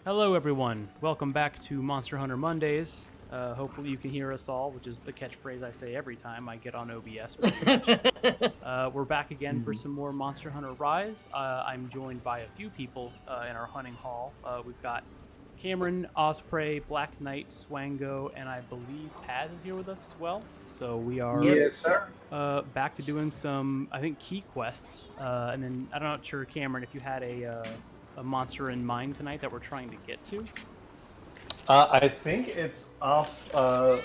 Hello everyone, welcome back to Monster Hunter Mondays. Hopefully you can hear us all, which is the catchphrase I say every time I get on OBS. We're back again for some more Monster Hunter Rise. I'm joined by a few people in our hunting hall. We've got Cameron, Osprey, Black Knight, Swango, and I believe Paz is here with us as well. So we are Yes, sir. back to doing some, I think, key quests. And then, I'm not sure, Cameron, if you had a monster in mind tonight that we're trying to get to. I think it's off. Well,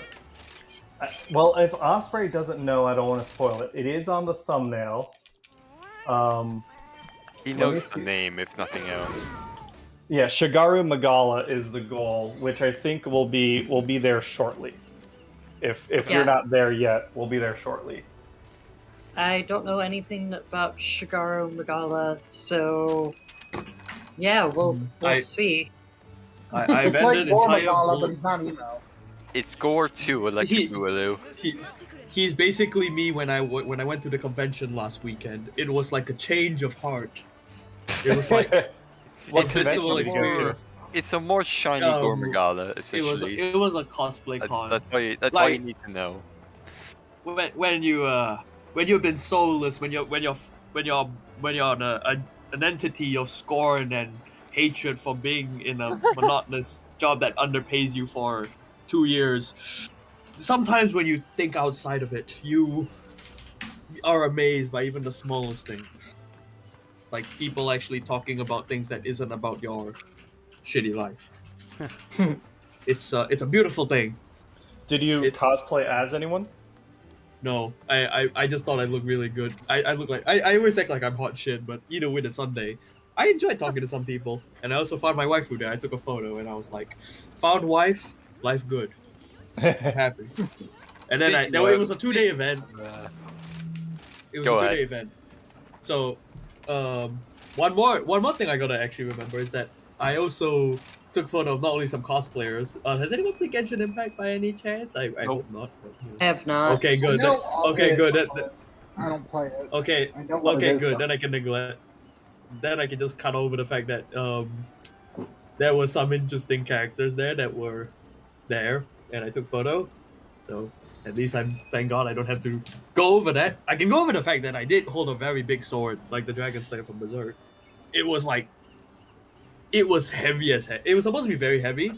if Osprey doesn't know, I don't want to spoil it. It is on the thumbnail. He knows the name, if nothing else. Yeah, Shagaru Magala is the goal, which I think will be there shortly. If you're not there yet, we'll be there shortly. I don't know anything about Shagaru Magala, so yeah, we'll see. I've ended Magala, but he's not emo. It's Gore too, like Boogaloo. He's basically me when I went to the convention last weekend. It was like a change of heart. It was like a visceral experience. It's a more shiny Gore Magala, essentially. It was a cosplay con. That's all you need to know. When you've been soulless, when you're on an entity of scorn and hatred for being in a monotonous job that underpays you for 2 years. Sometimes when you think outside of it, you are amazed by even the smallest things. Like people actually talking about things that isn't about your shitty life. It's a beautiful thing. Did you cosplay as anyone? No, I just thought I looked really good. I look like I always act like I'm hot shit, but either way, the Sunday, I enjoy talking to some people, and I also found my waifu there. I took a photo, and I was like, found wife, life good, happy. And then it was a 2-day event. It was a 2-day event. So, one more thing I gotta actually remember is that I also took a photo of not only some cosplayers. Has anyone played Genshin Impact by any chance? I hope not. I have not. Okay, good. Okay, good. I don't play it. Okay, good. Then I can neglect. Then I can just cut over the fact that there were some interesting characters there that were there, and I took photo. So at least thank God I don't have to go over that. I can go over the fact that I did hold a very big sword, like the Dragon Slayer from Berserk. It was heavy as heck. It was supposed to be very heavy,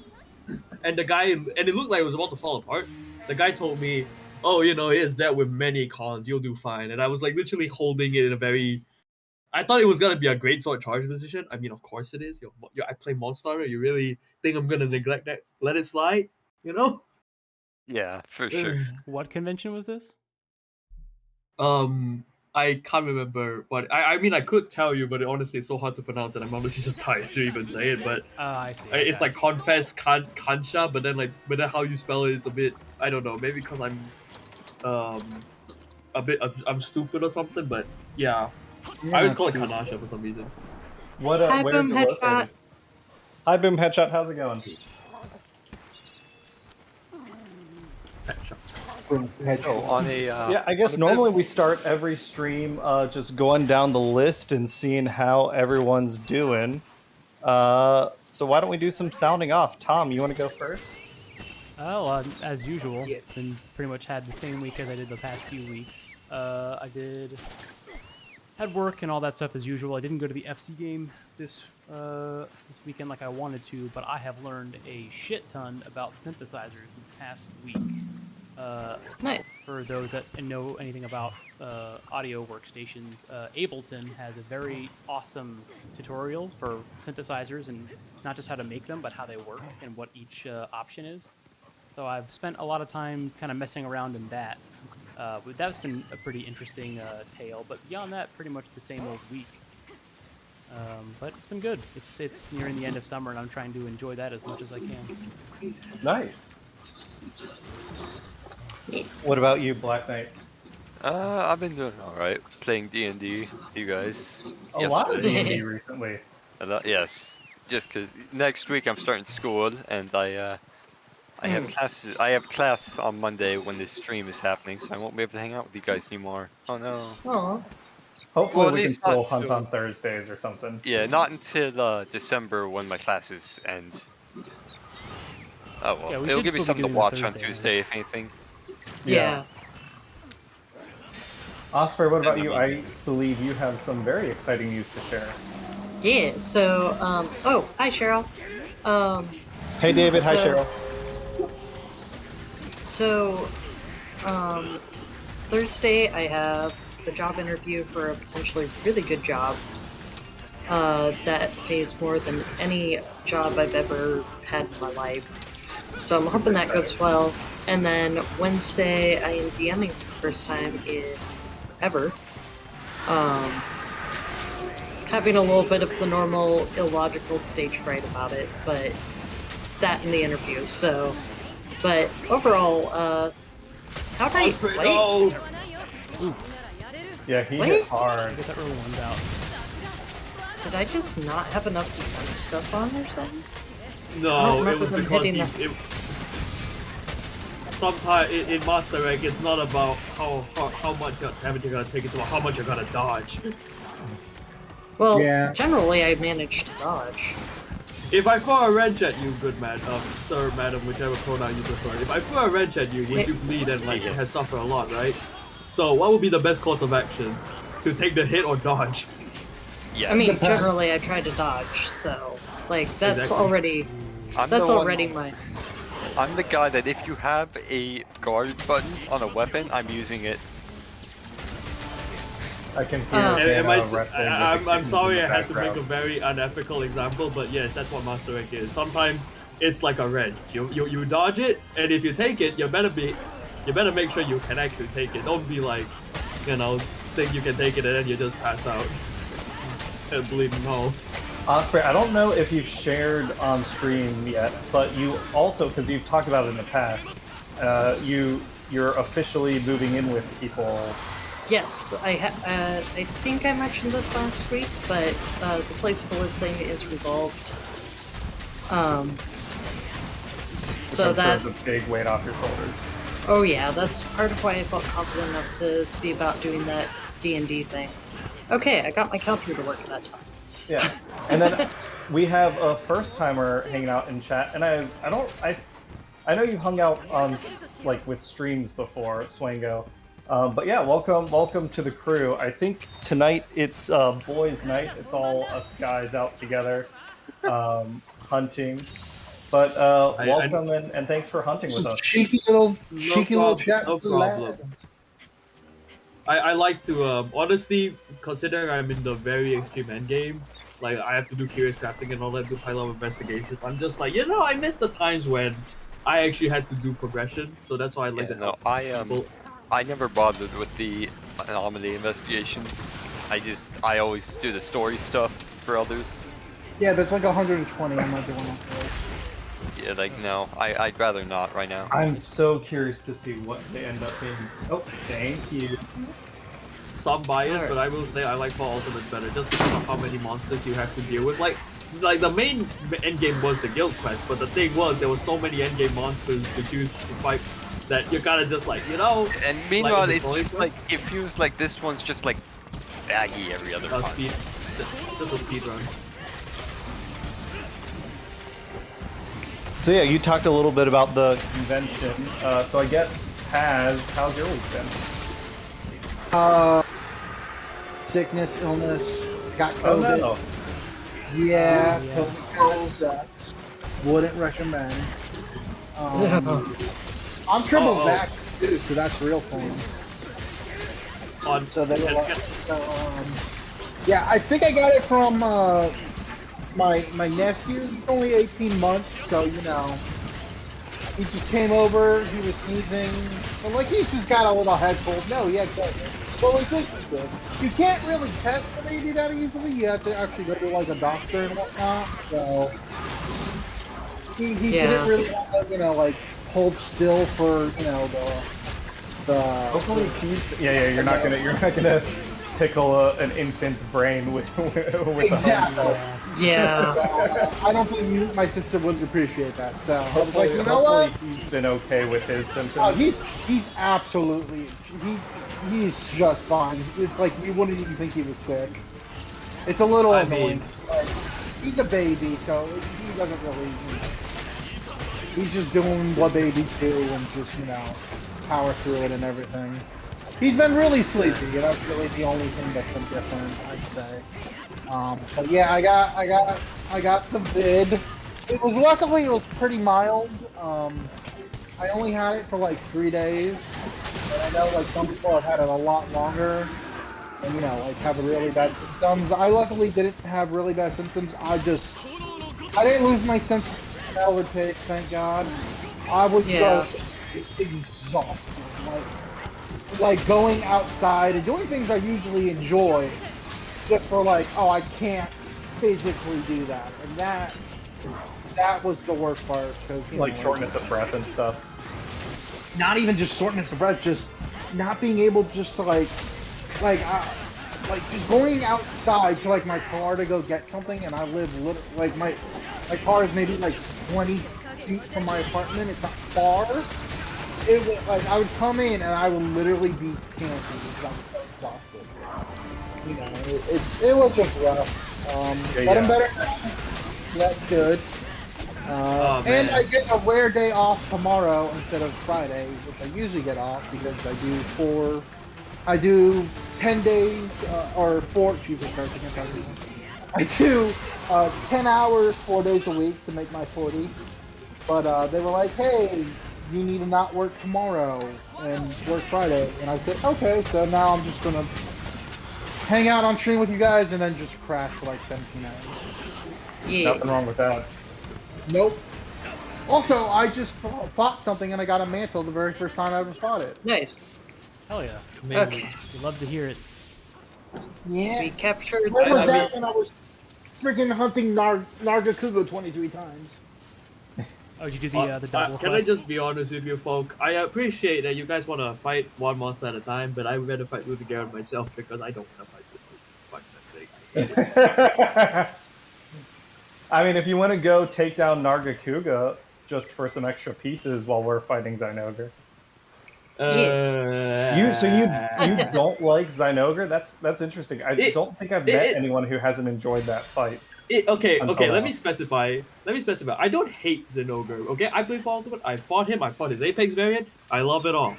and it looked like it was about to fall apart. The guy told me, "Oh, it's dealt with many cons. You'll do fine." And I was like literally holding it in a very. I thought it was gonna be a great sword charge position. I mean, of course it is. I play Monster Hunter. You really think I'm gonna neglect that? Let it slide? Yeah, for sure. What convention was this? I can't remember what. I mean, I could tell you, but honestly, it's so hard to pronounce, and I'm honestly just tired to even say it. But I see. It's like Confess Kansha, but then how you spell it is a bit. I don't know. Maybe because I'm I'm stupid or something. But yeah, I always call it Kanasha for some reason. Where is it located? Hi, Boom Headshot. How's it going? Yeah, I guess normally we start every stream just going down the list and seeing how everyone's doing. So why don't we do some sounding off? Tom, you want to go first? Well, as usual, been pretty much had the same week as I did the past few weeks. Had work and all that stuff as usual. I didn't go to the FC game this weekend like I wanted to, but I have learned a shit ton about synthesizers in the past week. Nice. For those that know anything about audio workstations, Ableton has a very awesome tutorial for synthesizers, and not just how to make them, but how they work and what each option is. So I've spent a lot of time kind of messing around in that. That's been a pretty interesting tale, but beyond that, pretty much the same old week. But it's been good. It's nearing the end of summer, and I'm trying to enjoy that as much as I can. Nice. What about you, Black Knight? I've been doing alright. Playing D&D, you guys. A lot of D&D recently. Yes. Just because next week I'm starting school, and I have classes. I have class on Monday when this stream is happening, so I won't be able to hang out with you guys anymore. Oh no. Aww. Hopefully Well, at we can least still not hunt till- on Thursdays or something. Yeah, not until December when my classes end. Oh well, Yeah, we it'll should give me still be something to doing the watch on Thursday Tuesday, ones. if anything. Yeah. Osprey, what about And you? I believe you have some very exciting news to share. Yeah. So, oh, hi, Cheryl. Hey, David. Hi, So- Cheryl. So, Thursday I have a job interview for a potentially really good job. That pays more than any job I've ever had in my life. So I'm hoping that goes well. And then Wednesday I am DMing for the first time in ever. Having a little bit of the normal illogical stage fright about it, but that in the interview. So, but overall, how'd I Osprey, wait? no! Yeah, he Wait. hit hard. Get that early ones out. Did I just not have enough defense stuff on or something? I don't No, it remember was them because hitting sometimes in Master Rank, it's not about how much damage you're gonna take, it's about how much you're gonna dodge. Well, Yeah. generally I managed to dodge. If I throw a wrench at you, good man, sir, madam, whichever pronoun you prefer. If I throw a wrench at you, would you bleed and like have suffer a lot, right? So what would be the best course of action? To take the hit or dodge? Yeah. I mean, Depends. generally I try to dodge, so like that's Exactly. already I'm the that's one- already my. I'm the guy that if you have a guard button on a weapon, I'm using it. I can hear Uh, Dana Am I, wrestling with the I'm kittens sorry in I the had to make a background. very unethical example, but yes, that's what Master Rank is. Sometimes it's like a wrench. You dodge it, and if you take it, you better make sure you can actually take it. Don't be like, think you can take it and then you just pass out and bleed and all. Osprey, I don't know if you've shared on stream yet, but you also, because you've talked about it in the past, you're officially moving in with people. Yes, I think I mentioned this last week, but the place to live thing is resolved. So I'm sure that's is a big weight off your shoulders. oh yeah, that's part of why I felt confident enough to see about doing that D&D thing. Okay, I got my counter to work that time. Yeah, and then we have a first timer hanging out in chat, and I know you hung out on like with streams before, Swango, but yeah, welcome to the crew. I think tonight it's boys' night. It's all us guys out together, hunting. But welcome and thanks for hunting with Some us. cheeky little chat. No with the problem. lads. I like to honestly, considering I'm in the very extreme end game, like I have to do curious crafting and all that, do high level investigations. I'm just like, I miss the times when I actually had to do progression, so that's why I like to No, help people. I never bothered with the anomaly investigations. I always do the story stuff for others. Yeah, there's like 120. I'm not doing that. Yeah, like no, I'd rather not right now. I'm so curious to see what they end up being. Oh, thank you. Some bias, but I will say I like Fall Ultimate better, just because of how many monsters you have to deal with. Like the main endgame was the guild quest, but the thing was there were so many endgame monsters to choose to fight that you gotta just And meanwhile, the it's story just quest? like it feels like this one's just like baggy every other time. speed, just a speed run. So yeah, you talked a little bit about the convention. So I guess, how's your week been? Sickness, illness, got Oh COVID. no. Yeah, COVID kind of sucks. Wouldn't recommend. I'm triple back too, so that's real fun. So they were yeah, I think I got it from my nephew. He's only 18 months, so he just came over. He was sneezing, but like he's just got a little head cold. No, he had COVID. Well, we think he's good. You can't really test the baby that easily. You have to actually go to like a doctor and whatnot. So he didn't really want to, like hold still for the Hopefully he's. Yeah. You're not gonna tickle an infant's brain with Exactly. a Yeah. I don't think my sister would appreciate that. So I was hopefully, like, you know what? he's been okay with his symptoms. Oh, he's absolutely he's just fine. It's like you wouldn't even think he was sick. It's a little I annoying. mean- But he's a baby, so he doesn't really. He's just doing what babies do and just power through it and everything. He's been really sleepy, and that's really the only thing that's been different, I'd say. But yeah, I got the vid. Luckily it was pretty mild. I only had it for like 3 days, and I know like some people have had it a lot longer, and like have really bad symptoms. I luckily didn't have really bad symptoms. I didn't lose my sense of smell or taste, thank God. I was just exhausted, like going outside and doing things I usually enjoy, just for like, oh, I can't physically do that, and that was the worst part, because like shortness of breath and stuff. Not even just shortness of breath, just not being able just to like just going outside to like my car to go get something, and I live like my car is maybe like 20 feet from my apartment. It's not far. It was like I would come in and I would literally be panting because I'm so exhausted. It was just rough. But I'm better now. That's good. And I get a rare day off tomorrow instead of Friday, which I usually get off because I do 10 days, or 4, Jesus Christ, I can't tell you. I do 10 hours, 4 days a week to make my 40. But they were like, hey, you need to not work tomorrow and work Friday. And I said, okay, so now I'm just going to hang out on stream with you guys and then just crash for like 17 hours. Yeah. Nothing wrong with that. Nope. Also, I just fought something and I got a mantle the very first time I ever fought it. Nice. Hell yeah. Okay. We love to hear it. Yeah. We captured. What was that when I was freaking hunting Nargacugo 23 times? Oh, did you do the double Can I quest? just be honest with you, folk? I appreciate that you guys want to fight one monster at a time, but I would rather fight with Garen myself because I don't want to fight Fuck that thing. I mean, if you want to go take down Nargacuga just for some extra pieces while we're fighting Zynogar. You don't like Zynogar? That's interesting. I don't think I've met anyone who hasn't enjoyed that fight. Okay, Until let now. me specify. I don't hate Zynogar, okay? I play for Ultimate, I fought him, I fought his Apex variant, I love it all.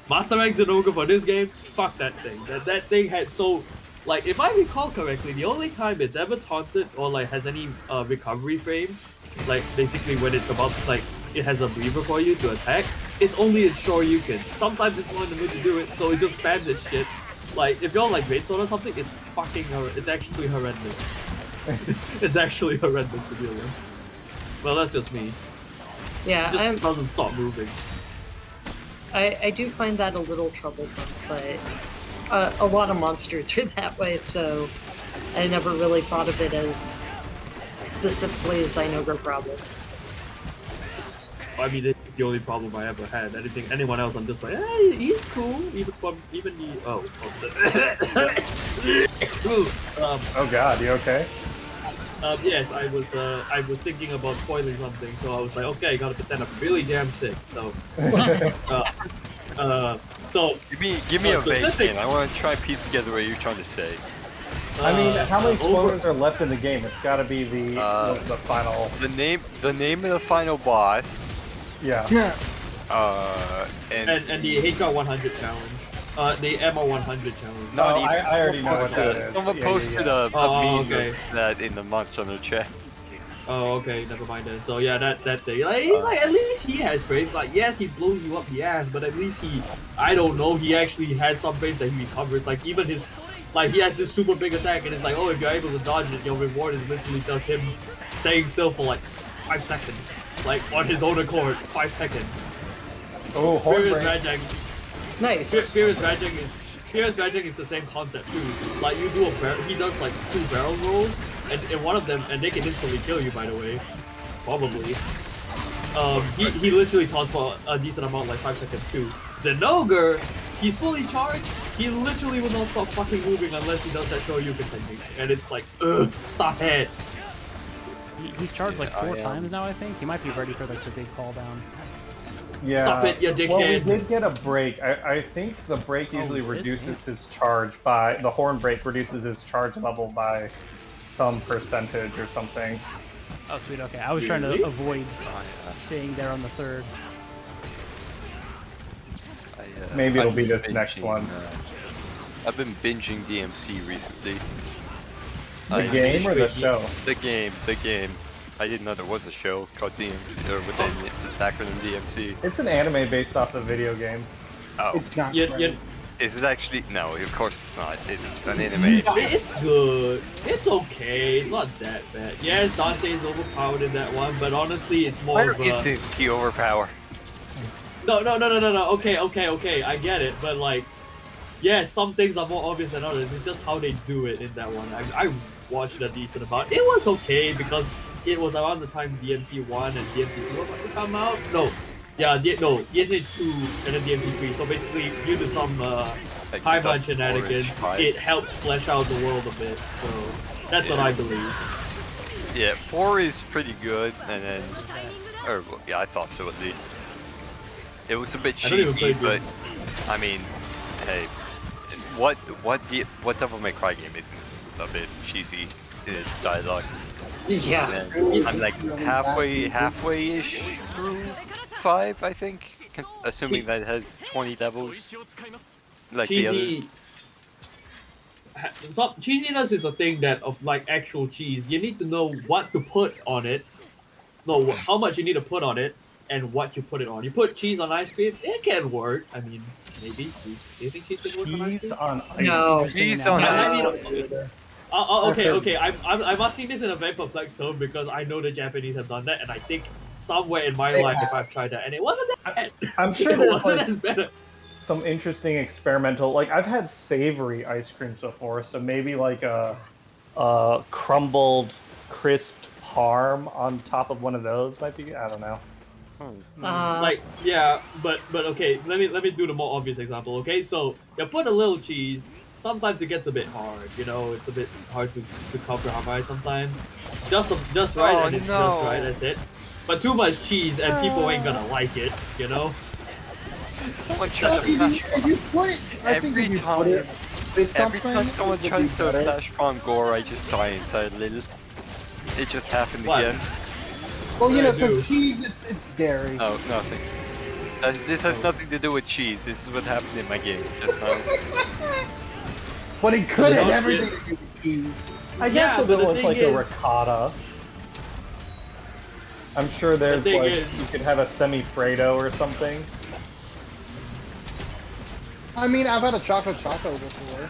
Master Rank Zynogar for this game, fuck that thing. That thing had so... Like, if I recall correctly, the only time it's ever taunted or, like, has any recovery frame, like, basically when it's about, like, it has a breather for you to attack, it's only its Shoryuken. Sometimes it's not in the mood to do it, so it just spams its shit. Like, if you're, like, Greatsword or something, it's actually horrendous. It's actually horrendous to deal with. Well, that's just me. Yeah, It just doesn't stop moving. I do find that a little troublesome, but a lot of monsters are that way, so I never really thought of it as specifically a Zynogar problem. I mean, it's the only problem I ever had. Anyone else, I'm just like, hey, he's cool. Oh god, you okay? Yes, I was thinking about spoiling something, so I was like, okay, I gotta pretend I'm really damn sick. So, so Give me a vague. I want to try and piece together what you're trying to say. I mean, how many explorers are left in the game? It's got to be the final. The name of the final boss. Yeah. And the HR 100 challenge. The MR 100 challenge. No, I already know what that is. Someone Yeah, posted yeah. a meme okay. of that in the Monster Hunter chat. Oh, okay, never mind then. So yeah, that thing. Like, at least he has frames. Like, yes, he blows you up the ass, but at least I don't know, he actually has some frames that he recovers. Like, even his, like, he has this super big attack, and it's like, oh, if you're able to dodge it, your reward is literally just him staying still for like 5 seconds. Like, on his own accord, 5 seconds. Oh, Furious Hornbreak. Rajang. Nice. Furious Rajang is the same concept too. Like, you do he does like 2 barrel rolls, and in one of them, and they can instantly kill you, by the way. Probably. He literally taunts for a decent amount, like 5 seconds too. Zynogar, he's fully charged, He literally will not stop fucking moving unless he does that Shoryuken technique. And it's like, ugh, stop it. He's charged like 4 times now, I think. He might be ready for like the big call down. Yeah. Stop it, you dickhead. Well, we did get a break. I think the break usually reduces his charge by... The horn break reduces his charge level by some percentage or something. Oh, sweet, okay. I was trying to avoid staying there on the 3rd. Maybe it'll be this next one. I've been binging DMC recently. The game or the show? The game. I didn't know there was a show called DMC, or within the acronym DMC. It's an anime based off the video game. Oh. It's not. Yeah. Is it actually? No, of course it's not. It's an anime. It's good. It's okay. It's not that bad. Yes, Dante's overpowered in that one, but honestly, it's more Where of a... isn't he overpowered? No. Okay. I get it, but like, yeah, some things are more obvious than others. It's just how they do it in that one. I watched a decent amount. It was okay because it was around the time DMC 1 and DMC 2 were about to come out. DMC 2 and then DMC 3. So basically, due to some timeline shenanigans, it helps flesh out the world a bit. So that's what I believe. Yeah, 4 is pretty good, and then, I thought so at least. It was a bit cheesy, but I mean, hey, what Devil May Cry game isn't a bit cheesy in its dialogue? Yeah. I'm like halfway-ish through 5, I think, assuming that it has 20 levels. Like Cheesy. So, cheesiness is a thing that of like actual cheese. You need to know what to put on it. No, how much you need to put on it, and what you put it on. You put cheese on ice cream, it can work. I mean, maybe. Do you think cheese can work on ice Cheese cream? on ice. No. Cheese on Okay. I'm asking this in a very perplexed tone because I know the Japanese have done that, and I think somewhere in my life if I've tried that, and it wasn't that bad. I'm sure it there's wasn't like as bad. some interesting experimental. Like I've had savory ice creams before, so maybe like a crumbled, crisped parm on top of one of those might be. I don't know. Like yeah, but okay. Let me do the more obvious example. Okay, so you put a little cheese. Sometimes it gets a bit hard, you know. It's a bit hard to compromise sometimes. Just right, and it's just right. That's it. But too much cheese, and people ain't gonna like it, you know. Someone tries to If you put it, I think if you put it with every something, time someone it would tries be to better. flash bomb Gore, I just die inside a little. It just happened What? again. Well, you know, I do. because cheese, it's dairy. No, nothing. This has nothing to do with cheese. This is what happened in my game just now. But it could have No, everything to do with cheese. I guess Yeah, if but it the was thing like a is- ricotta. I'm sure there's thing like is- you could have a semi-Fredo or something. I mean, I've had a chocolate choco before.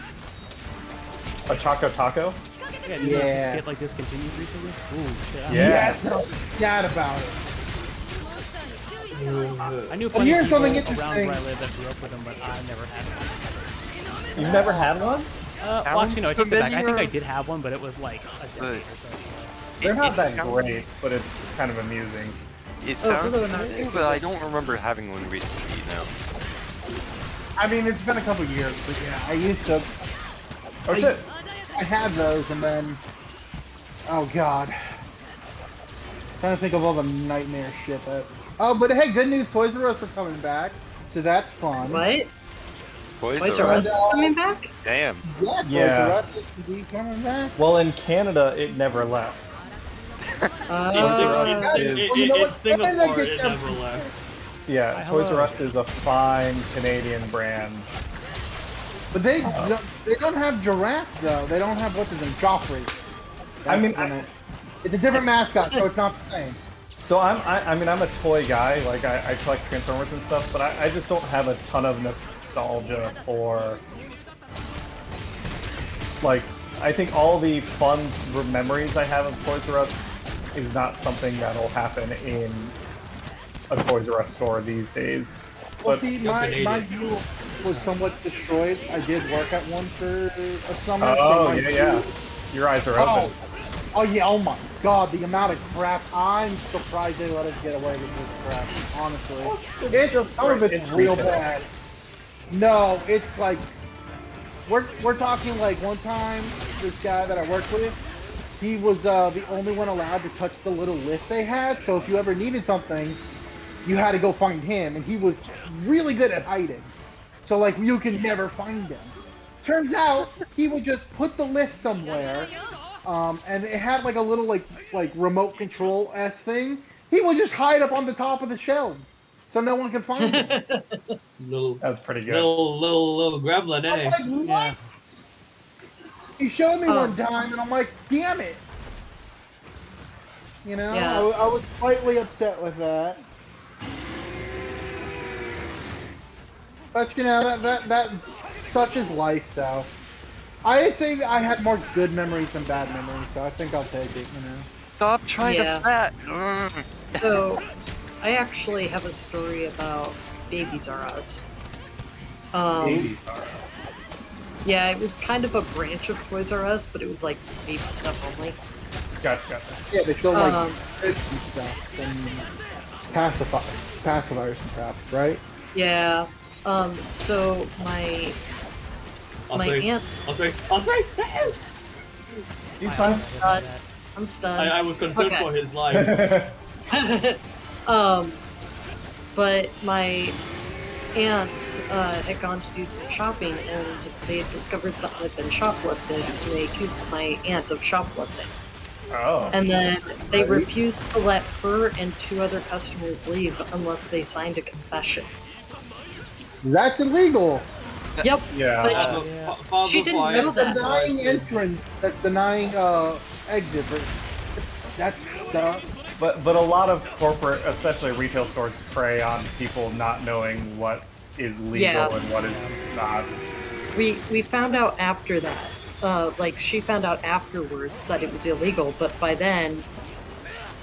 A Choco Taco. Yeah, did you Yeah. just get like discontinued recently? Ooh, shit. Yeah. Yes, I was sad about it. I knew plenty here's of people something around interesting. where I live that grew up with them, but I never had one. You've never had one? Well, actually, no, I take that back. I think familiar? I did have one, but it was like a decade or so. They're not that great, but it's kind of amusing. It sounds familiar, but I don't remember having one recently, no. I mean, it's been a couple years, but yeah, I used to. Oh shit! I had those, and then, oh god, trying to think of all the nightmare shit that's. Oh, but hey, good news! Toys R Us are coming back, so that's fun. What? Toys Toys R R Us. Us is coming back? Damn. Yeah, Toys Yeah. R Us is indeed coming back. Well, in Canada, it never left. In Singapore, it never left. Yeah, Hello. Toys R Us is a fine Canadian brand. But they don't have Giraffe though. They don't have what's his name, Joffrey. I mean, it's a different mascot, so it's not the same. So I mean, I'm a toy guy. Like I collect Transformers and stuff, but I just don't have a ton of nostalgia for. Like, I think all the fun memories I have of Toys R Us is not something that'll happen in a Toys R Us store these days. Well, But- see, my view was somewhat destroyed. I did work at one for a summer. so Oh my yeah. view- Your eyes are Oh, open. oh yeah, oh my god, the amount of crap. I'm surprised they let us get away with this crap, honestly. It's some of it's it's real retail. bad. No, it's like we're talking like one time, this guy that I worked with, he was the only one allowed to touch the little lift they had. So if you ever needed something, you had to go find him, and he was really good at hiding. So like you could never find him. Turns out he would just put the lift somewhere, and it had like a little like remote control thing. He would just hide up on the top of the shelves, so no one could find him. That's pretty good. Little gremlin, I'm eh? like, what? Yeah. He showed me one time, and I'm like, damn it. You know, Yeah. I was slightly upset with that. But you know, that such is life. So I'd say that I had more good memories than bad memories. So I think I'll take it. You know. Stop trying Yeah. to fat. So, I actually have a story about Babies R Us. Yeah, it was kind of a branch of Toys R Us, but it was like baby stuff only. Gotcha. Yeah, they show like fish and stuff and pacifiers and crap, right? Yeah. So my aunt. He's I fine. also had that. I'm stunned. I was concerned Okay. for his life. But my aunt had gone to do some shopping, and they had discovered something had been shoplifted, and they accused my aunt of shoplifting. Oh. And then they refused to let her and 2 other customers leave unless they signed a confession. That's illegal. Yep. Yeah. But Yeah. She didn't know That's that. denying entrance. That's denying exit. That's the. But a lot of corporate, especially retail stores, prey on people not knowing what is legal Yeah. and what is not. We found out after that. Like, she found out afterwards that it was illegal, but by then,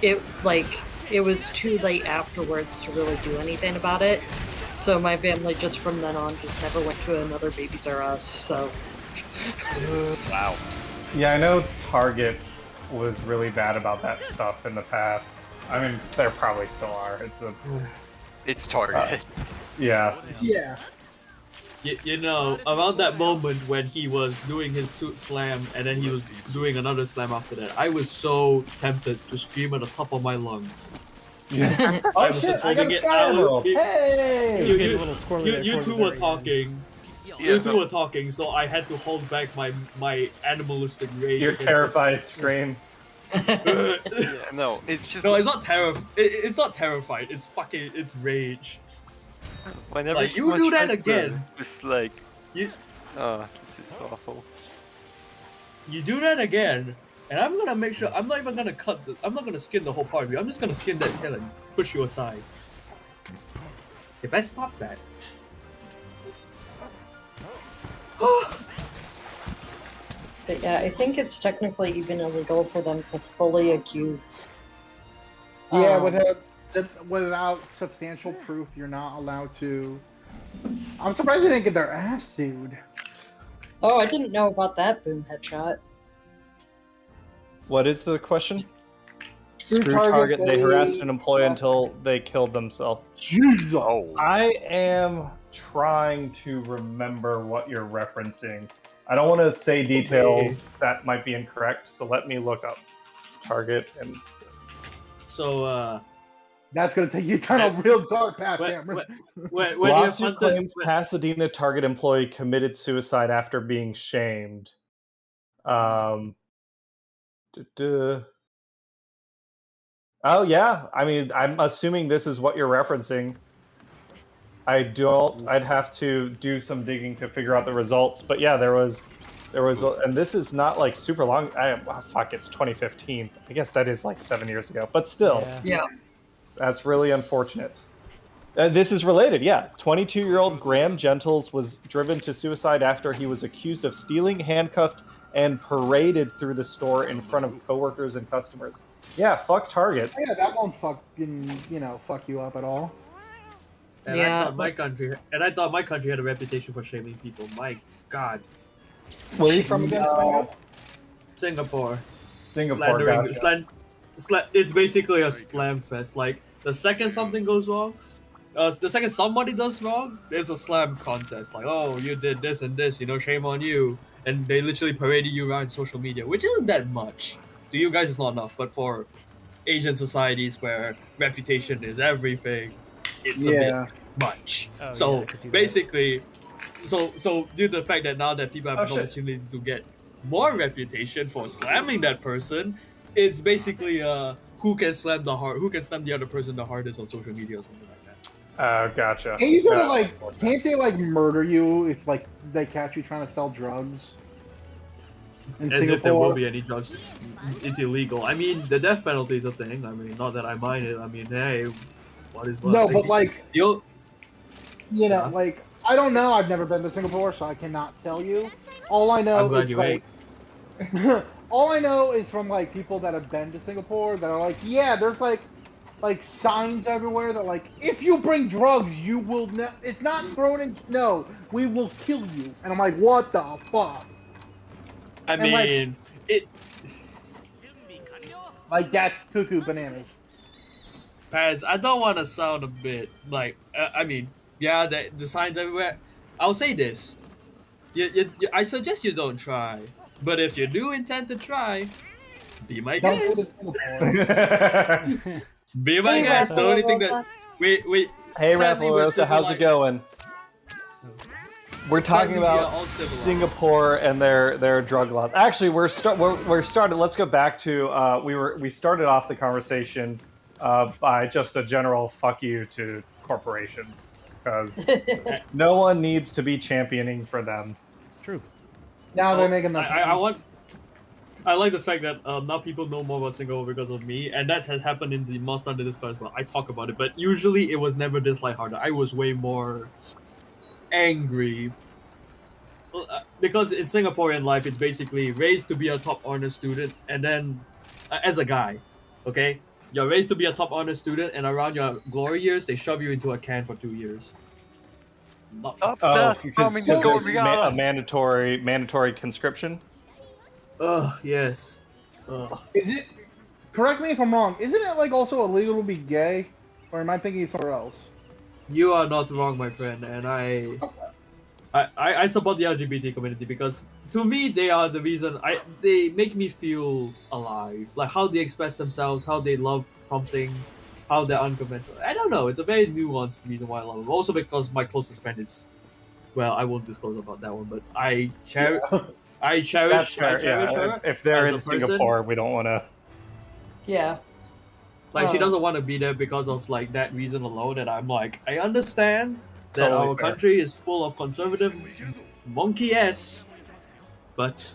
it was too late afterwards to really do anything about it. So my family just from then on just never went to another Babies R Us, so. Wow. Yeah, I know Target was really bad about that stuff in the past. I mean, there probably still are. It's Target. Yeah. Yeah. You know, around that moment when he was doing his suit slam and then he was doing another slam after that, I was so tempted to scream at the top of my lungs. Yeah. I Oh was shit! just I got holding a it. Sky Emerald. You- Hey! You get a little squirrely there You towards two the were very end. talking. You two were talking, so I had to hold back my animalistic rage. Your against terrified scream. this. Yeah, no, it's just No, it's not it's not terrified. It's rage. whenever like, you someone do that tries to again. Just like, You this is awful. you do that again, and I'm gonna make sure I'm not even gonna I'm not gonna skin the whole part of you. I'm just gonna skin that tail and push you aside. If I stop that. But yeah, I think it's technically even illegal for them to fully accuse. Yeah, um, without substantial proof, you're not allowed to. I'm surprised they didn't get their ass sued. Oh, I didn't know about that boom headshot. What is the question? Screw Screw Target, Target. They they- harassed an employee until they killed themselves. Jesus. I am trying to remember what you're referencing. I don't want to say details that might be incorrect, so let me look up Target and. So That's gonna take you down a real dark path, Cameron. when you have Lawsuit hunted, claims Pasadena Target employee committed suicide after being shamed. Oh yeah, I mean, I'm assuming this is what you're referencing. I'd have to do some digging to figure out the results, but yeah, there was, and this is not like super long. Fuck, it's 2015. I guess that is like 7 years ago, but still, Yeah. Yeah. that's really unfortunate. This is related, yeah. 22-year-old Graham Gentles was driven to suicide after he was accused of stealing, handcuffed, and paraded through the store in front of coworkers and customers. Yeah, fuck Target. Yeah, that won't fuck you up at all. and Yeah, I thought my country had a reputation for shaming people. My God, Where are you from again, Spango? Singapore. Singapore, gotcha. It's basically a slam fest. Like the second something goes wrong, the second somebody does wrong, there's a slam contest. Like, oh, you did this and this, shame on you. And they literally paraded you around social media, which isn't that much. To you guys, it's not enough. But for Asian societies where reputation is everything, it's a bit much. Oh, yeah, So I can see that. basically, so due to the fact that now that people have Oh, an shit. opportunity to get more reputation for slamming that person, it's basically who can slam the other person the hardest on social media or something like that. Gotcha. Hey, you gotta Yeah. like, can't they like murder you if like they catch you trying to sell drugs? In As if there Singapore? will be any drugs. It's illegal. I mean, the death penalty is a thing. I mean, not that I mind it. I mean, hey, what is what? No, but like, you you know, Yeah. like, I don't know. I've never been to Singapore, so I cannot tell you. All I know I'm glad is you like, all I know is from like people that have been to Singapore that are like, yeah, there's like signs everywhere that like, if you bring drugs, you will it's not thrown in. No, we will kill you. And I'm like, what the fuck? I And, like- mean, it. Like that's cuckoo bananas. Paz, I don't want to sound a bit like. I mean, yeah, the signs everywhere. I'll say this. I suggest you don't try. But if you do intend to try, be my Don't go to guest. Singapore. Be my Hey, guest. The only thing that. Rafael Wait. Hey, Sadly, we're Rafaelosa, how's it civilized- going? We're talking Sadly, we are about all civilized. Singapore and their drug laws. Actually, we're started. Let's go back to we started off the conversation by just a general fuck you to corporations because no one needs to be championing for them. True. Now they're making the. I like the fact that now people know more about Singapore because of me, and that has happened in the Monster Hunter Discord as well. I talk about it, but usually it was never this lighthearted. I was way more angry because in Singaporean life, it's basically raised to be a top honor student, and then as a guy, okay, you're raised to be a top honor student, and around your glory years, they shove you into a can for 2 years. Not fun. Oh, That's because coming to there's Gormigala. a mandatory conscription. Ugh, yes. Ugh. Is it? Correct me if I'm wrong. Isn't it like also illegal to be gay, or am I thinking it's somewhere else? You are not wrong, my friend, and I support the LGBT community because to me they are the reason. They make me feel alive, like how they express themselves, how they love something, how they're unconventional. I don't know. It's a very nuanced reason why I love them. Also because my closest friend is, well, I won't disclose about that one, but I cherish. I That's cherish fair. Yeah. her. If they're as in a person. Singapore, we don't want to. Yeah. Like she Oh. doesn't want to be there because of like that reason alone, and I'm like, I understand that Totally our fair. country is full of conservative monkey ass, but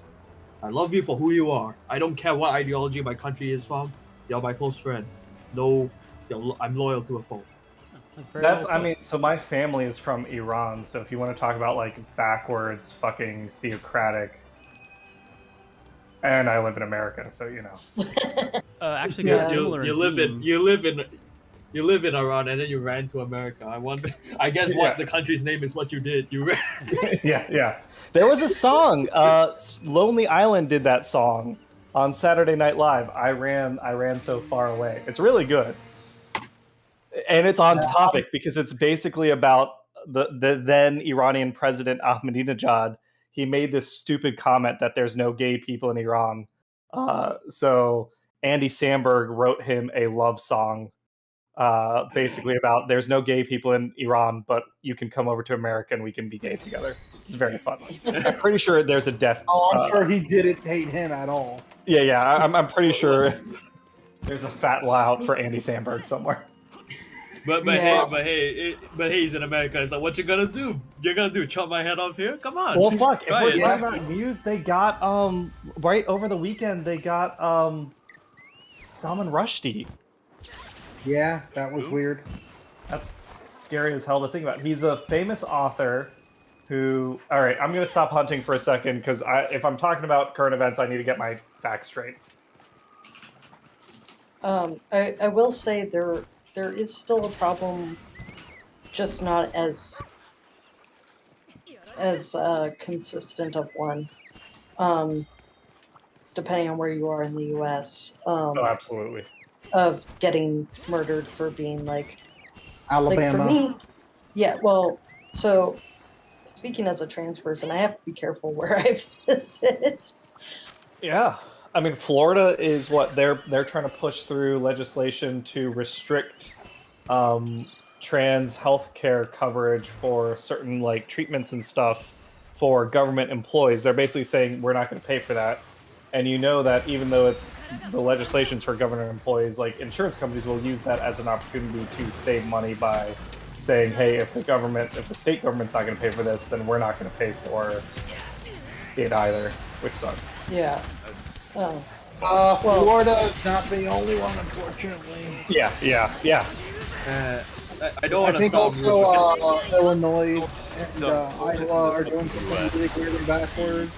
I love you for who you are. I don't care what ideology my country is from. You're my close friend. No, I'm loyal to a fault. That's very That's. well I put. mean, so my family is from Iran. So if you want to talk about like backwards, fucking theocratic, and I live in America, so you know. Actually, Yeah. kind of similar. You live in Iran, and then you ran to America. I wonder. I guess Yeah. what the country's name is what you did. You ran. Yeah. There was a song. Lonely Island did that song on Saturday Night Live. I ran so far away. It's really good, and it's on topic because it's basically about the then Iranian president Ahmadinejad. He made this stupid comment that there's no gay people in Iran. So Andy Samberg wrote him a love song. Basically about there's no gay people in Iran, but you can come over to America and we can be gay together. It's very fun. I'm pretty sure there's a death. Oh, I'm sure he didn't hate him at all. Yeah. I'm pretty sure there's a fat layout for Andy Samberg somewhere. But Yeah. hey, he's in America. It's like, what you gonna do? You're gonna do chop my head off here? Come on. Well, fuck. If Try we're it. talking about news, they got right over the weekend they got Salman Rushdie. Yeah, that was weird. That's scary as hell to think about. He's a famous author who. All right, I'm gonna stop hunting for a second because if I'm talking about current events, I need to get my facts straight. I will say there is still a problem, just not as consistent of one. Depending on where you are in the U.S. Oh, absolutely. Of getting murdered for being like Alabama. Like for me, yeah. Well, so speaking as a trans person, I have to be careful where I visit. Yeah, I mean, Florida is what they're trying to push through legislation to restrict trans healthcare coverage for certain like treatments and stuff for government employees. They're basically saying we're not going to pay for that. And you know that even though it's the legislation's for government employees, like insurance companies will use that as an opportunity to save money by saying, hey, if the state government's not going to pay for this, then we're not going to pay for it either, which sucks. Yeah. That's, Oh. Florida's not the only one, unfortunately. Yeah. I don't want I to think sound rude, also but Illinois and Don't- Iowa are doing something really weird and backwards.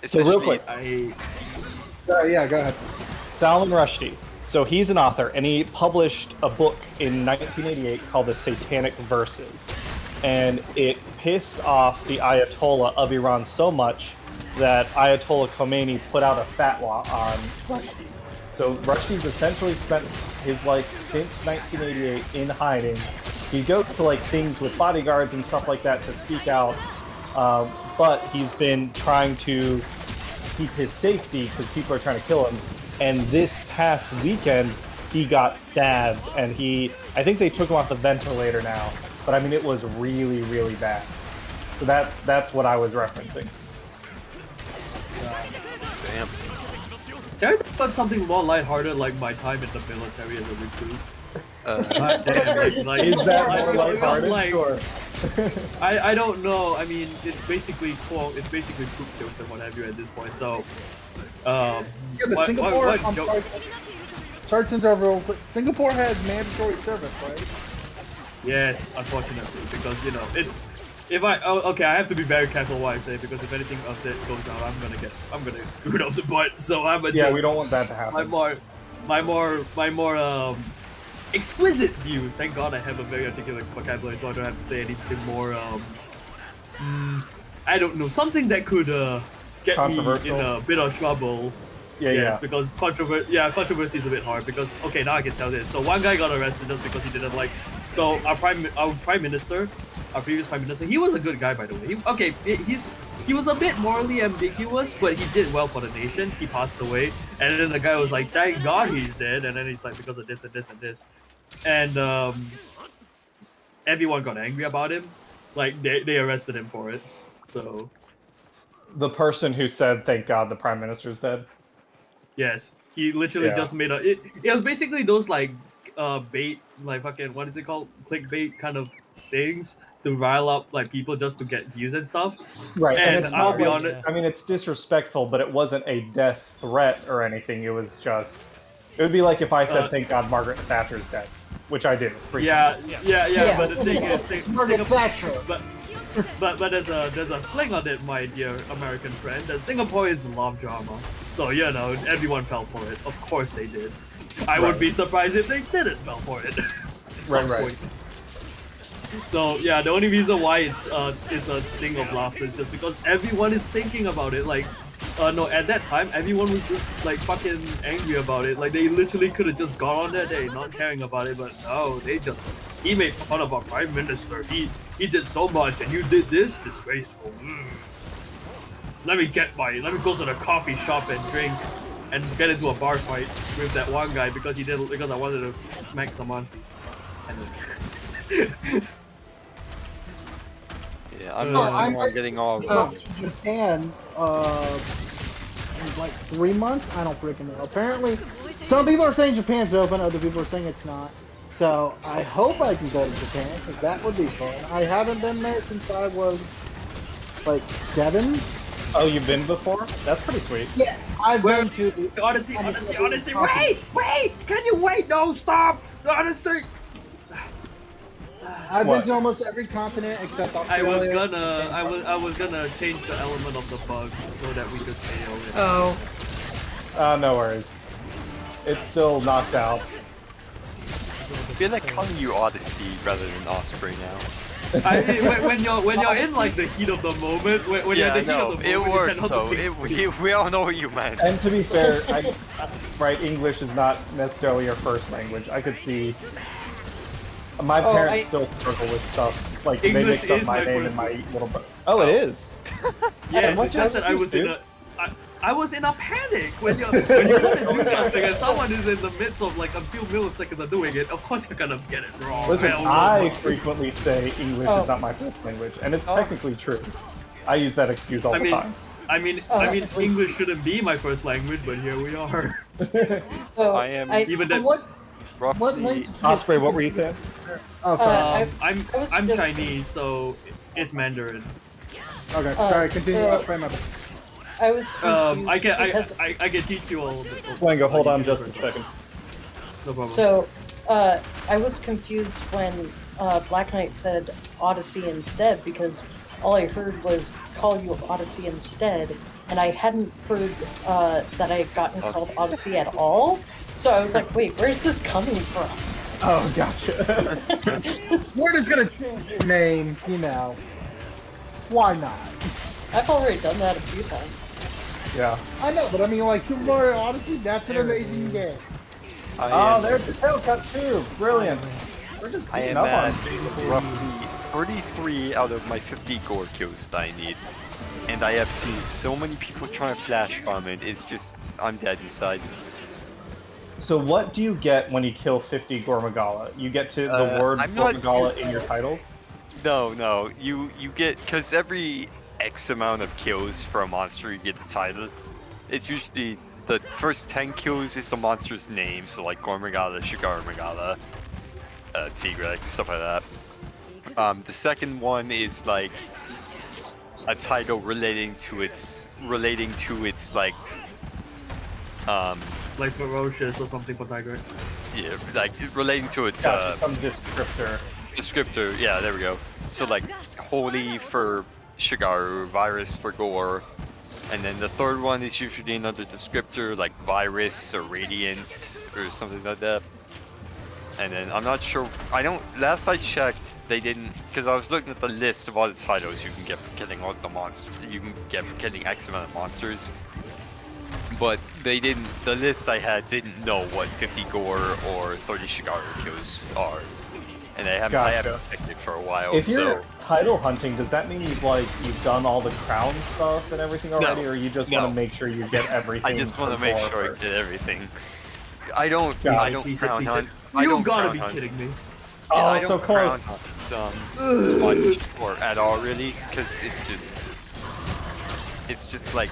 So real quick, Yeah, go ahead. Salman Rushdie. So he's an author, and he published a book in 1988 called The Satanic Verses. And it pissed off the Ayatollah of Iran so much that Ayatollah Khomeini put out a fatwa on Rushdie. So Rushdie's essentially spent his life since 1988 in hiding. He goes to like things with bodyguards and stuff like that to speak out, but he's been trying to keep his safety because people are trying to kill him. And this past weekend, he got stabbed, and I think they took him off the ventilator now. But I mean, it was really, really bad. So that's what I was referencing. damn. can I talk about something more lighthearted, like my time in the military as a recruit? God damn it, like, Is that like, more lighthearted? like, Sure. I don't know. I mean, it's basically poop jokes and what have you at this point. So, Yeah, but what Singapore, joke- sorry to interrupt real quick. Singapore has mandatory service, right? Yes, unfortunately, because it's okay, I have to be very careful what I say because if anything of that goes out, I'm gonna get screwed off the butt. So I'm a Yeah, we don't want that to happen. my more exquisite views. Thank God I have a very articulate vocabulary, so I don't have to say anything more. I don't know, something that could get me in a bit of trouble. Yes, because controversy is a bit hard because okay, now I can tell this. So one guy got arrested just because he didn't like. So our prime minister, our previous prime minister, he was a good guy by the way. He was a bit morally ambiguous, but he did well for the nation. He passed away, and then the guy was like, "Thank God he's dead," and then he's like, "Because of this and this and this," and everyone got angry about him. Like they arrested him for it. So The person who said, "Thank God the prime minister's dead." yes, he literally just made it was basically those like bait, like fucking what is it called, clickbait kind of things to rile up like people just to get views and stuff. Right, And it's I'll not be like, honest. I mean, it's disrespectful, but it wasn't a death threat or anything. It was just. It would be like if I said, "Thank God Margaret Thatcher's dead," which I did. Yeah. But the thing is, Margaret Thatcher. but there's a fling on it, my dear American friend. The Singaporeans love drama, so everyone fell for it. Of course they did. I would be surprised if they didn't fell for it. Right. So yeah, the only reason why it's a thing of laughter is just because everyone is thinking about it. Like, no, at that time everyone was just like fucking angry about it. Like they literally could have just gone on their day, not caring about it. But no, he made fun of our prime minister. He did so much, and you did this, disgraceful. Let me go to the coffee shop and drink, and get into a bar fight with that one guy because I wanted to smack someone. And Yeah, I'm not the one getting all. To Japan, in like 3 months. I don't freaking know. Apparently, some people are saying Japan's open, other people are saying it's not. So I hope I can go to Japan because that would be fun. I haven't been there since I was like 7. Oh, you've been before? That's pretty sweet. Yeah, I've been to. Honestly, wait! Can you wait? No, stop! Honestly, I've What? been to almost every continent except I Australia. was gonna change the element of the bugs so that we could fail it. Oh, No worries. It's still knocked out. I feel like calling you Odyssey rather than Osprey now. When you're in like the heat of the moment, when you're in the heat of the moment, it you works cannot though. think We all know what you meant. And to be fair, right, English is not necessarily your first language. I could see. My Oh, parents still struggle with stuff. Like, they English mix up is my my name first and my little brother. Oh, it is? Yes, what it's just that I was in dude? I was in a panic when you want to do something and someone is in the midst of like a few milliseconds of doing it. Of course you're gonna get it wrong. Listen, don't I know. frequently say English Oh. is not my first language, and it's technically true. I use that excuse all I the mean, time. I mean, English shouldn't be my first language, but here we are. Oh, I am Even that, What roughly. language? Osprey, what were you saying? Oh, sorry. I'm I was I'm just- Chinese, so it's Mandarin. Okay, sorry. Continue. so- Osprey, my bad. I was confused I can because I can teach you all. Swango, hold on just a second. No problem. so I was confused when Black Knight said Odyssey instead because all I heard was call you Odyssey instead, and I hadn't heard that I had gotten called Odyssey at all. So I was like, wait, where's this coming from? Oh, gotcha. We're just gonna change your name, you know. Why not? I've already done that a few times. Yeah. I know, but I mean, like, Super Mario Odyssey, that's an amazing game. Oh, there's the tail cut too. Brilliant. We're just I beating am up on at roughly 33 out of my 50 gore kills that I need. And I have seen so many people trying to flash bomb it, it's just, I'm dead inside. So what do you get when you kill 50 Gore Magala? You get to the word I'm Gore not- Magala in your titles? No, you get, because every X amount of kills for a monster, you get the title. It's usually, the first 10 kills is the monster's name, so like Gore Magala, Shagaru Magala, Tigrex, stuff like that. The second one is like a title relating to its like like ferocious or something for Tigrex. yeah, like relating to its Gotcha, some descriptor. descriptor. Yeah, there we go. So like holy for Shagaru, virus for Gore, and then the third one is usually another descriptor like virus or radiant or something like that. And then I'm not sure. I don't. Last I checked, they didn't, because I was looking at the list of all the titles you can get for killing all the monsters. You can get for killing X amount of monsters. But they didn't. The list I had didn't know what 50 Gore or 30 Shagaru kills are, and I haven't. I haven't checked it for a while. If you're so title hunting, does that mean you've done all the crown stuff and everything already, or you just want to make sure you get everything? I just want to for make Gore sure I first? get everything. I don't. Gotcha. I don't crown hunt. I You don't gotta crown be hunt. kidding me. Oh, I so don't crown close. hunt much or at all really, because it's just like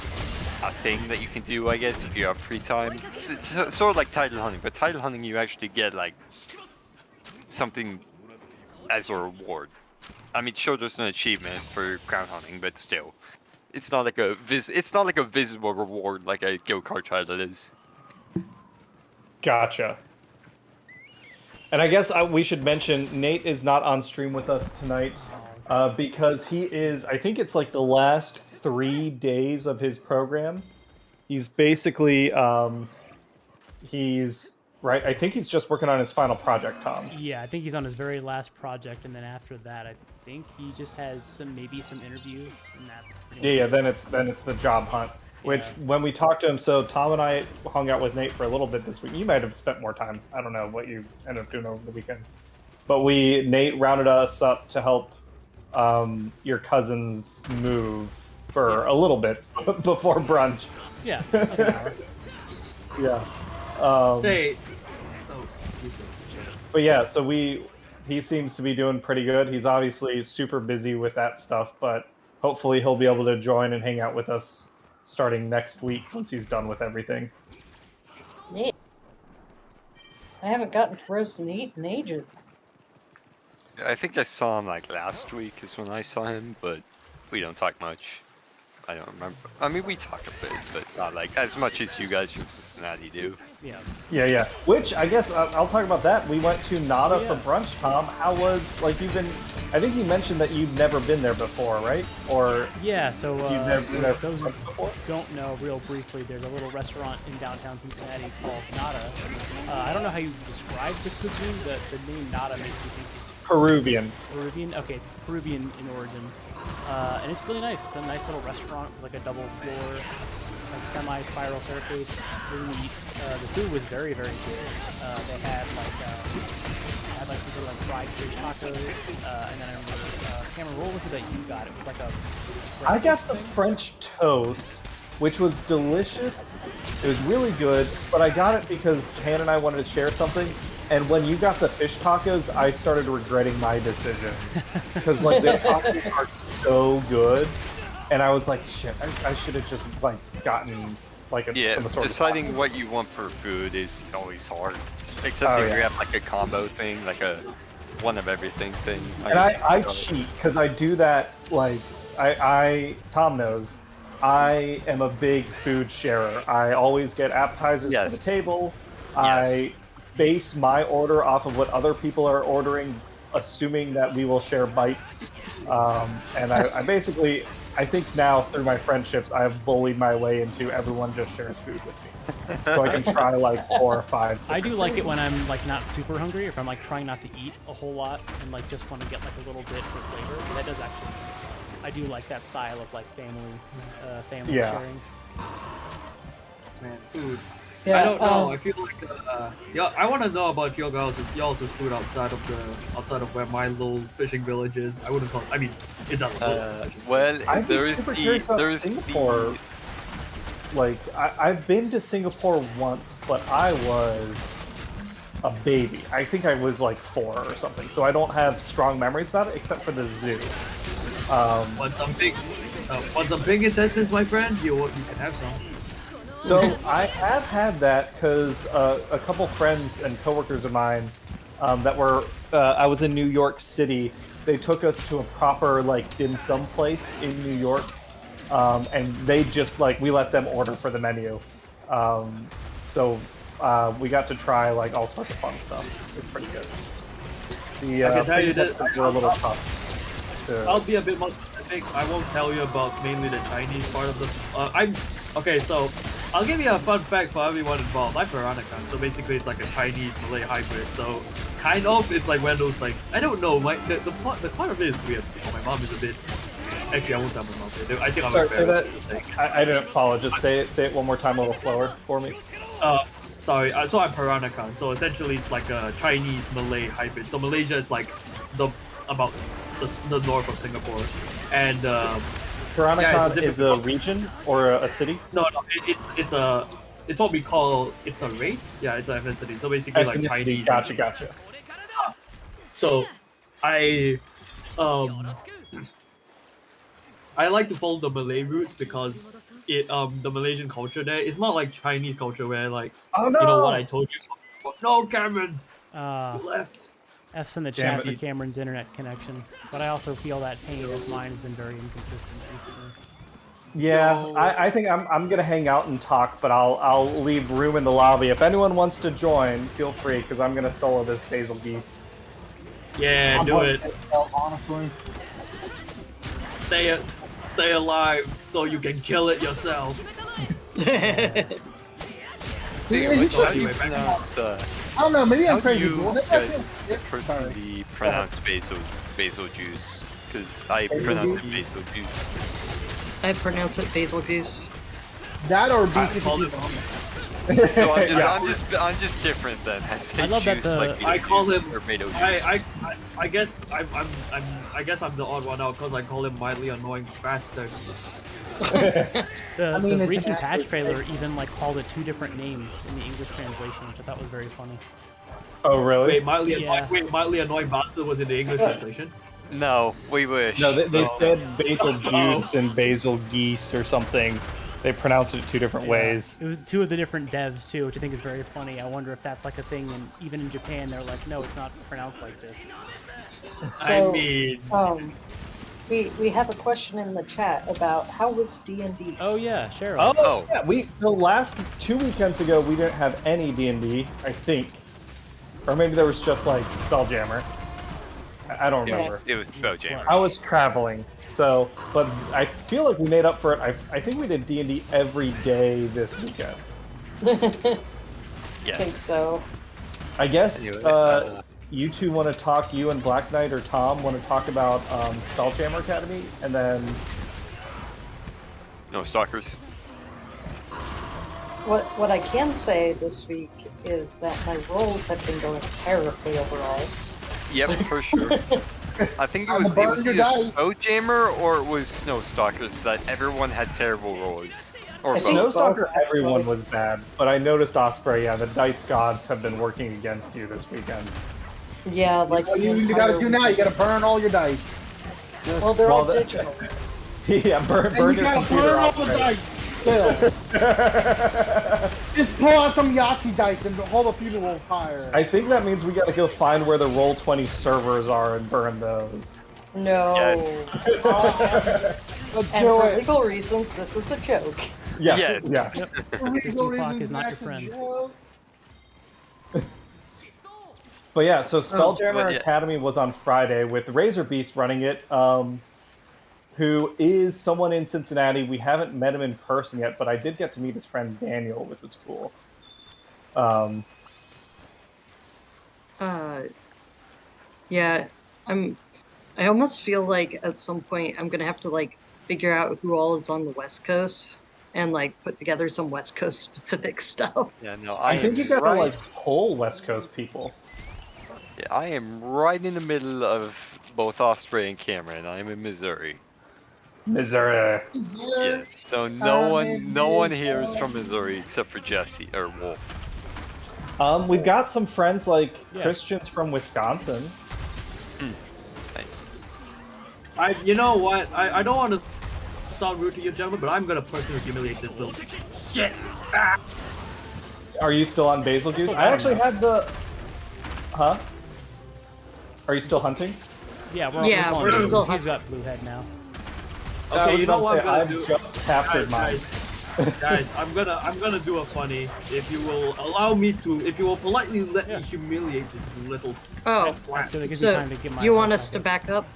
a thing that you can do, I guess, if you have free time. It's sort of like title hunting, but title hunting you actually get like something as a reward. I mean, sure, there's an achievement for crown hunting, but still, it's not like a visible reward like a guild card title is. Gotcha. And I guess we should mention Nate is not on stream with us tonight because he is, I think it's like the last 3 days of his program. He's basically, right, I think he's just working on his final project, Tom. Yeah, I think he's on his very last project, and then after that, I think he just has maybe some interviews, and that's pretty much it. Then it's the job hunt. Which, when we talked to him, so Tom and I hung out with Nate for a little bit this week. You might have spent more time. I don't know what you ended up doing over the weekend. But Nate rounded us up to help your cousins move for a little bit before brunch. Yeah, like an hour. Yeah. Say, But yeah, so he seems to be doing pretty good. He's obviously super busy with that stuff, but hopefully he'll be able to join and hang out with us starting next week once he's done with everything. Neat. I haven't gotten to roast and eat in ages. I think I saw him like last week is when I saw him, but we don't talk much. I don't remember. I mean, we talk a bit, but not like as much as you guys from Cincinnati do. Yeah. Yeah. Which, I guess, I'll talk about that. We went to Nada for brunch, Tom. How was, like, I think you mentioned that you've never been there before, right? Or Yeah, so you've never been there for those for who brunch before? don't know, real briefly, there's a little restaurant in downtown Cincinnati called Nada. I don't know how you describe the cuisine. The name Nada makes me think it's Peruvian. Peruvian. Okay, it's Peruvian in origin, and it's really nice. It's a nice little restaurant with like a double floor like semi-spiral staircase. Really neat. The food was very, very good. They had like some sort of like fried fish tacos, and then I remember, Cameron, what was it that you got? It was like a. I got breakfast the thing? French toast, which was delicious. It was really good, but I got it because Han and I wanted to share something. And when you got the fish tacos, I started regretting my decision because like the tacos are so good, and I was like, shit, I should have just like gotten like some sort deciding of what you want for food is always hard. Except Oh, if yeah. you have like a combo thing, like a one of everything thing. And I cheat because I do that. Like Tom knows, I am a big food sharer. I always get appetizers for the Yes. table. Yes. I base my order off of what other people are ordering, assuming that we will share bites. And I basically, I think now through my friendships, I have bullied my way into everyone just shares food with me, so I can try like 4 or 5. I do like it when I'm like not super hungry, or if I'm like trying not to eat a whole lot and like just want to get like a little bit for flavor. That does actually. I do like that style of like family Yeah. sharing. Man, food. Yeah, I don't know. I feel like yeah. I want to know about y'all's food outside of where my little fishing village is. I wouldn't call it. I mean, it doesn't look like a fishing Well, I'd be super curious about Singapore. Like, I've been to Singapore once, but I was a baby. I think I was like 4 or something, so I don't have strong memories about it except for the zoo. Want some pig intestines, my friend? You can have some. So I have had that because a couple friends and coworkers of mine that were I was in New York City. They took us to a proper like dim sum place in New York, and they just like we let them order for the menu. So we got to try like all sorts of fun stuff. It's pretty good. The I can tell you that were a little tough. I'll be a bit more specific. I won't tell you about mainly the Chinese part of this. Okay, so I'll give you a fun fact for everyone involved. I'm Peranakan, so basically it's like a Chinese Malay hybrid. So kind of, it's like one of those like I don't know. The part of it is weird. My mom is a bit. Actually, I won't tell my mom. I think I'm Sorry, say that. embarrassed to say. I didn't follow. Just say it one more time, a little slower for me. Sorry. So I'm Peranakan. So essentially, it's like a Chinese Malay hybrid. So Malaysia is like about the north of Singapore, and Peranakan yeah, is a region or a city? no, it's what we call it's a race. Yeah, it's an ethnicity. So basically, like Ethnicity. Chinese. Gotcha. So I like to follow the Malay roots because the Malaysian culture there is not like Chinese culture where like Oh no! you know what I told you. No, Cameron, you left. F's in the Damn chat for it. Cameron's internet connection, but I also feel that pain as mine has been very inconsistent recently. Yeah, No. I think I'm gonna hang out and talk, but I'll leave room in the lobby. If anyone wants to join, feel free, because I'm gonna solo this basil geese. Yeah, do it. Honestly. Stay alive so you can kill it yourself. Is How it do you just- pronounce? I don't know, maybe How I'm do crazy. you Well, that might guys be- Sorry. personally pronounce basil juice? Because I Basil pronounce juice? it basil juice. I pronounce it basil goose. That or called BCP it- vomit. So Yeah. I'm just different then. I say I love that juice the- like I call juice him. or tomato juice. I guess I guess I'm the odd one out because I call him mildly annoying bastard. The, mean, the it's recent an patch accurate trailer take. even like called it 2 different names in the English translation, which I thought was very funny. Oh really? Wait, mildly Yeah. mildly annoying bastard was in the English translation. No, we wish. No, they Oh. said basil juice and basil geese or something. They pronounced it 2 different ways. It was 2 of the different devs too, which I think is very funny. I wonder if that's like a thing, and even in Japan, they're like, no, it's not pronounced like this. I So, mean, we have a question in the chat about how was D&D? Oh yeah, Cheryl. Oh, yeah. So last 2 weekends ago, we didn't have any D&D, I think, or maybe there was just like Spelljammer. I don't remember. It was Spelljammer. I was traveling, so but I feel like we made up for it. I think we did D&D every day this weekend. I think Yes. so. I guess Anyway, you two want to talk. You and Black Knight or Tom want to talk about Spelljammer Academy, and then No stalkers. What I can say this week is that my rolls have been going terribly overall. Yep, for sure. I think it I'ma was burn your either dice. Snowjammer or it was Snowstalkers that everyone had terrible rolls. Or I think both. Snowstalker, both, actually. everyone was bad, but I noticed Osprey. Yeah, the dice gods have been working against you this weekend. Yeah, like What the you gotta entire do now, you gotta burn all your dice. Just, Well, they're Well, all the- digital. Yeah, burn and your you gotta computer, burn all the Osprey. dice still. Just pull out some Yahtzee dice and hold a funeral fire. I think that means we gotta go find where the Roll20 servers are and burn those. No. Let's And do for it. legal reasons, this is a joke. Yes, Yeah. yeah. System clock is not your friend. But yeah, so Spelljammer but yeah. Academy was on Friday with Razor Beast running it, who is someone in Cincinnati. We haven't met him in person yet, but I did get to meet his friend Daniel, which was cool. Yeah, I almost feel like at some point I'm gonna have to like figure out who all is on the West Coast and like put together some West Coast specific stuff. Yeah, no, I think am you gotta right, like pull West Coast people. yeah, I am right in the middle of both Osprey and Cameron. I'm in Missouri. Missouri. Yeah, so no one here is from Missouri except for Jesse or Wolf. We've got some friends like Yeah. Christians from Wisconsin. Nice. You know what? I don't want to sound rude to you, gentlemen, but I'm gonna personally humiliate this little shit. Are you still on Basil Goose? I actually had the. Huh? Are you still hunting? Yeah, we're Yeah, all we're still He's got blue head now. I Okay, was you know about what to I'm say, gonna I've do? just captured mine. Guys, I'm gonna do a funny. If you will allow me to, if you will politely let me humiliate this little. Oh, That's good. It gives so me time to get my. you want us to back up?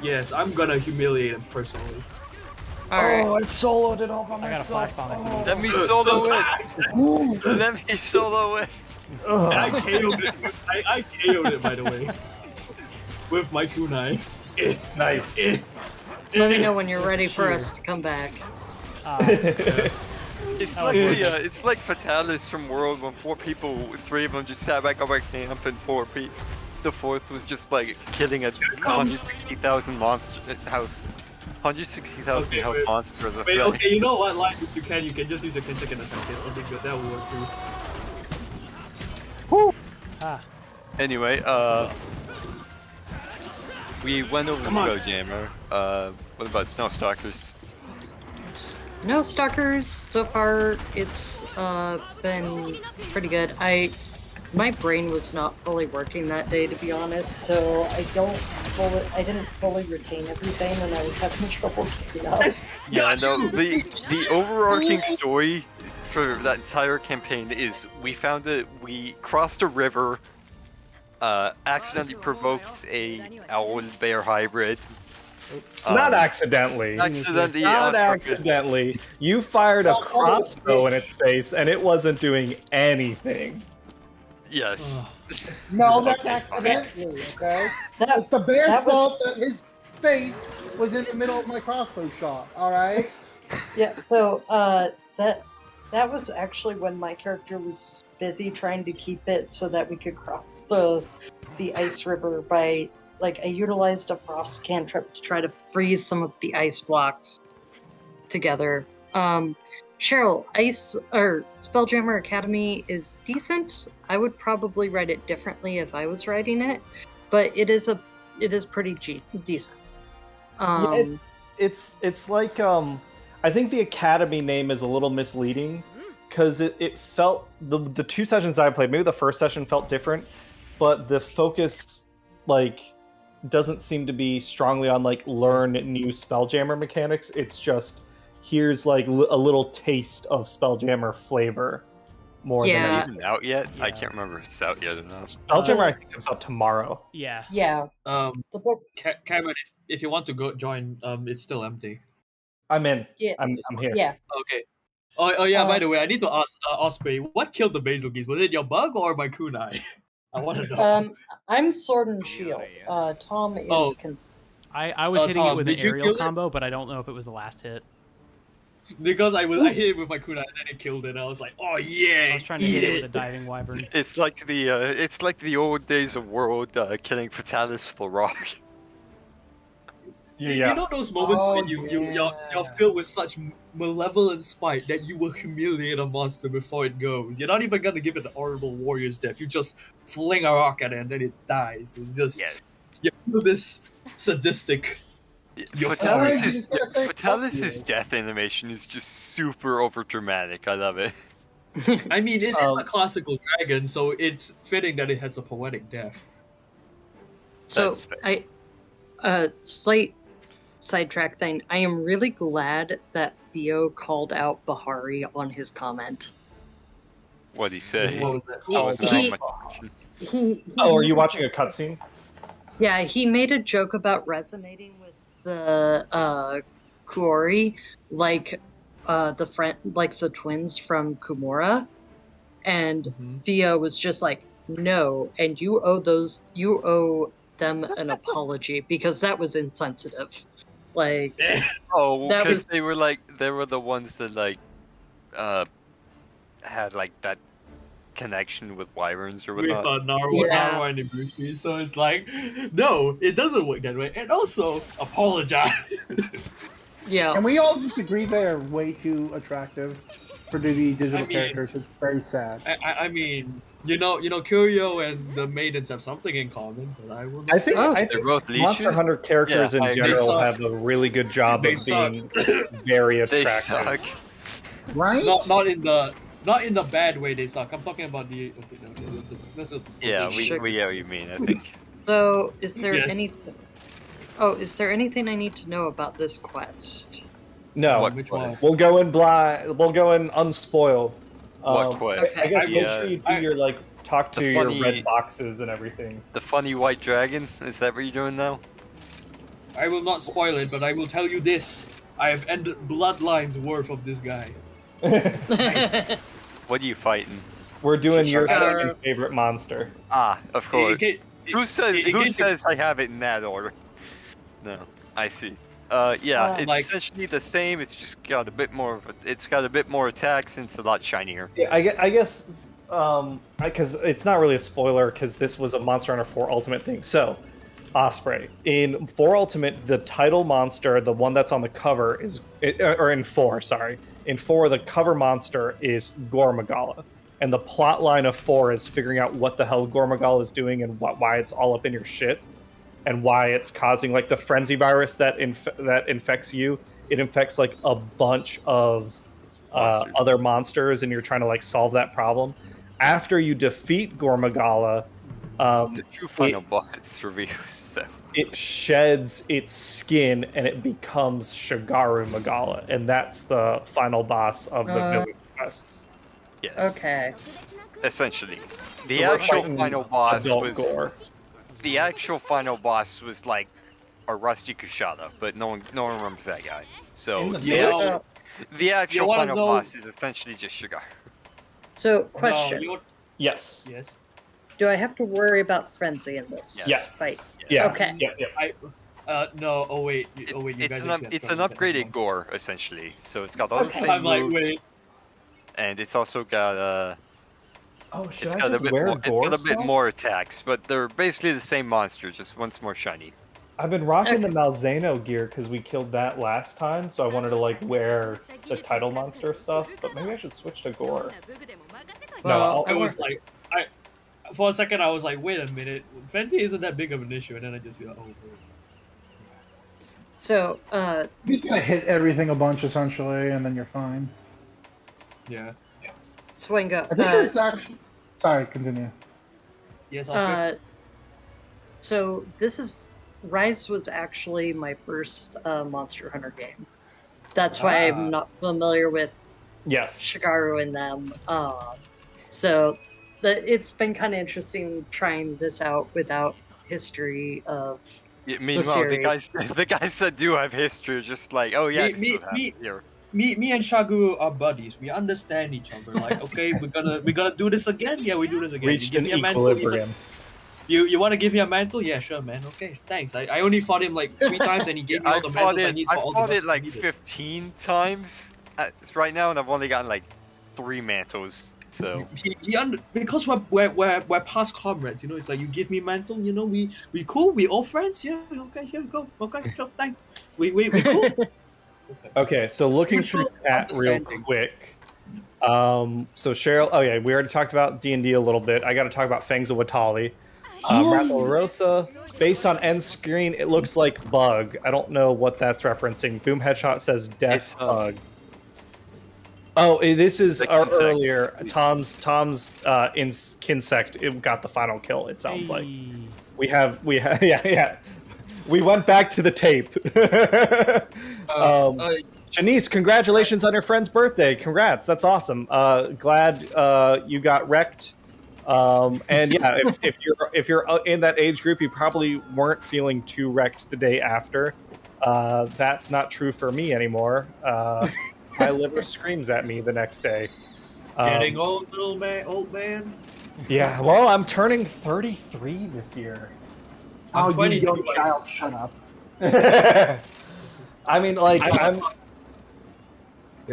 Yes, I'm gonna humiliate him personally. All right. I soloed it all by I got a flash bomb. If you need Let me solo it. Let me solo it. And I KO'd it. I KO'd it, by the way, with my kunai. Nice. Let me know when you're ready for us to come back. It's like it's like Fatalis from World when three of them just sat back on my camp and the fourth was just like killing a 160,000 monster house. 160,000 Okay, health wait. monster. Wait, okay, you know what? Like, if you can just use your Kentucky and attack it. I think that will work too. Anyway, we went over Come on. Spelljammer. What about Snowstalkers? No stalkers so far. It's been pretty good. My brain was not fully working that day, to be honest, so I didn't fully retain everything, and I was having trouble keeping up. Yeah, no, the overarching story for that entire campaign is we crossed a river, accidentally provoked a owl bear hybrid. Not accidentally. Accidentally. Not on purpose. accidentally. You fired a crossbow in its face and it wasn't doing anything. Yes. No, that's Okay, fine. accidentally, okay? That, It's the bear's That was- fault that his face was in the middle of my crossbow shot, alright? yeah, so that was actually when my character was busy trying to keep it so that we could cross the ice river by I utilized a frost cantrip to try to freeze some of the ice blocks together. Cheryl, Spelljammer Academy is decent. I would probably write it differently if I was writing it, but it is pretty decent. It's like I think the Academy name is a little misleading because it felt the two sessions I played, maybe the first session felt different, but the focus doesn't seem to be strongly on learn new Spelljammer mechanics. It's just here's a little taste of Spelljammer flavor more Yeah. than Even out yet? I Yeah. can't remember if it's out yet or not. Spelljammer. I think comes out tomorrow. Yeah. Yeah, the book. Cameron, if you want to go join, it's still empty. I'm in. Yeah. I'm here. Yeah. Okay. Oh yeah. By the way, I need to ask Osprey, what killed the basil geese? Was it your bug or my kunai? I want to know. I'm Sword and Shield. Tom is. Oh. I was hitting it Tom, with an did you aerial kill it? combo, but I don't know if it was the last hit. Because I hit it with my kunai and then it killed it. I was like, oh yeah, I was trying to eat hit it with it. a diving wyvern. It's like the old days of World killing Fatalis for rock. Yeah. You know those moments Oh, when you're filled with such malevolent spite that you will humiliate a monster before it goes. You're not even gonna give it the horrible warrior's death. You just fling a rock at it and then it dies. It's just Yeah. you feel this sadistic. Sometimes you just gotta say, fuck Fatalis' you. death animation is just super over dramatic. I love it. I mean, it is a classical dragon, so it's fitting that it has a poetic death. So That's fair. slight sidetrack thing. I am really glad that Theo called out Bahari on his comment. What'd he say? What was that? I wasn't he- paying much attention. Oh, are you watching a cutscene? Yeah, he made a joke about resonating with the Kuori, like the friend, like the twins from Kumura, and Mhm. Theo was just like, "No," and you owe them an apology because that was insensitive. Like, Oh, That because was- they were the ones that had like that connection with wyverns or With whatnot. Yeah. Narwa and Ibushi, so it's like, no, it doesn't work that way. And also, apologize. yeah, And we all just agree they are way too attractive for the digital I mean- characters. It's very sad. I mean, you know, Kyoryo and the maidens have something in common, but I will not I think, Oh. I They're think both Monster leeches. Hunter characters Yeah, in I- they general suck. have a really good job They of suck. being very They attractive. suck. Right? not in the bad way they suck. I'm talking about the okay, no, this is Yeah, Sugar. we get what you mean. I think. So, is there Yes. anything? Oh, is there anything I need to know about this quest? No, What Which quest? one? we'll go in blind. We'll go in unspoiled. What quest? I guess Okay. make sure you do your talk to The your funny- red boxes and everything. The funny white dragon? Is that what you're doing now? I will not spoil it, but I will tell you this: I have ended bloodlines worth of this guy. What are you fighting? We're doing your Shagaru. second favorite monster. Ah, of course. Who says in case you- I have it in that order? No, I see. Yeah, it's Like- essentially the same. It's just got a bit more. It's got a bit more attack since it's a lot shinier. Yeah, I guess because it's not really a spoiler because this was a Monster Hunter 4 Ultimate thing. So, Osprey in 4 Ultimate, the title monster, the one that's on the cover or in 4, sorry, in 4 the cover monster is Gore Magala, and the plot line of 4 is figuring out what the hell Gore Magala is doing and why it's all up in your shit, and why it's causing like the frenzy virus that infects you. It infects like a bunch of Monsters. other monsters, and you're trying to like solve that problem. After you defeat Gore Magala, The true final boss reviews. So it sheds its skin and it becomes Shagaru Magala, and that's the final boss of the village quests. yes, Okay. essentially, the So we're actual fighting final boss adult was Gore. the actual final boss was like a Rusty Kushada, but no one remembers that guy. So In the the, village? actual, the actual wanna final know- boss is essentially just Shagaru. So, question: Yes. Yes. Do I have to worry about frenzy in this Yes. fight? Yeah. Okay. Yeah. No. Oh wait. You It's guys. an actually have upgraded Gore essentially. So it's got all the Okay. same I'm like, moves, wait. and it's also got Oh, should it's I got a just bit wear more, Gore it's got a bit stuff? more attacks, but they're basically the same monster, just once more shiny. I've been rocking Okay. the Malzeno gear because we killed that last time, so I wanted to like wear the title monster stuff. But maybe I should switch to Gore. Well, No, I was like, for a second I was like, wait a minute, frenzy isn't that big of an issue, and then I just feel, oh. Wait. So, You just gotta hit everything a bunch essentially, and then you're fine. Yeah. Swingo. I think there's actually. Sorry, continue. Yes, Oscar. So this is Rise was actually my first Monster Hunter game. That's why Ah. I'm not familiar with Yes. Shagaru and them. So it's been kind of interesting trying this out without history of. Yeah, meanwhile, the series. guys that do have history are just like, oh yeah, Me- it's me- here. Me and Shagaru are buddies. We understand each other. Like, okay, we're gonna do this again. Yeah, we do this again. Reached You an give me a mantle, equilibrium. You want to give me a mantle? Yeah, sure, man. Okay, thanks. I only fought him like 3 times, and he gave me all I the fought mantles I it. need I for all the fought it weapons I like needed. 15 times, right now, and I've only gotten like 3 mantles. So Because we're past comrades, you know. It's like you give me mantle, you know. We cool. We all friends. Yeah. Okay. Here we go. Okay. Sure. Thanks. We cool. Okay, so looking through Mutual chat real understanding. quick. So Cheryl, oh yeah, we already talked about D&D a little bit. I got to talk about Fangs of Watali. Rathel Rosa, based on end screen, it looks like bug. I don't know what that's referencing. Boom Headshot says death It's, bug. Oh, this is the our Kinsect. earlier Tom's in Kinsect. It got the final kill. It sounds like Hey. we have yeah. We went back to the tape. Janice, congratulations on your friend's birthday. Congrats, that's awesome. Glad you got wrecked. And yeah, if you're in that age group, you probably weren't feeling too wrecked the day after. That's not true for me anymore. My liver screams at me the next day. Getting old, old man. Yeah, well, I'm turning 33 this year. Oh, I'm you 22 young right child, shut up. I mean, like, I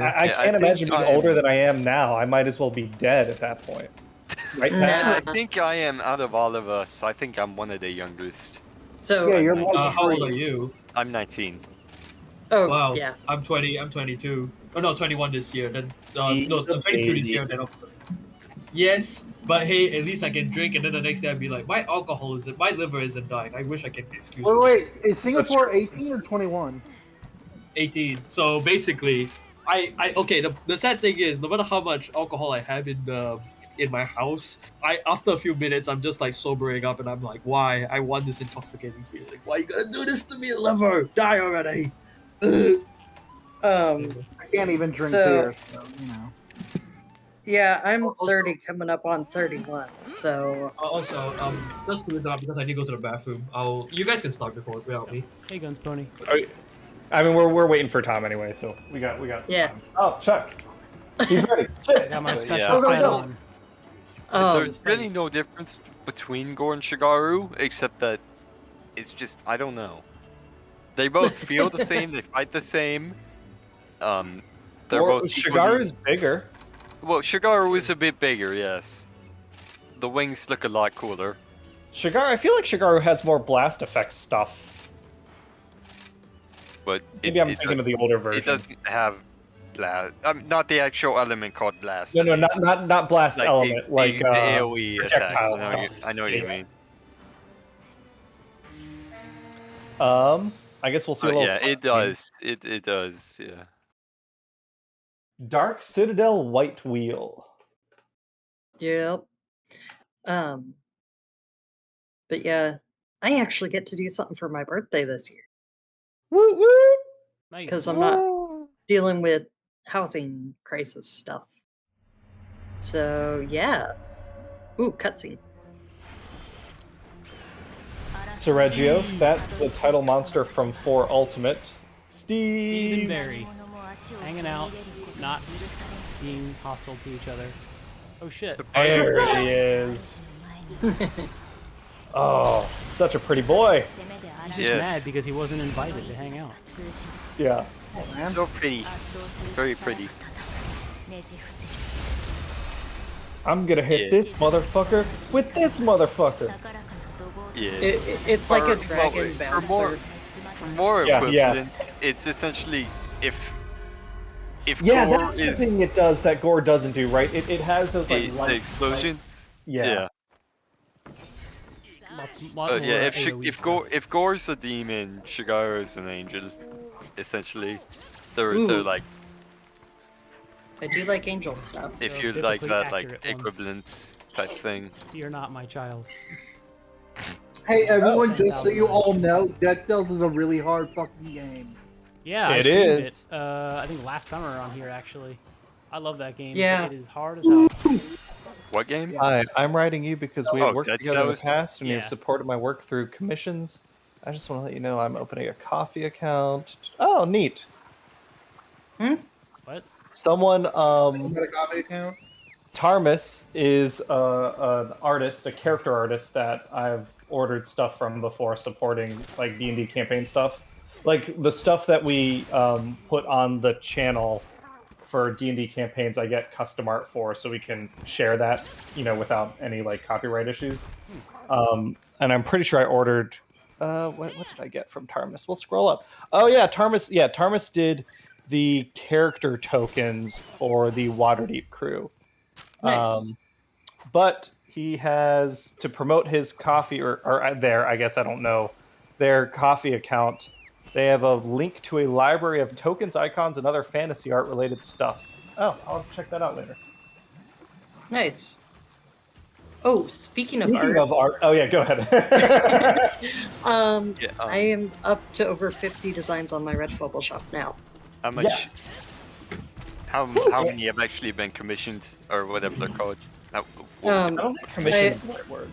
I can't think imagine being I am- older than I am now. I might as well be dead at that point. Right, And Pat? I think I am, out of all of us, I think I'm one of the youngest. So Yeah, you're I'm like How old are you? I'm 19. oh Wow. yeah. I'm 20. I'm 22. Oh no, 21 this year. Then He's no, a I'm 22 this baby. year. Then yes, but hey, at least I can drink, and then the next day I'd be like, my my liver isn't dying. I wish I could excuse Wait, me. wait, is Singapore 18 or 21? 18. So basically, okay. The sad thing is, no matter how much alcohol I have in my house, after a few minutes I'm just like sobering up, and I'm like, why? I want this intoxicating feeling. Why you gonna do this to me, liver? Die already. I can't even drink So- beer, so, you know. Yeah, I'm Also- 30 coming up on 31. So Also, just do that because I need to go to the bathroom. You guys can start without me. Hey, Guns Pony. I mean, we're waiting for Tom anyway, so we got some Yeah. time. Oh, Chuck, he's ready. I Shit. got my Yeah. special Go, go, set go. on. There's really no difference between Gore and Shagaru, except that it's just, I don't know. They both feel the same, they fight the same. They're Or both Shagaru's bigger. Well, Shagaru is a bit bigger, yes. The wings look a lot cooler. I feel like Shagaru has more blast effect stuff. But Maybe I'm thinking of the older It version. doesn't have blast. Not the actual element called blast. No, not blast Like element, like the AoE projectile attacks. stuff. I know what you Yeah. mean. I guess we'll see. But a little yeah, it cutscene. does. It does. Yeah. Dark Citadel White Wheel. yep. But yeah, I actually get to do something for my birthday this year Woo woo! Nice. because I'm not dealing with housing crisis stuff. So yeah. Ooh, cutscene. Seregios, that's the title monster from 4 Ultimate. Steve and Steve! Barry hanging out, not being hostile to each other. Oh shit. There he is. Oh, such a pretty boy. He's just Yes. mad because he wasn't invited to hang out. Yeah. Oh, man. So pretty. Very pretty. I'm gonna hit Yes. this motherfucker with this motherfucker. Yeah. It's like a Or, dragon well, bouncer. For more Yeah, yeah. equivalent, it's essentially if Yeah, Gore that's the is thing it does that Gore doesn't do, right? It has those like the light- explosions. Yeah. Lot Yeah, more if AoE if stuff. Gore's a demon, Shagaru's an angel. Essentially, they're Ooh. like, I do like angel stuff. if They're you like biblically that, like accurate ones. equivalent type thing. You're not my child. Hey, everyone, Oh, just so you all know, Dead Cells is a really hard fucking game. Yeah, I It streamed is. It, I think last summer on here actually. I love that game. Yeah. It is hard as hell. What game? Hi, I'm writing you because we Oh, have worked Dead together in the Cells? past and Yeah. you've supported my work through commissions. I just want to let you know I'm opening a coffee account. Oh, neat. What? Someone, You got a coffee account? Tarmus is an artist, a character artist that I've ordered stuff from before, supporting like D&D campaign stuff. Like the stuff that we put on the channel for D&D campaigns I get custom art for, so we can share that, without any like copyright issues. And I'm pretty sure I ordered. What did I get from Tarmus? We'll scroll up. Oh yeah, Tarmus. Yeah, Tarmus did the character tokens for the Waterdeep crew. Nice. But he has to promote his coffee or their, I guess I don't know, their coffee account. They have a link to a library of tokens, icons, and other fantasy art related stuff. Oh, I'll check that out later. Nice. Oh, speaking of art, oh yeah, go ahead. I am up to over 50 designs on my Redbubble shop now. How much? Yes. How many have actually been commissioned or whatever they're called? I don't think commission is the right word.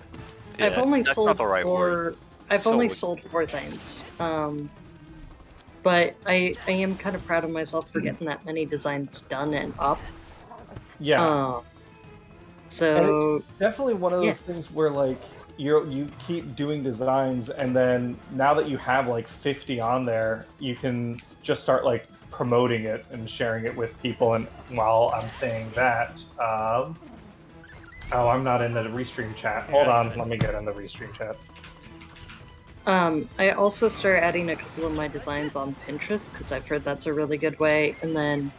I've only that's sold not the right four. word. I've only sold 4 things. But I am kind of proud of myself for getting that many designs done and up. Yeah. So and it's definitely one of those things where like you keep doing designs, and then now that you have like 50 on there, you can just start like promoting it and sharing it with people. And while I'm saying that, oh, I'm not in the Restream chat. Hold on, let me get in the Restream chat. I also started adding a couple of my designs on Pinterest because I've heard that's a really good way. And then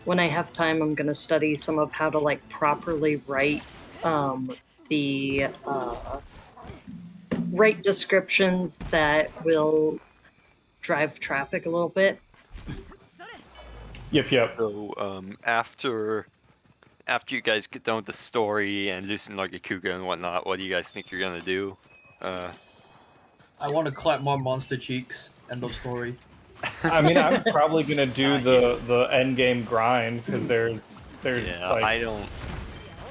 when I have time, I'm going to study some of how to like properly write the write descriptions that will drive traffic a little bit. Yep. So after you guys get done with the story and loosen like a Kuga and whatnot, what do you guys think you're gonna do? I want to clap more monster cheeks. End of story. I mean, I'm probably gonna do the end game grind because there's like... I don't.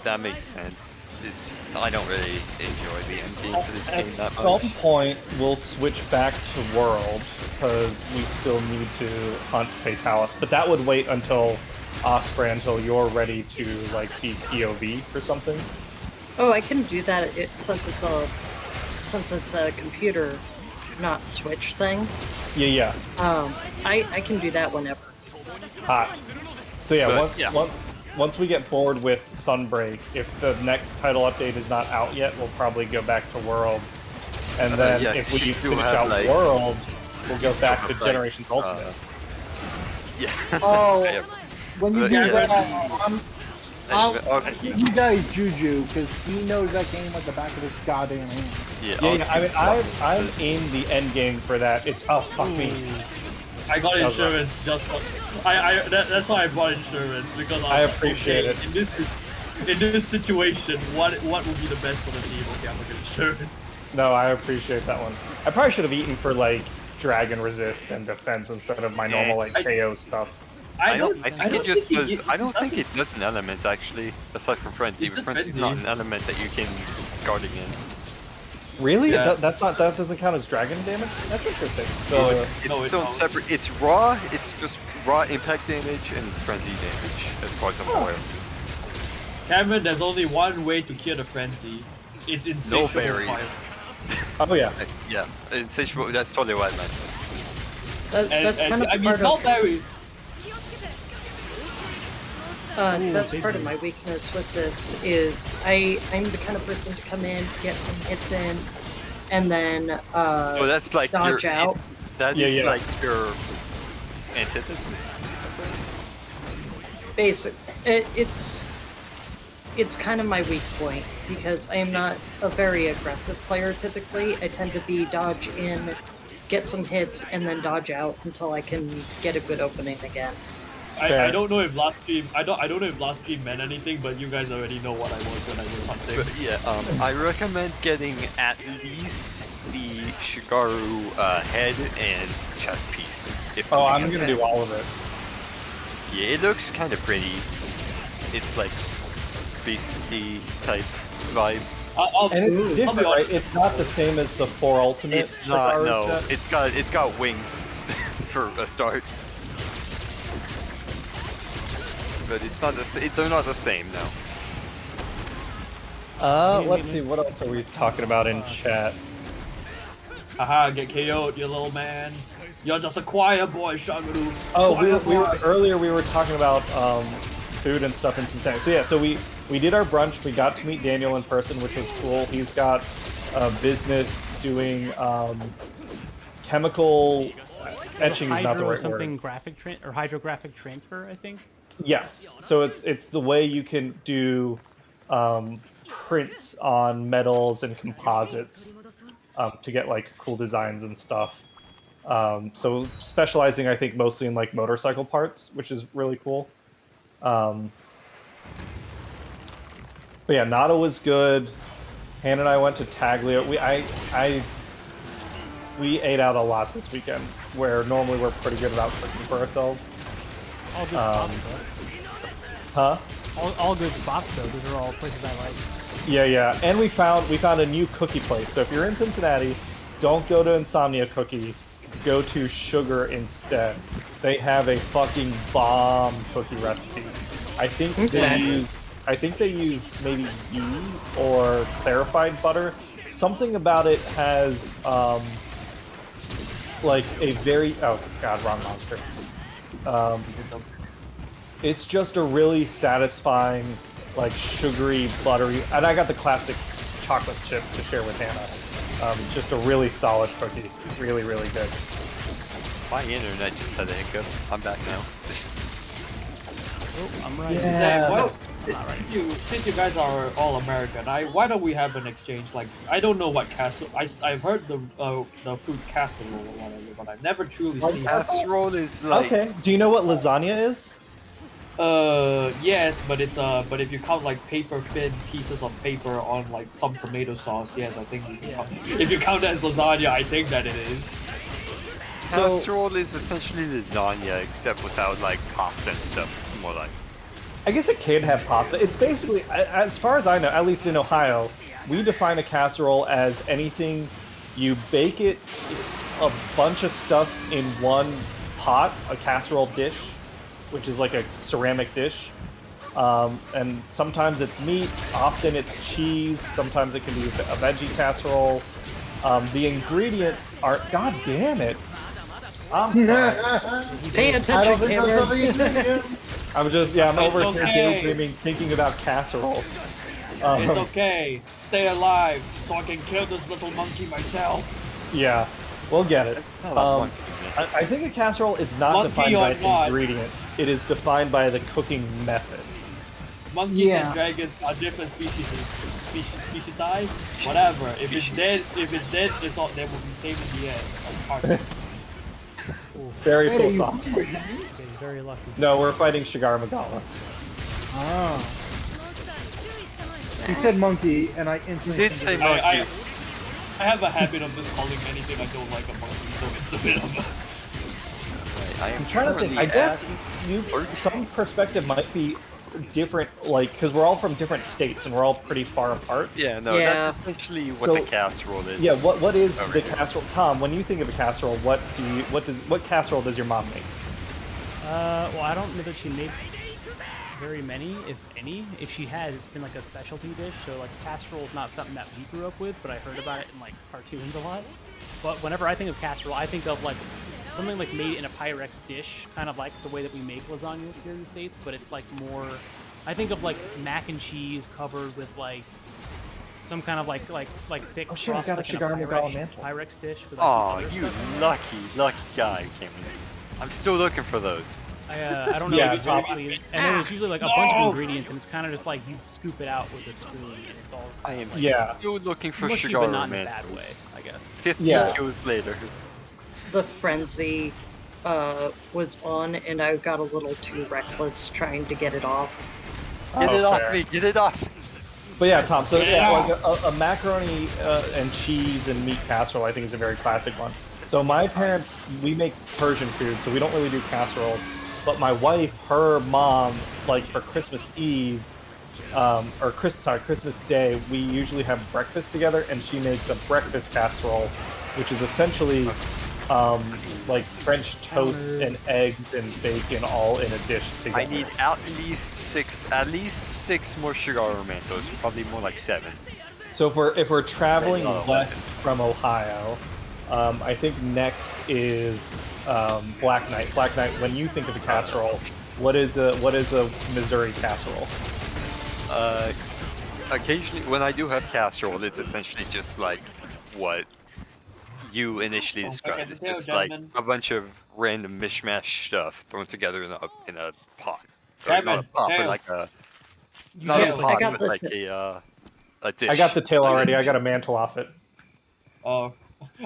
That makes sense. It's just I don't really enjoy the end game for this game that much. At some point, we'll switch back to World because we still need to hunt Fatalis, but that would wait until Osprey, until you're ready to like be POV for something. Oh, I can do that since it's a computer, not Switch thing. Yeah. I can do that whenever. Hot. So yeah, once we get bored with Sunbreak, if the next title update is not out yet, we'll probably go back to World, and then if we finish out like, World, we'll go back to Generations Ultimate. Oh, when you do that, I'll give you guys Juju because he knows that game like the back of his goddamn hand. Yeah. I mean, I've aimed the end game for that. It's fuck me. I got insurance just for, that's why I bought insurance because I appreciate it. In this situation, what would be the best for the team? Okay, I'm gonna get insurance. No, I appreciate that one. I probably should have eaten for like Dragon Resist and Defense instead of my normal like KO stuff. I don't think it does an element actually, aside from Frenzy. Frenzy is not an element that you can guard against. Really? Yeah. That doesn't count as dragon damage? That's interesting. So it's its own separate. It's raw. It's just raw impact damage and it's frenzy damage as far as I'm aware. Cameron, there's only one way to cure the frenzy. It's insatiable no berries. Oh yeah. Yeah, insatiable. That's totally what I meant. That's kind of part of. That's part of my weakness with this is I'm the kind of person to come in, get some hits in, and then so that's like dodge out. That is like your antithesis. Basically, it's kind of my weak point because I am not a very aggressive player typically. I tend to be dodge in, get some hits, and then dodge out until I can get a good opening again. I don't know if last stream I don't know if last stream meant anything, but you guys already know what I was when I was hunting. But yeah, I recommend getting at least the Shagaru head and chest piece. I'm gonna do all of it. Yeah, it looks kind of pretty. It's like beastie type vibes. And it's different, right? It's not the same as the 4 Ultimate. It's not. Shagaru No, set. it's got wings for a start. But it's not they're not the same now. Let's see, what else are we talking about in chat? Haha, get KO'd, you little man. You're just a quiet boy, Shagaru. Oh, Quiet we were talking about food and stuff in Cincinnati. So yeah, so we did our brunch. We got to meet Daniel in person, which was cool. He's got a business doing chemical etching is not the right something word. graphic or hydrographic transfer, I think. Yes. So it's the way you can do prints on metals and composites to get like cool designs and stuff. So specializing, I think, mostly in like motorcycle parts, which is really cool. But yeah, Nada was good. Hannah and I went to Taglio. We ate out a lot this weekend, where normally we're pretty good about cooking for ourselves. All good spots, Huh? though. All good spots, though. Those are all places I like. Yeah. And we found a new cookie place. So if you're in Cincinnati, don't go to Insomnia Cookie. Go to Sugar instead. They have a fucking bomb cookie recipe. I think they use maybe ghee or clarified butter. Something about it has like a very wrong monster. It's just a really satisfying, like sugary, buttery, and I got the classic chocolate chip to share with Hannah. Just a really solid cookie, really good. My internet just had a hiccup. I'm back now. Oh, I'm right. Yeah. Well, I'm not right. since you guys are all American, why don't we have an exchange? Like, I don't know what casserole. I've heard the food casserole or whatever, but I've never truly seen it. Casserole is like. Okay. Do you know what lasagna is? Yes, but it's but if you count like paper thin pieces of paper on like some tomato sauce, yes, I think you can count. If you count it as lasagna, I think that it is. Casserole is essentially lasagna, except without like pasta and stuff. It's more like. I guess it can have pasta. It's basically, as far as I know, at least in Ohio, we define a casserole as anything you bake it, a bunch of stuff in one pot, a casserole dish, which is like a ceramic dish. And sometimes it's meat, often it's cheese, sometimes it can be a veggie casserole. The ingredients are, god damn it. I'm sorry. Pay I don't attention, think Cameron. there's nothing you can do. I'm over here okay. daydreaming, thinking about casserole. It's okay. Stay alive, so I can kill this little monkey myself. Yeah, we'll get it. It's not a monkey, man. I think a casserole is not Monkey defined by or its not? ingredients. It is defined by the cooking method. Monkeys Yeah. and dragons are different species. Speciesi? Whatever. If it's dead, it's all. They will be saved in the end. Like carcass. Very Hey, philosophical. Okay, very lucky. No, we're fighting Shagaru Magala. Oh. He said monkey, and I instantly. Did say think I monkey. have a habit of just calling anything I don't like a monkey, so it's a bit of I am I'm trying to think. I guess some perspective might be different, like, because we're all from different states and we're all pretty far apart. Yeah, no, Yeah. that's essentially what So- the casserole is. Yeah, what is over the here. casserole? Tom, when you think of a casserole, what casserole does your mom make? Well, I don't know that she makes very many, if any. If she has, it's been like a specialty dish. So like casserole is not something that we grew up with, but I heard about it in like cartoons a lot. But whenever I think of casserole, I think of like something like made in a Pyrex dish, kind of like the way that we make lasagna here in the States, but it's like more. I think of like mac and cheese covered with like some kind of like thick Oh, shit, I crust, got a like in Shagaru Magala mantle. Pyrex dish with like some Oh, other you stuff. lucky guy, Cameron. I'm still looking for those. I don't know Yeah, exactly. And then there's usually like a bunch of ingredients, and it's kind of just like you scoop it out with a spoon, and it's all. I am Yeah. still looking for mushy, but Shagaru not in a bad way, mantles. I guess. 15 Yeah. kills later. The frenzy was on, and I got a little too reckless trying to get it off. Get it off fair. me! Get it off! But yeah, Tom. So yeah, like a macaroni and cheese and meat casserole, I think is a very classic one. So my parents, we make Persian food, so we don't really do casseroles. But my wife, her mom, like for Christmas Eve, or Christmas Day, we usually have breakfast together, and she makes a breakfast casserole, which is essentially like French toast and eggs and bacon all in a dish together. I need at least six more Shagaru mantos. Probably more like 7. So if we're traveling west from Ohio, I think next is Black Knight. Black Knight. When you think of a casserole, what is a Missouri casserole? Occasionally, when I do have casserole, it's essentially just like what you initially described. It's just like a bunch of random mishmash stuff thrown together in a pot. Or not a pot, but like a not a pot, but like a dish. I got the tail already. I got a mantle off it. Oh,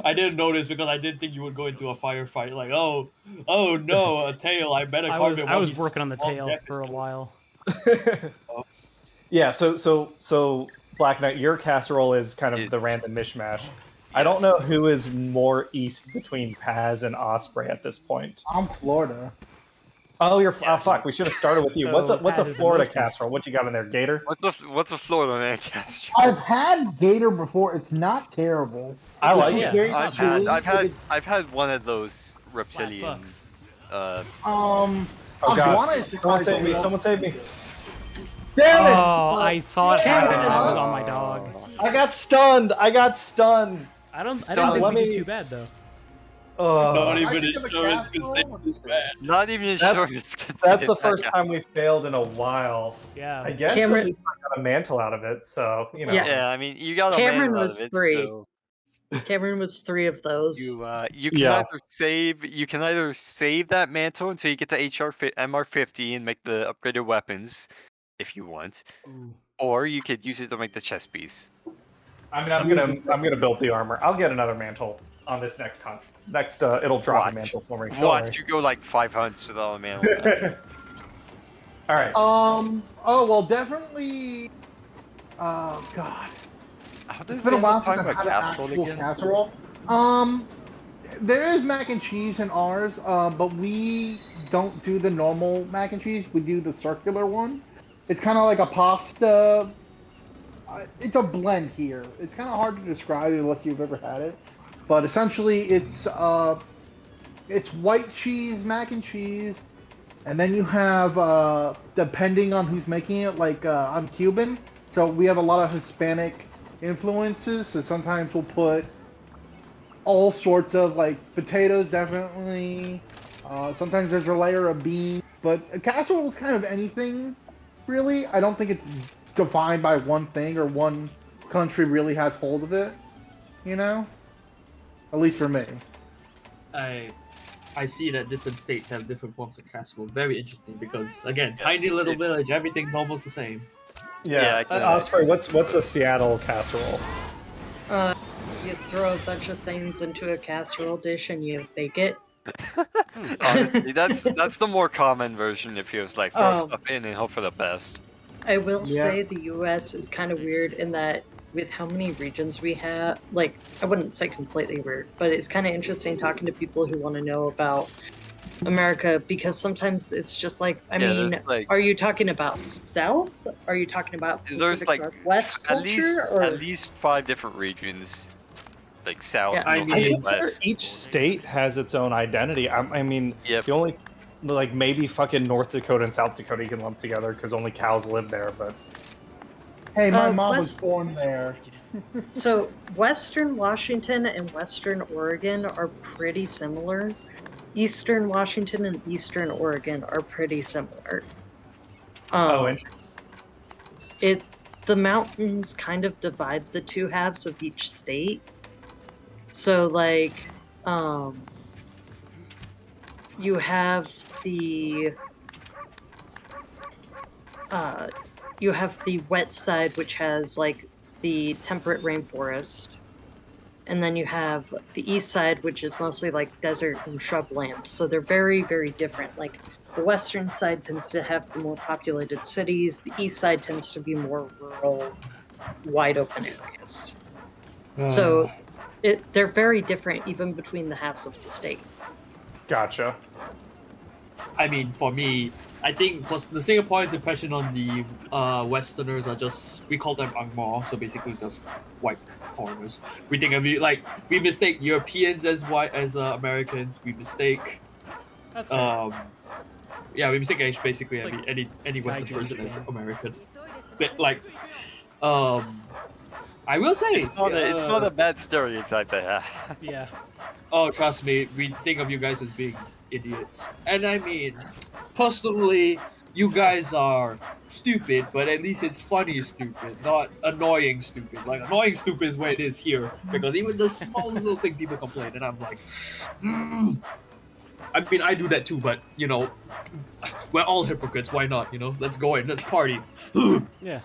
I didn't notice because I didn't think you would go into a firefight. Like, oh no, a tail. I better. I was working on the tail for a while. Yeah. So Black Knight, your casserole is kind of the random mishmash. I don't know who is more east between Paz and Osprey at this point. I'm Florida. Oh, you're fuck. We should have started with you. So what's a Paz is the Florida most casserole? What you got in there, Gator? What's a Florida man casserole? I've had gator before. It's not terrible. I like It's it. very I've chewy. I've had one of those reptilian. Oh Iguana god! is Someone save me! Someone save me! Damn it! Oh, I saw it happen. I was on my dog. I got stunned. I don't think we did too bad though. Not I even think of a insurance can casserole. say it's bad. Not even insurance. That's the first time we failed in a while. Yeah. I guess Cameron- at least I got a mantle out of it, so you know. Yeah. Yeah, I mean, you got a Cameron man out was of it, 3. so Cameron was 3 of those. you can either save that mantle until you get the MR50 and make the upgraded weapons, if you want, or you could use it to make the chest piece. I mean, I'm gonna build the armor. I'll get another mantle on this next hunt. It'll drop a mantle for me. Watch you go like 5 hunts without a mantle. All right. Oh well, definitely. God. It's been a while since I've had an actual casserole. There is mac and cheese in ours, but we don't do the normal mac and cheese. We do the circular one. It's kind of like a pasta. It's a blend here. It's kind of hard to describe unless you've ever had it. But essentially, it's white cheese, mac and cheese, and then you have, depending on who's making it, like I'm Cuban, so we have a lot of Hispanic influences. So sometimes we'll put all sorts of like potatoes, definitely. Sometimes there's a layer of beans, but a casserole is kind of anything, really. I don't think it's defined by one thing or one country really has hold of it, you know? At least for me. I see that different states have different forms of casserole. Very interesting because again, tiny little village, everything's almost the same. Yeah. Osprey, what's a Seattle casserole? You throw a bunch of things into a casserole dish and you bake it. Honestly, that's the more common version. If you just like throw stuff in and hope for the best. I will say the U.S. is kind of weird in that with how many regions we have, like, I wouldn't say completely weird, but it's kind of interesting talking to people who want to know about America because sometimes it's just like, I mean, are you talking about South? Are you talking about Pacific like Northwest culture? At least 5 different regions, like South. Yeah, I North, consider West. each state has its own identity. I mean, Yep. the only like maybe fucking North Dakota and South Dakota you can lump together because only cows live there. But Hey, my mom was born there. So Western Washington and Western Oregon are pretty similar. Eastern Washington and Eastern Oregon are pretty similar. interesting. The mountains kind of divide the two halves of each state. So like, you have the wet side, which has like the temperate rainforest, and then you have the east side, which is mostly like desert and shrubland. So they're very, very different. Like the western side tends to have the more populated cities. The east side tends to be more rural, wide open areas. So they're very different even between the halves of the state. Gotcha. I mean, for me, I think the Singaporeans' impression on the Westerners are just, we call them Angmo, so basically just white foreigners. We think of you like we mistake Europeans as white as Americans. We mistake, That's fair. we mistake basically Like any Western Nigerian, person as yeah. American. But like, I will say, It's not a bad stereotype they have. Yeah. oh, trust me, we think of you guys as being idiots. And I mean, personally, you guys are stupid, but at least it's funny stupid, not annoying stupid. Like, annoying stupid is where it is here, because even the smallest little thing people complain, and I'm like, I mean, I do that too, but, you know, we're all hypocrites, why not, you know? Let's go in, let's party. Yeah.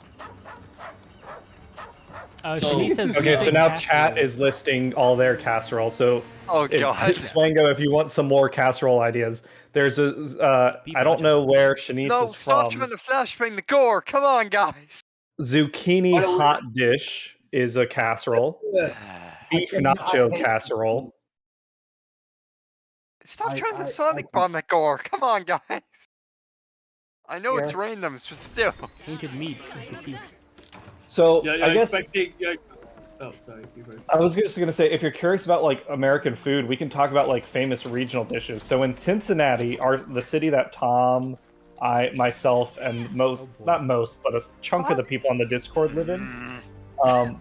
So- Shanice says Okay, so using now casserole. chat is listing all their casserole. So, Oh god. Swango, if you want some more casserole ideas, there's a. Beef I don't know nachos. where Shanice No, is stop from. trying to flashbang the gore. Come on, guys. Zucchini Oh, no. hot dish is a casserole. Beef nacho casserole. Stop trying to I Sonic can- bomb that gore. Come on, guys. I know it's Yeah. random, but still. Tainted meat is the key. So Yeah, I guess expecting. Yeah. Oh, sorry. You first. I was just gonna say, if you're curious about like American food, we can talk about like famous regional dishes. So in Cincinnati, the city that Tom, myself, and not most, but a chunk of the people on the Discord live in,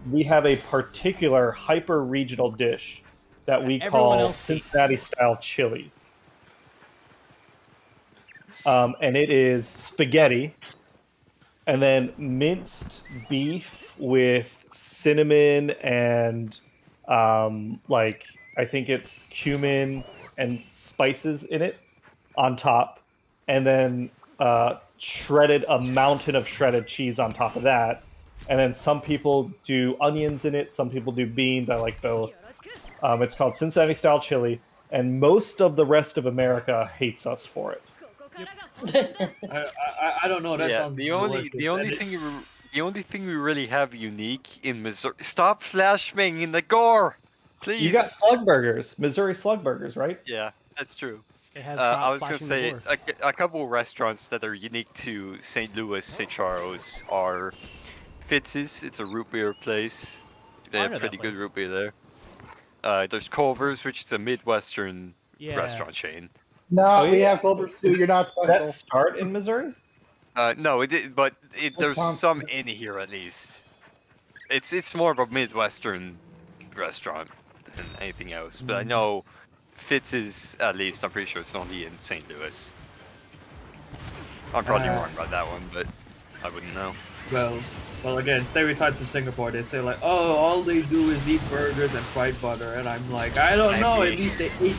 we have a particular hyper regional dish that we Everyone call else hates. Cincinnati style chili. And it is spaghetti, and then minced beef with cinnamon and like I think it's cumin and spices in it on top, and then a mountain of shredded cheese on top of that. And then some people do onions in it, some people do beans. I like both. It's called Cincinnati style chili, and most of the rest of America hates us for it. I don't know. That Yeah, sounds the only thing we really have unique in Missouri. Stop flashbanging the gore, please. You got slug burgers, Missouri slug burgers, right? Yeah, that's true. It has I was gonna flashing say gore. a couple of restaurants that are unique to St. Louis, St. Charles are Fitz's. It's a root beer place. They I have know that pretty good place. root beer there. There's Culver's, which is a Midwestern Yeah. restaurant chain. No, Oh, we yeah. have Culver's too. You're not Did that special. start in Missouri? No, it did, but there's Wisconsin. some in here at least. It's more of a Midwestern restaurant than anything else. But I know Fitz's, at least, I'm pretty sure it's only in St. Louis. I'm probably wrong about that one, but I wouldn't know. Well, again, stereotypes in Singapore. They say like, oh, all they do is eat burgers and fried butter, and I'm like, I don't know. At least they eat.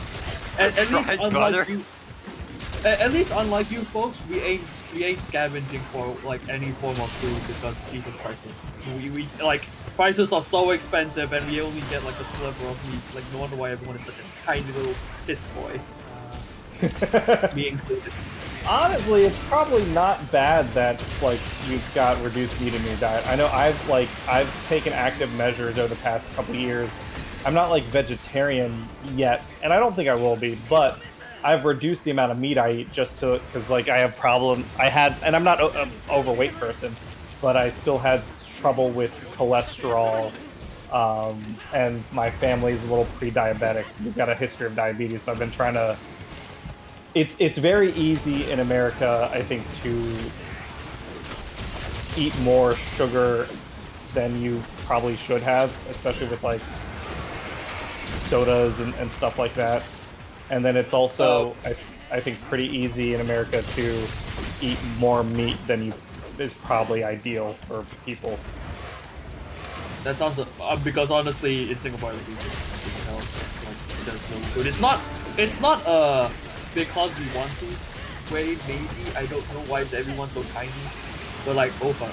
At least Fried unlike butter? you. At least unlike you folks, we ain't scavenging for like any form of food because Jesus Christ, we like prices are so expensive and we only get like a sliver of meat. Like no wonder why everyone is such a tiny little piss boy. Me included. Honestly, it's probably not bad that like you've got reduced meat in your diet. I know I've taken active measures over the past couple of years. I'm not like vegetarian yet, and I don't think I will be, but I've reduced the amount of meat I eat just to because like I have and I'm not an overweight person, but I still had trouble with cholesterol, and my family's a little pre-diabetic. We've got a history of diabetes, so I've been trying to. It's very easy in America, I think, to eat more sugar than you probably should have, especially with like sodas and stuff like that. And then it's also, I think, pretty easy in America to eat more meat than is probably ideal for people. That sounds because honestly, in Singapore, like, there's no food. It's not because we want to. Way maybe I don't know why is everyone so tiny, but like oh fuck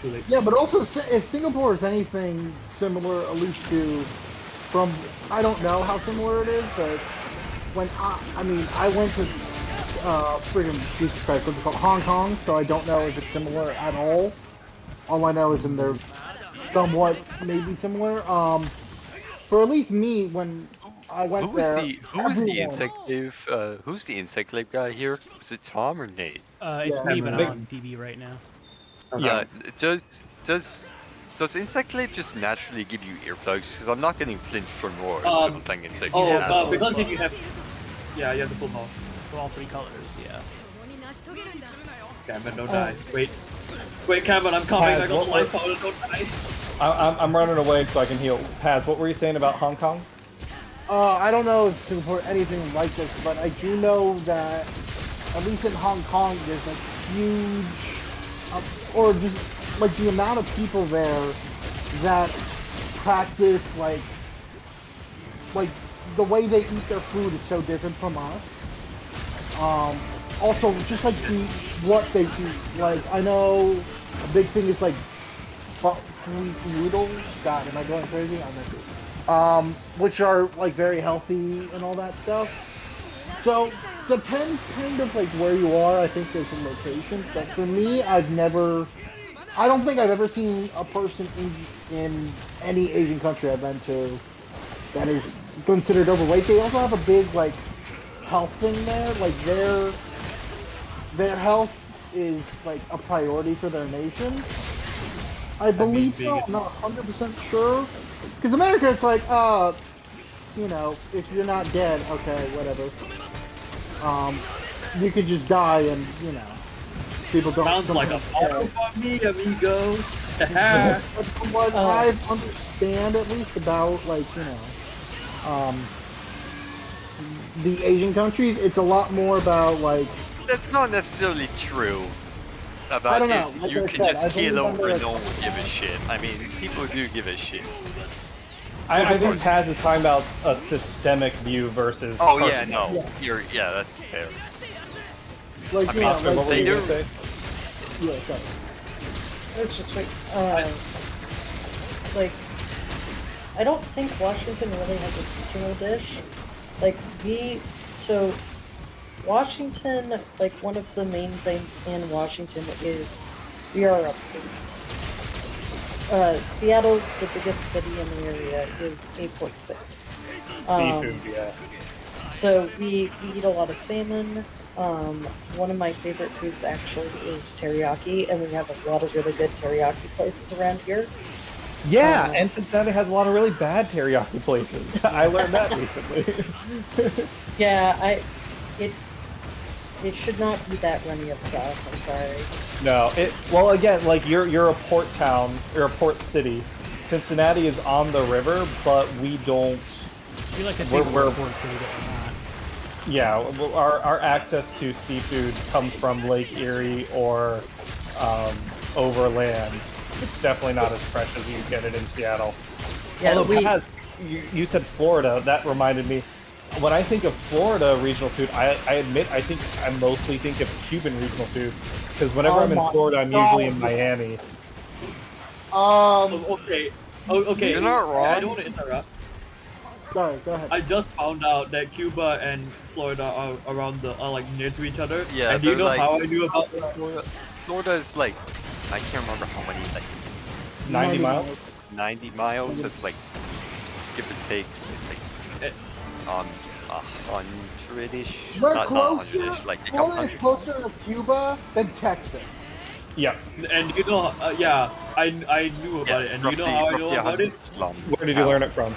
too late. Yeah, but also if Singapore is anything similar, at least from I don't know how similar it is, but when I went to freaking Jesus Christ, what's it called, Hong Kong, so I don't know if it's similar at all. All I know is in they're somewhat maybe similar. For at least me when I went Who's there, the insect lab guy here? Is it Tom or Nate? It's Yeah. me, but I'm Big- on DB right now. Yeah. Does insect lab just naturally give you earplugs? Because I'm not getting flinched for more playing insect Oh, lab. because if you have, yeah, you have the full mouth. For all three colors, yeah. Cameron, don't die. Wait, Cameron, I'm coming. Paz, I got what the life powder. Don't die. I'm running away so I can heal. Paz, what were you saying about Hong Kong? I don't know if to report anything like this, but I do know that at least in Hong Kong, there's like huge, or just like the amount of people there that practice like the way they eat their food is so different from us. Also, just like what they eat. Like I know a big thing is like noodles. God, am I going crazy? I'm not. Which are like very healthy and all that stuff. So depends kind of like where you are. I think there's some locations, but for me, I don't think I've ever seen a person in any Asian country I've been to that is considered overweight. They also have a big like health thing there. Like their health is like a priority for their nation. I believe so. I'm not 100% sure. Because America, it's like, you know, if you're not dead, okay, whatever. You could just die and, you know, people don't... Sounds like a follow for me, amigo. From what I understand, at least, about, like, you know, the Asian countries, it's a lot more about, like... That's not necessarily true. About I don't know. If Like you I can said, just I believe keel over under and no one will give a shit. I mean, people do give a shit. I think Paz is talking about a systemic view versus. Oh yeah, personal. no, Yeah. that's fair. Like, I you mean, know, Oscar, like, what were you they gonna do. say? Yeah, sorry. It's just like I don't think Washington really has a regional dish. Like Washington, like one of the main things in Washington is we are a Seattle, the biggest city in the area, is a port city. Seafood, yeah. So we eat a lot of salmon. One of my favorite foods actually is teriyaki, and we have a lot of really good teriyaki places around here. Yeah, and Cincinnati has a lot of really bad teriyaki places. I learned that recently. Yeah, it should not be that runny of sauce. I'm sorry. No, well again, like you're a port town, you're a port city. Cincinnati is on the river, but we don't. We like to We're- think we're a port city, but we're not. Yeah, our access to seafood comes from Lake Erie or overland. It's definitely not as fresh as you get it in Seattle. Yeah, Although, Paz, you said Florida. That reminded me. When I think of Florida regional food, I admit I mostly think of Cuban regional food because whenever I'm in Florida, I'm usually in Miami. Okay. Okay. You're not wrong. I don't want to interrupt. Sorry, go ahead. I just found out that Cuba and Florida are like near to each other. Yeah, And do you they're know like- how I knew about Florida is like, I can't remember how many, like 90 miles. 90 miles. It's like, give or take, like 100-ish. We're Not closer. 100-ish, like a couple Florida is hundred. closer to Cuba than Texas. Yeah. And you know, yeah, I knew about it. And you know how I know about it? Where did you learn it from?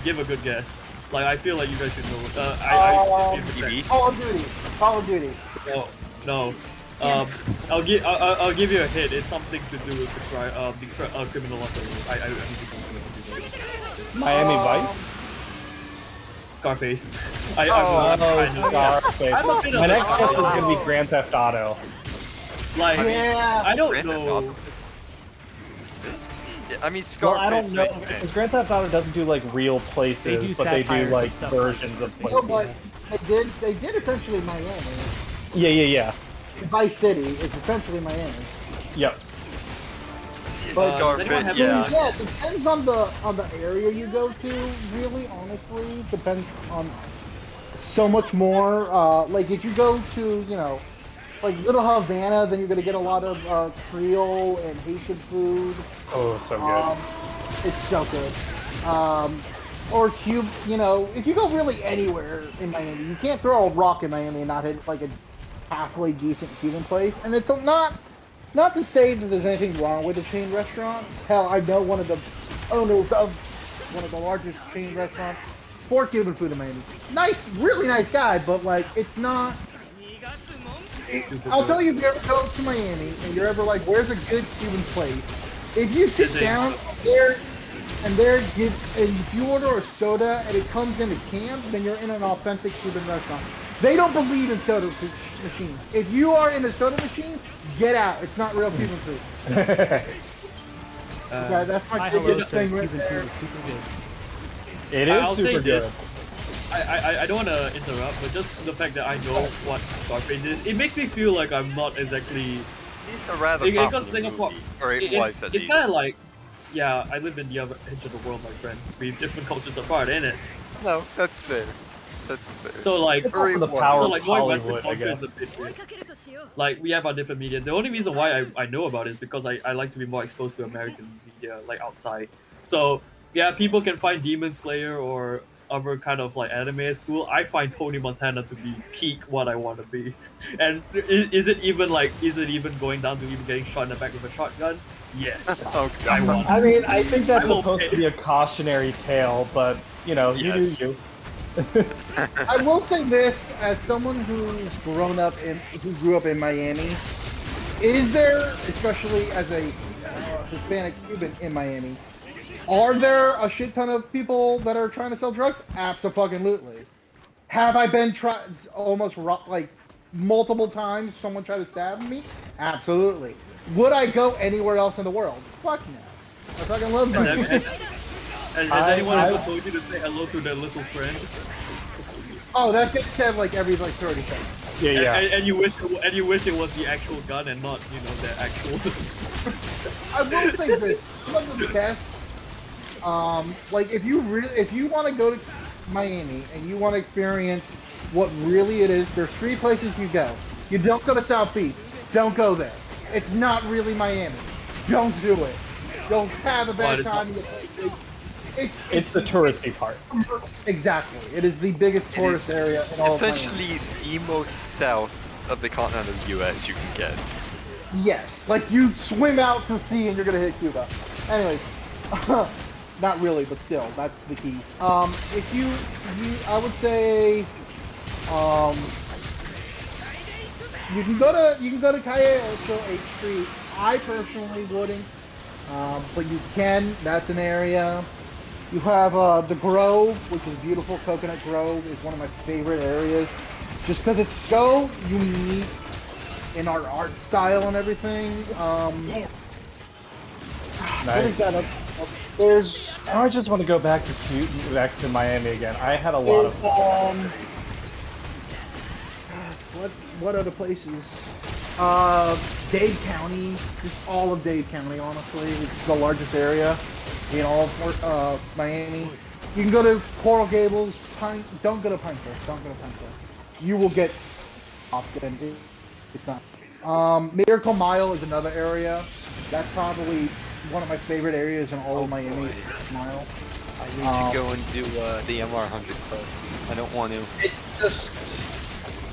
Give a good guess. Like I feel like you guys should know. TV? Call of Duty. Call of Duty. No. I'll give you a hint. It's something to do with the criminal offering. I need to something. Miami Vice. Scarface. Oh, Scarface. I'm a bit of My a next question is Scarface. going to be Grand Theft Auto. Like, Yeah. I don't Grand Theft know. Auto. Yeah, I mean, Well, Scarface I don't know makes because sense. Grand Theft Auto doesn't do like real places, They do but they do satire like and stuff versions like of No, places. but they did essentially Miami. Yeah. Vice City is essentially Miami. Yep. But- does anyone have Yeah. Yeah, it depends on the area you go to. Really, honestly, depends on so much more. Like if you go to, you know, like Little Havana, then you're gonna get a lot of Creole and Haitian food. Oh, so good. It's so good. Or Cuba, you know, if you go really anywhere in Miami, you can't throw a rock in Miami and not hit like a halfway decent Cuban place. And it's not to say that there's anything wrong with the chain restaurants. Hell, I know one of the owners of one of the largest chain restaurants for Cuban food in Miami. Nice, really nice guy, but like it's not I'll tell you, if you ever go to Miami and you're ever like, where's a good Cuban place? If you sit down there and if you order a soda and it comes in a can, then you're in an authentic Cuban restaurant. They don't believe in soda machines. If you are in a soda machine, get out. It's not real Cuban food. Yeah, that's my biggest thing right there. Super good. It is I'll say super good. this. I don't want to interrupt, but just the fact that I know what Scarface is, it makes me feel like I'm not exactly. It's a rather Because popular Singapore, movie, or it was at it's least. kind of like, yeah, I live in the other edge of the world, my friend. We're different cultures apart, ain't it? No, that's fair. That's fair. So like, It's also the power so of like going Western Hollywood, I culture is guess. a bit weird. Like we have our different media. The only reason why I know about it is because I like to be more exposed to American media, like outside. So yeah, people can find Demon Slayer or other kind of like anime as cool. I find Tony Montana to be peak what I want to be. And is it even going down to even getting shot in the back with a shotgun? Yes. Oh, I God. want. I mean, I think that's I will supposed to pay. be a cautionary tale, but you know, Yes. you do you. I will say this, as someone who grew up in Miami, is there, especially as a Hispanic Cuban in Miami, are there a shit ton of people that are trying to sell drugs? Absolutely. Have I been like multiple times someone tried to stab me? Absolutely. Would I go anywhere else in the world? Fuck no. I fucking love Miami. And has anyone ever told you to say hello to their little friend? Oh, that gets said like every like 30 seconds. Yeah. And you wish it was the actual gun and not the actual. I will say this: one of the best. Like if you want to go to Miami and you want to experience what really it is, there's 3 places you go. You don't go to South Beach. Don't go there. It's not really Miami. Don't do it. Don't have a bad time. It's the touristy part. Exactly. It is the biggest tourist area in all of Miami. Essentially the most south of the continental US you can get. Yes. Like you swim out to sea and you're gonna hit Cuba. Anyways. Not really, but still, that's the keys. I would say, you can go to Calle Ocho, 8th Street. I personally wouldn't, but you can. That's an area. You have the Grove, which is beautiful. Coconut Grove is one of my favorite areas, just because it's so unique in our art style and everything. What is that? There's. I just want to go back to Miami again. I had a lot of. What other places? Dade County, just all of Dade County. Honestly, it's the largest area in all of Miami. You can go to Coral Gables. Don't go to Pinecrest. Don't go to Pinecrest. You will get often. It's not. Miracle Mile is another area. That's probably one of my favorite areas in all of Miami. Mile. I need to go and do the MR100 quest. I don't want to.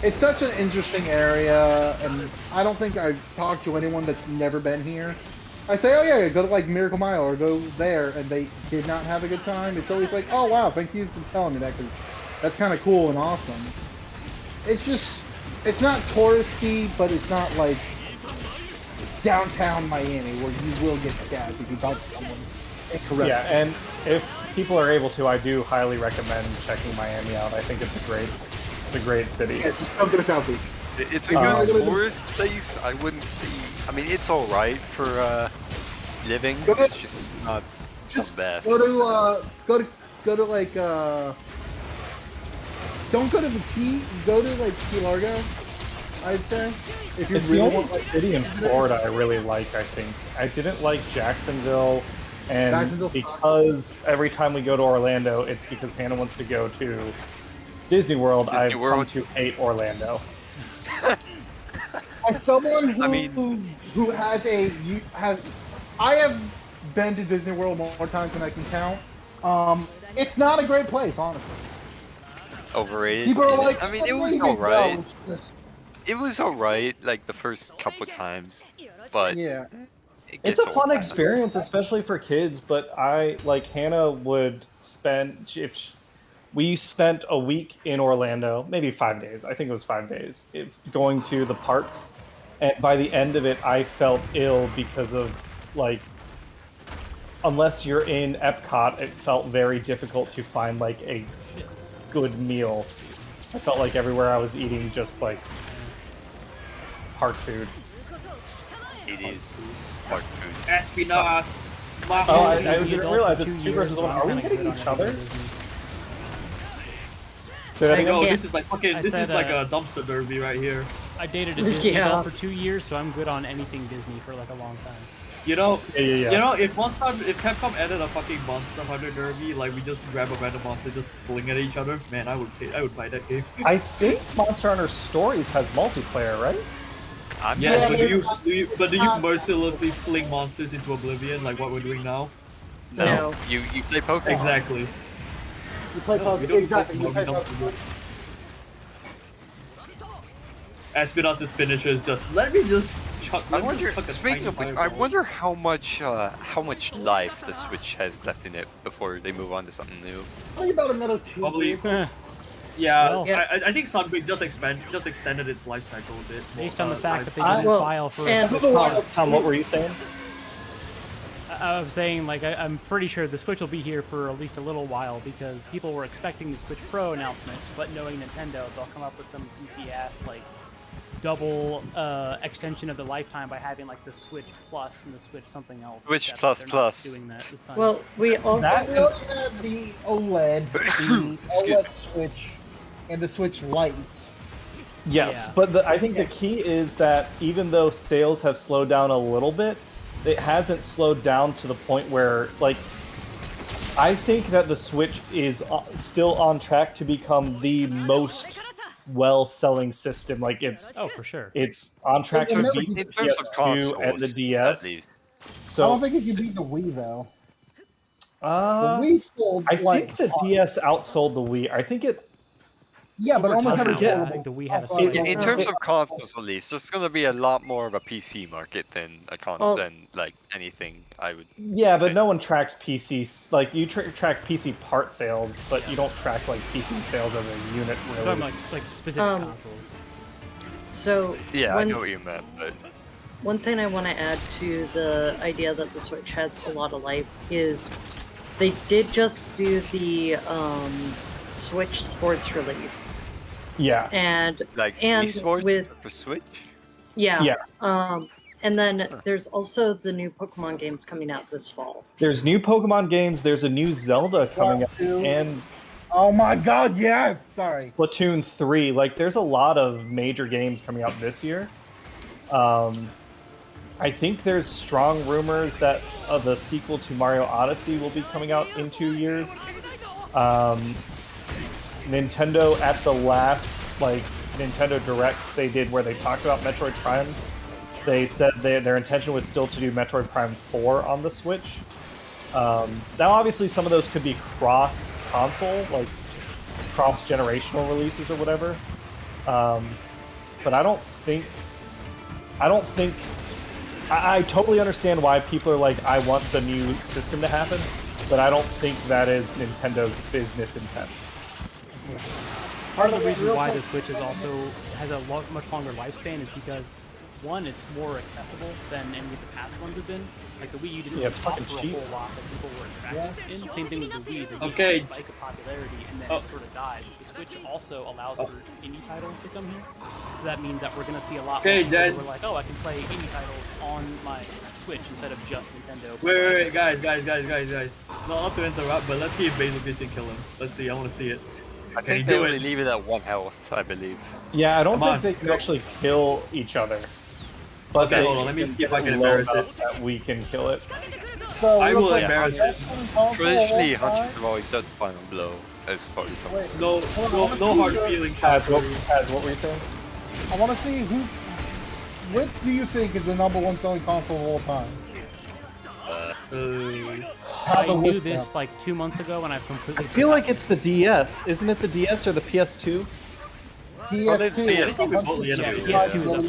It's such an interesting area, and I don't think I've talked to anyone that's never been here. I say, oh yeah, go to like Miracle Mile or go there, and they did not have a good time. It's always like, oh wow, thanks you for telling me that, because that's kind of cool and awesome. It's it's not touristy, but it's not like downtown Miami where you will get stabbed if you talk to someone incorrectly. Yeah, and if people are able to, I do highly recommend checking Miami out. I think it's a great city. Yeah, just don't go to South Beach. It's a good tourist place. I wouldn't see. I mean, it's all right for living. It's just not the best. Go to like don't go to the Key. Go to like Key Largo. I'd say if you It's really the only want like city in Florida I really like. I think I didn't like Jacksonville, and Jacksonville because every time we go to Orlando, it's because Hannah wants to go to Disney World. I've come to hate Orlando. As someone who I mean- I have been to Disney World more times than I can count. It's not a great place, honestly. Overrated. People are like, I mean, it was amazing. alright. No, it's just- It was alright, like the first couple times, but yeah. it It's gets a fun old. experience, especially for kids. But Hannah would spend we spent a week in Orlando, maybe 5 days. I think it was 5 days, going to the parks. And by the end of it, I felt ill because of, like, unless you're in Epcot, it felt very difficult to find, like, a good meal. I felt like everywhere I was eating just, like, park food. It is park food. Espinas. Oh, I didn't realize it's 2 versus 1. Are we hitting each other? Say that I know, again? this is like fucking, this is like a dumpster derby right here. I dated a Disney girl for 2 years, so I'm good on anything Disney for like a long time. You know, Yeah. you know, if Capcom added a fucking Monster Hunter derby, like we just grab a random monster, just fling at each other, man, I would buy that game. I think Monster Hunter Stories has multiplayer, right? Yes, but do you mercilessly fling monsters into oblivion like what we're doing now? No. You play Pokemon. Exactly. You play Pokemon. Exactly. You play Pokemon. Espinas's finisher is just let me just chuck. I wonder. Speaking of which, I wonder how much life the Switch has left in it before they move on to something new. Probably about another 2 Probably. years. Yeah, I think Sunbreak just extended its life cycle a bit. Based on the fact that they didn't file for Tom, what were you saying? I was saying, like, I'm pretty sure the Switch will be here for at least a little while because people were expecting the Switch Pro announcement, but knowing Nintendo, they'll come up with some goofy ass, like, double extension of the lifetime by having, like, the Switch Plus and the Switch something else. Switch except Plus they're not Plus. doing that this time. Well, we all We already had the OLED, the OLED Switch, and the Switch Lite. Yes, Yeah. but I think the key is that even though sales have slowed down a little bit, it hasn't slowed down to the point where, like, I think that the Switch is still on track to become the most well-selling system. Like, it's for sure. It's on track to beat the In terms of PS2 and the consoles, DS. at least. So I don't think it can beat the Wii though. The Uh, Wii sold I like think the DS outsold the Wii. I think it. yeah, but almost time, every yeah, I portable think the Wii had a console slight- In terms of consoles, at least, there's gonna be a lot more of a PC market than than like anything I would. Yeah, but think. no one tracks PC. Like, you track PC part sales, but you don't track, like, PC sales as a unit, I'm really. talking like specific consoles. So Yeah, I know what you meant, but one thing I want to add to the idea that the Switch has a lot of life is they did just do the Switch Sports release. Yeah. And like esports with for Switch. Yeah. And then there's also the new Pokemon games coming out this fall. There's new Pokemon games, there's a new Zelda coming out, and oh my god, yes! Sorry. Splatoon 3. Like, there's a lot of major games coming out this year. I think there's strong rumors that the sequel to Mario Odyssey will be coming out in 2 years. Nintendo at the last, like, Nintendo Direct they did where they talked about Metroid Prime, they said their intention was still to do Metroid Prime 4 on the Switch. Now, obviously, some of those could be cross-console, like cross-generational releases or whatever. But I don't think. I totally understand why people are like, I want the new system to happen, but I don't think that is Nintendo's business intent. Part of the reason why the Switch has a much longer lifespan is because, one, it's more accessible than any of the past ones have been. Like the Wii U didn't offer a whole lot that people were attracted in. Same thing with the Wii. The Wii had a spike of popularity and then it sort of died. The Switch also allows for indie titles to come here. So that means that we're going to see a lot more people who are like, oh, I can play indie titles on my Switch instead of just Nintendo. Wait, guys. Not to interrupt, but let's see if Basil Beast can kill him. Let's see, I want to see it. I think they only leave it at 1 health, I believe. Yeah, I don't think they can actually kill each other. But okay, hold on, let me see if I can embarrass it. That we can kill it. So, I will embarrass it. Traditionally, hunters have always done final blow as far as something. No hard feelings. As what were you saying? I want to see what do you think is the #1 selling console of all time? I knew this like 2 months ago and I've completely. I feel like it's the DS. Isn't it the DS or the PS2? PS2. PS2 is up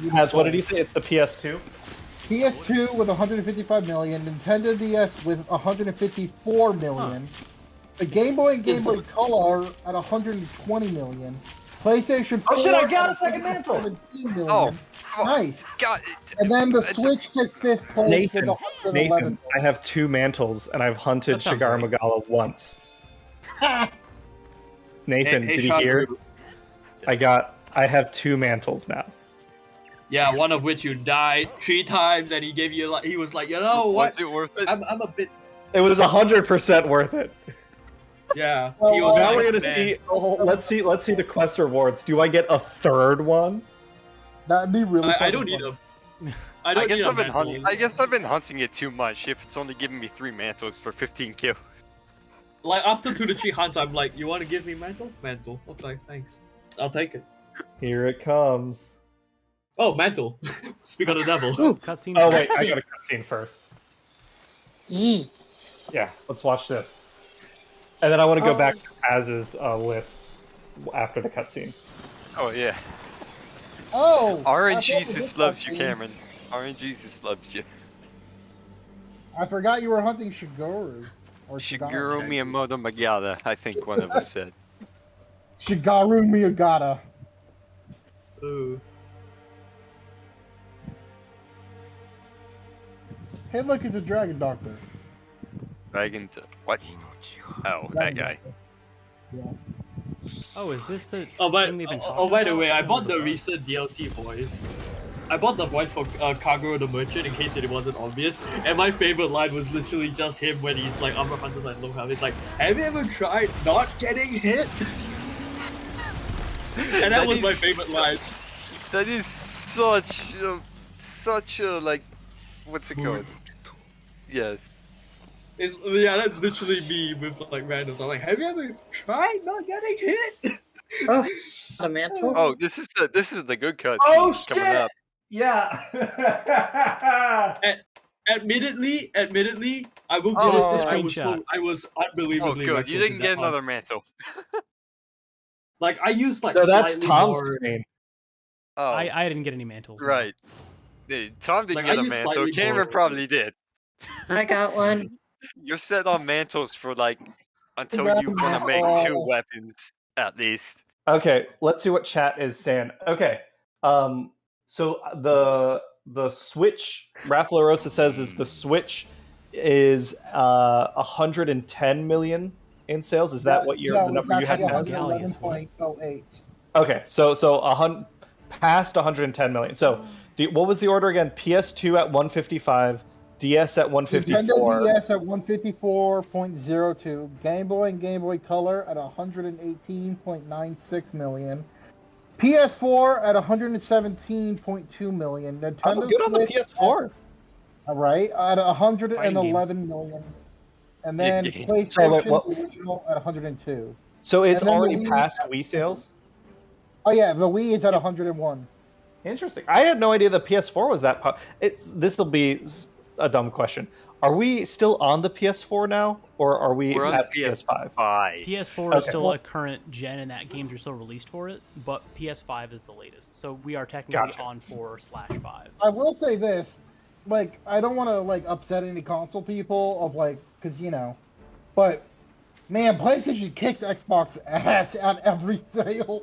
there. Has what did he say? It's the PS2. PS2 with 155 million, Nintendo DS with 154 million, The Game Boy and Game Boy Color at 120 million. PlayStation 4 Oh shit! I got at a second mantle. 117 million. Oh, fuck. Nice. God. And then the Switch takes 5th place with Nathan, 111. I have 2 mantles, and I've hunted That sounds Shagaru great. Magala once. Nathan, Hey, did you hear? Shagaru. I have 2 mantles now. Yeah, one of which you died 3 times, and he gave you like he was like, you know what? Was it worth it? I'm a bit. It was 100% worth it. Yeah. Well, he was Now like, we're gonna "Man." see. Oh, let's see the quest rewards. Do I get a 3rd one? That'd be really I fun. don't need them. I don't guess need I've been mantle. hunting. I guess I've been hunting it too much. If it's only giving me 3 mantles for 15 kills. Like after 2 to 3 hunts, I'm like, you want to give me mantle? Mantle. Okay, thanks. I'll take it. Here it comes. Oh, mantle. Speak of the devil. Cutscene. Oh wait, I got a cutscene first. Eee. Yeah, let's watch this. And then I want to go back to Az's list after the cutscene. Oh yeah. Oh! RNGesus loves you, Cameron. RNGesus loves you. I forgot you were hunting Shagaru. Or Shigeru Miyamoto Magala, I think one of us said. Shagaru Miyagata. Ooh. Hey, look, it's a Dragon Doctor. Dragon to what? Oh, that guy. Yeah. Oh, is this the Oh, by, thing they've been oh, talking by the about? way, I don't bought the remember. recent DLC voice. I bought the voice for Kaguro the Merchant in case it wasn't obvious. And my favorite line was literally just him when he's like, other hunters like low health. He's like, have you ever tried not getting hit? And that was my favorite line. That is such a like, what's it called? Yes. Yeah, that's literally me with like randoms. I'm like, have you ever tried not getting hit? Oh, the mantle. Oh, this is the good cut. Oh, coming shit! up. Yeah. Admittedly, I will give Oh. it this. Screenshot. I was Oh, unbelievably good. reckless You in didn't that get hunt. another mantle. Like I used like No, that's slightly Tom's more. screen. Oh, I didn't get any mantles. no. right. Hey, Tom didn't Like, get I a use mantle. slightly Cameron more- probably did. I got one. You're set on mantles for like until got you a want to make mantle. 2 weapons at least. Okay, let's see what chat is saying. Okay, so the Switch, Rathlorosa says is the Switch is 110 million in sales. Is that what the number you had? Yeah, Naz? yeah. 11.08. Okay, so past 110 million. So what was the order again? PS2 at 155, DS at 154. Nintendo DS at 154.02, Game Boy and Game Boy Color at 118.96 million, PS4 at 117.2 million, Nintendo I'm good on the Switch PS4. All right, at 111 million, and then Yeah. PlayStation Sorry, wait, what? original at 102. So it's And then the already Wii- past Wii sales. Oh yeah, the Wii is at 101. Interesting. I had no idea the PS4 was that. This will be a dumb question. Are we still on the PS4 now, or are we We're on at the PS5? PS4 is Okay. still a current gen, and that games are still released for it. But PS5 is the latest, so we are technically Gotcha. on 4/5. I will say this, like, I don't want to like upset any console people of like, cause but man, PlayStation kicks Xbox ass at every sale.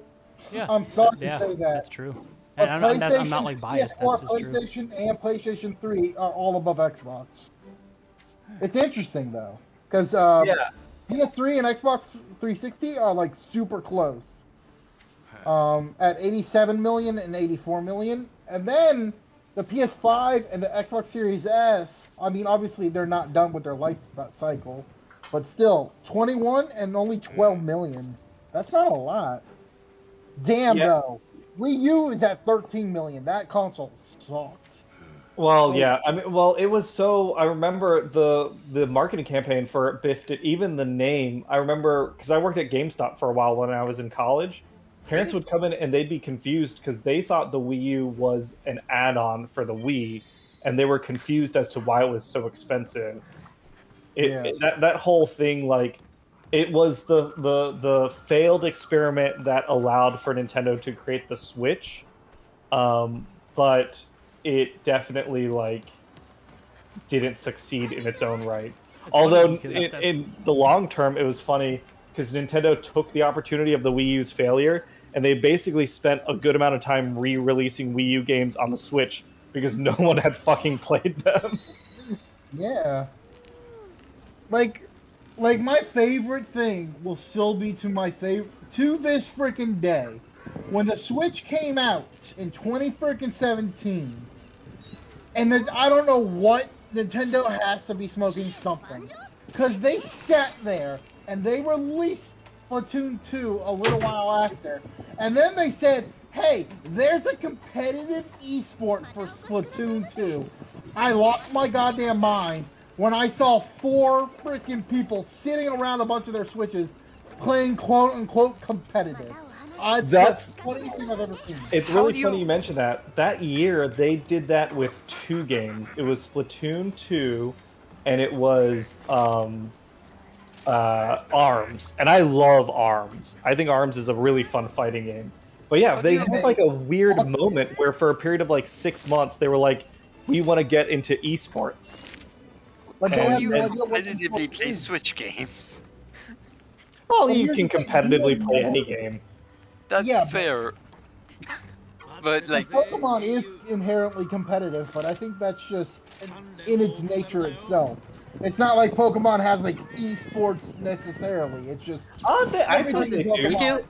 Yeah, I'm sorry yeah, to say that. that's true. But And I'm not like biased. PS4, That's just true. PlayStation, and PlayStation 3 are all above Xbox. It's interesting though, because Yeah. PS3 and Xbox 360 are like super close. At 87 million and 84 million, and then the PS5 and the Xbox Series S. I mean, obviously they're not done with their life cycle, but still 21 and only 12 million. That's not a lot. Damn Yeah. though. Wii U is at 13 million. That console sucked. Well, yeah. I mean, well, it was so. I remember the marketing campaign for it biffed it. Even the name. I remember because I worked at GameStop for a while when I was in college. Parents would come in and they'd be confused because they thought the Wii U was an add-on for the Wii, and they were confused as to why it was so expensive. That whole thing, like, it was the failed experiment that allowed for Nintendo to create the Switch, but it definitely like didn't succeed in its own right. Although funny because in the long term, it was funny because Nintendo took the opportunity of the Wii U's failure, and they basically spent a good amount of time re-releasing Wii U games on the Switch because no one had fucking played them. Yeah. Like my favorite thing will still be to this freaking day. When the Switch came out in 2017, and then I don't know what, Nintendo has to be smoking something, because they sat there and they released Splatoon 2 a little while after, and then they said, hey, there's a competitive esport for Splatoon 2. I lost my goddamn mind when I saw 4 freaking people sitting around a bunch of their Switches playing quote-unquote competitive. That's the funniest thing I've ever seen. It's really funny you mention that. That year, they did that with 2 games. It was Splatoon 2, and it was ARMS. And I love ARMS. I think ARMS is a really fun fighting game. But yeah, they had like a weird moment where for a period of like 6 months, they were like, we want to get into esports. But they have no idea what competitively esports play is. Switch games. Well, Well, you here's can the thing, competitively you play know- any game. That's Yeah, but- fair. But like, Pokemon is inherently competitive, but I think that's just in its nature itself. It's not like Pokemon has like esports necessarily. It's just I think everything they in do. Pokemon.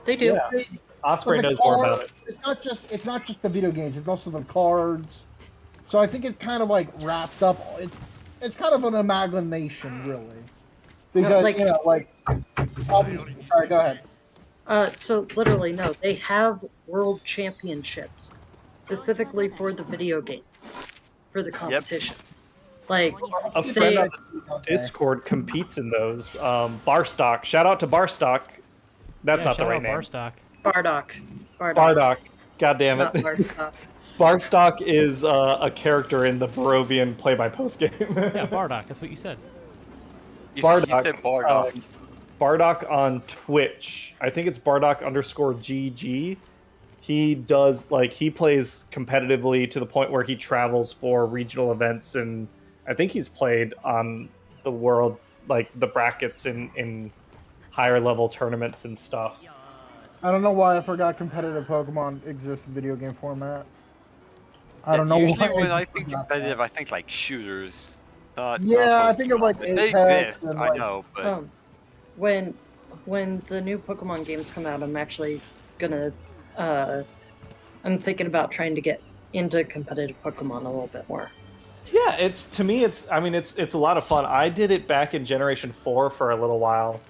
They do. Yeah. They- Osprey but the knows more about card- it. It's not just the video games. It's also the cards. So I think it kind of like wraps up. It's kind of an amalgamation, really. Because like- obviously. Sorry, go ahead. So literally, no, they have world championships specifically for the video games, for the competitions. Like, A friend on the Discord competes in those. Barstock. Shout out to Barstock. That's not the shout right out name. Barstock. Bardock. Bardock. God damn Not it. Bardock. Barstock is a character in the Barovian play-by-post game. Yeah, Bardock. That's what you said. you Bardock. said Bardock. Bardock on Twitch. I think it's Bardock_GG. He does he plays competitively to the point where he travels for regional events, and I think he's played on the world the brackets in higher level tournaments and stuff. I don't know why I forgot competitive Pokemon exists in video game format. I don't know Usually why. when I just think forgot competitive, that. I think like shooters. Yeah, I think of like They Apex exist, and I like. know, but When the new Pokemon games come out, I'm actually gonna I'm thinking about trying to get into competitive Pokemon a little bit more. Yeah, it's a lot of fun. I did it back in Generation 4 for a little while.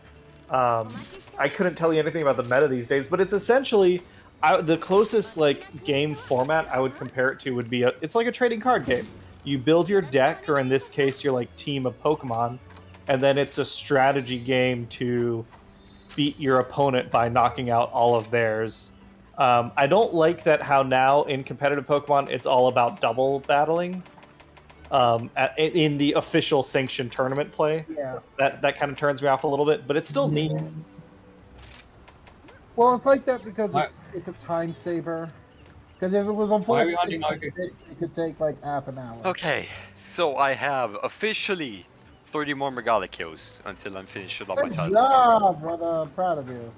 I couldn't tell you anything about the meta these days, but it's essentially the closest game format I would compare it to would be it's like a trading card game. You build your deck, or in this case, your team of Pokemon, and then it's a strategy game to beat your opponent by knocking out all of theirs. I don't like that how now in competitive Pokemon it's all about double battling. In the official sanctioned tournament play, Yeah. that kind of turns me off a little bit, but it's still neat. Well, it's like that because it's a time saver. Because if it was on Why are full we hunting 66, it could take like half an hour. okay. So I have officially 30 more Magala kills until I'm finished with all my Good titles. job, brother. I'm proud of you.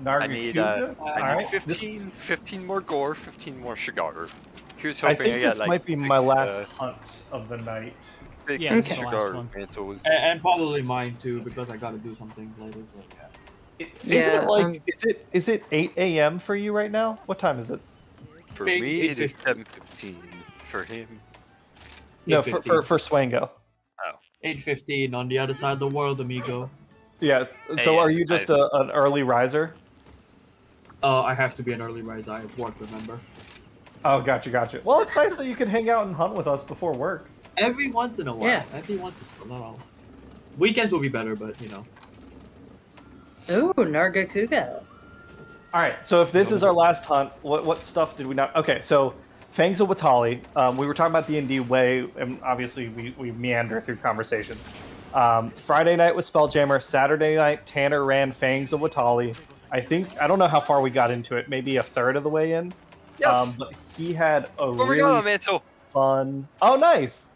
I need I need Alright, 15 more Gore, 15 more Shagaru. Here's I hoping think I get this might be 6, my last hunt of the night. 6 Yeah, this is the last Shagaru one. mantles. And probably mine too, because I gotta do some things later. So yeah. Is Yeah, it is it 8 a.m. for you right now? What time is it? For Big me, it is 8:15. 7:15. For him, No, 8:15. for Swango. 8:15 on the other side of the world, amigo. Yeah. So Hey, are you just an early riser? I have to be an early riser. I have work, remember? Oh, gotcha. Well, it's nice that you can hang out and hunt with us before work. Every once in a while. Yeah. Every once in a while. Weekends will be better, but you know. Ooh, Nargacuga. All right. So if this is our last hunt, what stuff did we not? Okay. So Fangs of Watali. We were talking about D&D way, and obviously we meander through conversations. Friday night was Spelljammer. Saturday night, Tanner ran Fangs of Watali. I don't know how far we got into it. Maybe a third of the way in. Yes. But he had a Magala really mantle. fun. Oh, nice.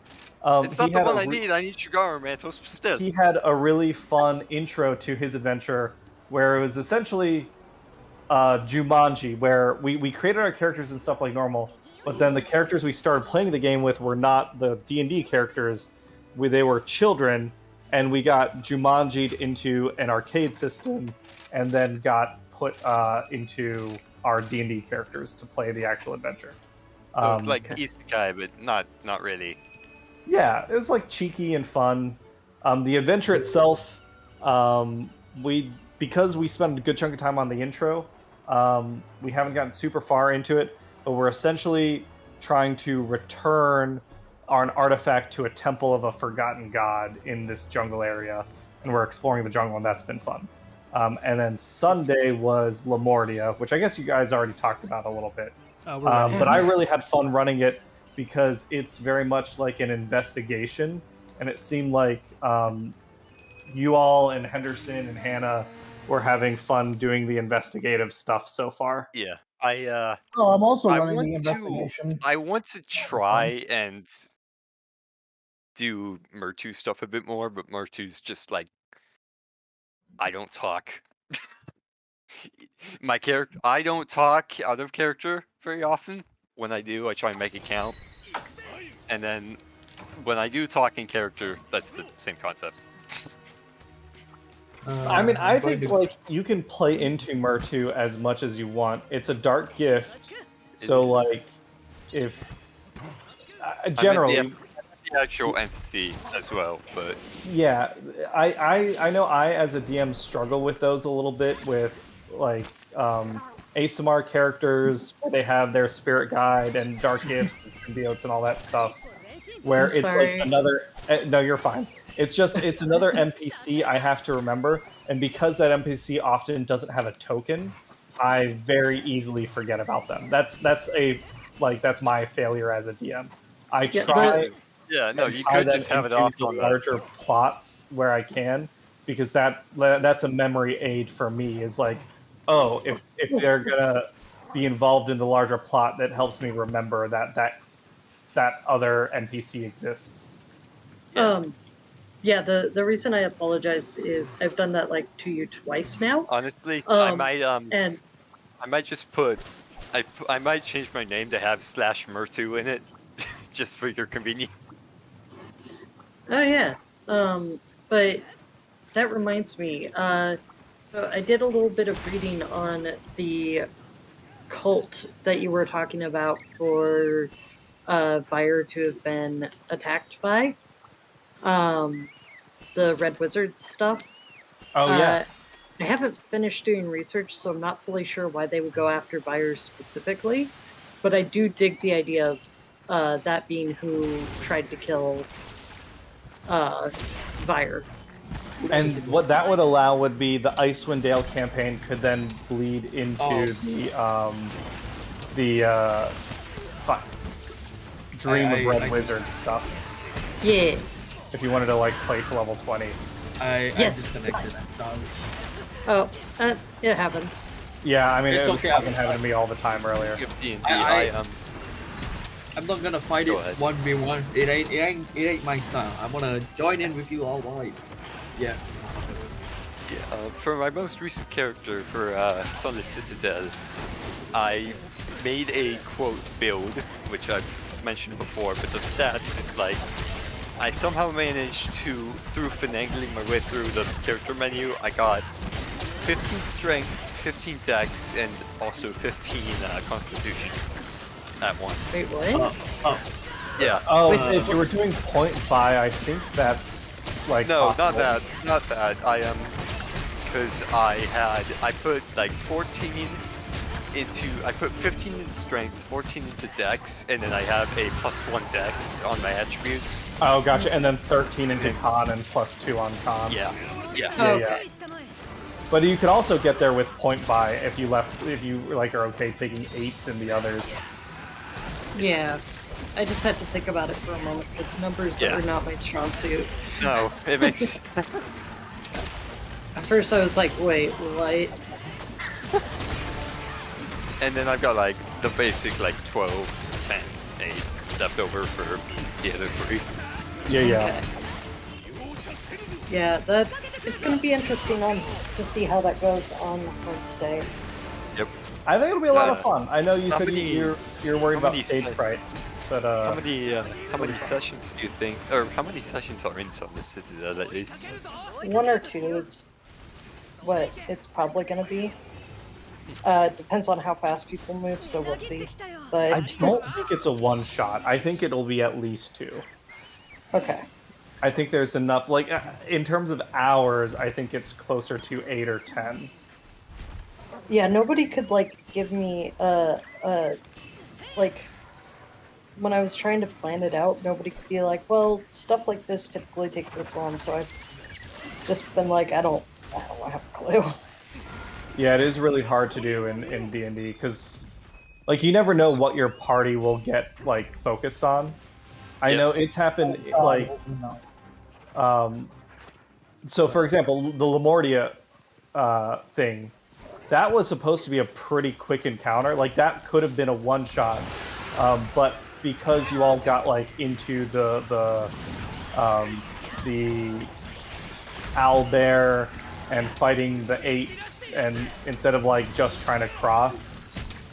It's not the one I need. I need Shagaru, man. Still. He had a really fun intro to his adventure where it was essentially Jumanji, where we created our characters and stuff like normal, but then the characters we started playing the game with were not the D&D characters. They were children, and we got Jumanji'd into an arcade system and then got put into our D&D characters to play the actual adventure. Like isekai, but not really. Yeah, it was like cheeky and fun. The adventure itself, because we spent a good chunk of time on the intro, we haven't gotten super far into it, but we're essentially trying to return an artifact to a temple of a forgotten god in this jungle area, and we're exploring the jungle, and that's been fun. And then Sunday was Lamordia, which I guess you guys already talked about a little bit. But I really had fun running it because it's very much like an investigation, and it seemed like you all and Henderson and Hannah were having fun doing the investigative stuff so far. Yeah, I'm also running the investigation. I want to try and do Murtu stuff a bit more, but Murtu's just like, I don't talk. My character, I don't talk out of character very often. When I do, I try and make it count. And then when I do talk in character, that's the same concept. I mean, I think like you can play into Murtu as much as you want. It's a dark gift, so like if generally the actual entity as well, but yeah, I know I as a DM struggle with those a little bit with like ASMR characters where they have their spirit guide and dark gifts and symbiotes and all that stuff. Where it's like another no, you're fine. It's another NPC I have to remember, and because that NPC often doesn't have a token, I very easily forget about them. That's my failure as a DM. I try. Yeah, no, you could just have it off on larger plots where I can, because that's a memory aid for me. Is like, oh, if they're gonna be involved in the larger plot, that helps me remember that other NPC exists. Yeah, the reason I apologized is I've done that like to you twice now. Honestly, I might just put I might change my name to have /Murtu in it, just for your convenience. Oh yeah, but that reminds me. So I did a little bit of reading on the cult that you were talking about for Fire to have been attacked by. The Red Wizard stuff. Oh yeah. I haven't finished doing research, so I'm not fully sure why they would go after Vire specifically, but I do dig the idea of that being who tried to kill Vire. And what that would allow would be the Icewind Dale campaign could then bleed into the Dream of Red Wizard stuff. Yeah. If you wanted to like play to level 20. I disconnected. Yes. Oh, it happens. Yeah, I mean It's it was okay, fucking happening to me all the time earlier. I'm not gonna fight it 1v1. It ain't my style. I wanna join in with you all white. Yeah. For my most recent character for Sunless Citadel, I made a quote build, which I've mentioned before, but the stats is like I somehow managed to, through finagling my way through the character menu, I got 15 strength, 15 dex, and also 15 constitution at once. Wait, what? Yeah. Oh, if you were doing point buy, I think that's like no, possible. not that. I because I put like 14 I put 15 into strength, 14 into dex, and then I have a +1 dex on my attributes. Oh, gotcha. And then 13 into con and +2 on con. Yeah. Yeah. But you could also get there with point buy if you like are okay taking 8s in the others. Yeah. I just had to think about it for a moment because numbers are not my strong suit. No, it makes. At first I was like, wait, what? And then I've got like the basic like 12, 10, 8 left over for the other 3. Yeah. Yeah, that it's going to be interesting to see how that goes on Wednesday. Yep. I think it'll be a lot of fun. I know you how said many- you're worried how about many stage se- fright, but How many sessions do you think, or how many sessions are in Summer Citadel at least? 1 or 2 is what it's probably going to be. Depends on how fast people move, so we'll see. But I don't think it's a one shot. I think it'll be at least 2. okay. I think there's enough. Like in terms of hours, I think it's closer to 8 or 10. Yeah, nobody could like give me like when I was trying to plan it out, nobody could be like, well, stuff like this typically takes this long, so I've just been like, I don't have a clue. Yeah, it is really hard to do in D&D because, like, you never know what your party will get like focused on. I know it's happened like, so for example, the Lamortia thing, that was supposed to be a pretty quick encounter. Like that could have been a one shot, but because you all got like into the owlbear and fighting the apes, and instead of like just trying to cross,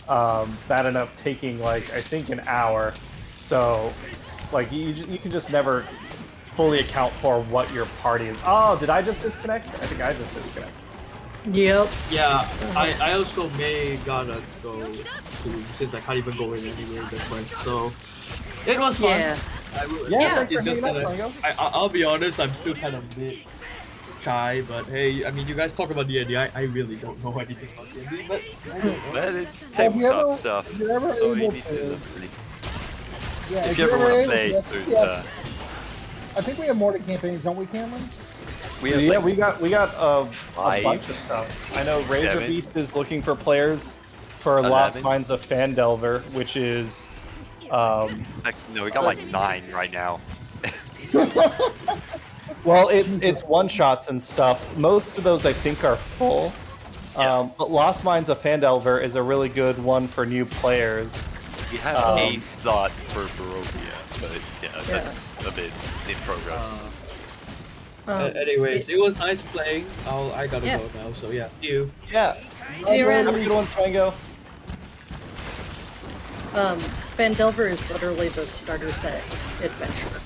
that ended up taking like I think an hour. So like you can just never fully account for what your party is. Oh, did I just disconnect? I think I just disconnected. Yep. Yeah, I also may gotta go soon since I can't even go in anywhere in the quest. So it was fun. Yeah. Yeah, thanks It's for just hanging out, that Sango. I'll be honest, I'm still kind of a bit shy. But hey, I mean, you guys talk about D&D. I really don't know anything about D&D, but I don't know. Well, it's Have you tabletop ever- stuff. if you're ever So you able need to- really- Yeah, If you ever want to able play to- through yeah, I think we have more to campaigns, don't we, Cameron? we have Yeah, like, we got a 5, bunch of stuff. I know Razor 7. Beast is looking for players for 11. Lost Mines of Fandelver, which is Like, no, we got like 9 right now. well, it's one shots and stuff. Most of those I think are full. Yeah. But Lost Mines of Fandelver is a really good one for new players. We have a slot for Barovia, but yeah, that's a bit in progress. Anyways, it was nice playing. I gotta Yeah. go now. So yeah, see you. Yeah. See you around. Have a good one, Swango. Fandelver is literally the starter set adventure.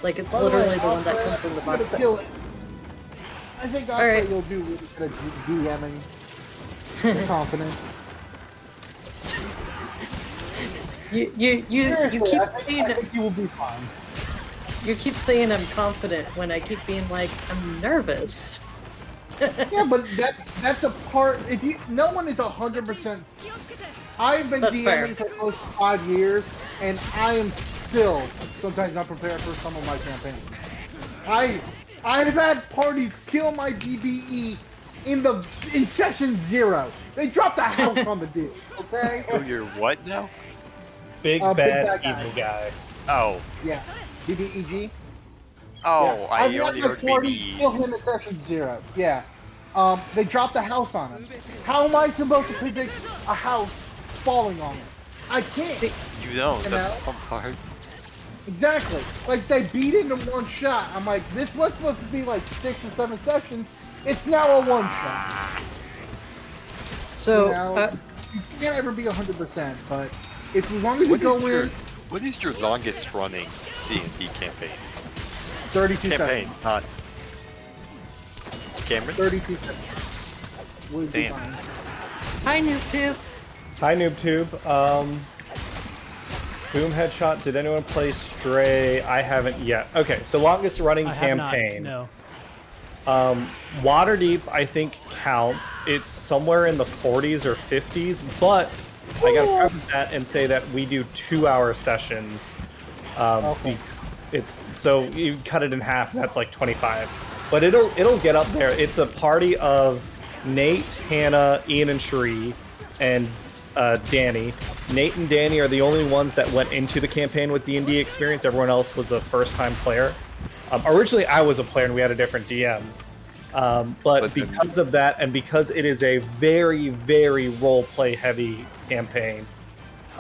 Like it's By the way, literally the one that Osprey, comes in the you're gonna box set. kill it. I think Osprey Alright. you'll do really good at DMing. You're confident. You Seriously, keep I saying think you will be fine. you keep saying I'm confident when I keep being like I'm nervous. Yeah, but that's a part. If you, no one is 100%. I've been That's DMing fair. for close to 5 years, and I am still sometimes not prepared for some of my campaigns. I've had parties kill my DBE in session 0. They dropped a house on the dude. Okay. So you're what now? Big Big bad bad guy. evil guy. Oh, Yeah. DBEG. oh, Yeah. I I've only had heard my party BB. kill him in session 0. Yeah. They dropped a house on him. How am I supposed to predict a house falling on him? I can't. See, You don't. You That's know? the fun part. Exactly. Like they beat it in one shot. I'm like, this was supposed to be like 6 or 7 sessions. It's now a one shot. so You know, you can't ever be 100%, but if as long as you What go is your in what is your longest running D&D campaign? 32 Campaign, seconds. not Cameron. 32 seconds. We'll be Damn. fine. hi NoobTube. Hi, NoobTube. Boom Headshot. Did anyone play Stray? I haven't yet. Okay, so longest running I have not, campaign. no. Waterdeep, I think, counts. It's somewhere in the 40s or 50s, but I gotta preface that and say that we do 2-hour sessions. Okay. It's so you cut it in half, and that's like 25. But it'll get up there. It's a party of Nate, Hannah, Ian, and Sheree, and Danny. Nate and Danny are the only ones that went into the campaign with D&D experience. Everyone else was a first-time player. Originally, I was a player, and we had a different DM. But But then- because of that, and because it is a very, very role-play heavy campaign,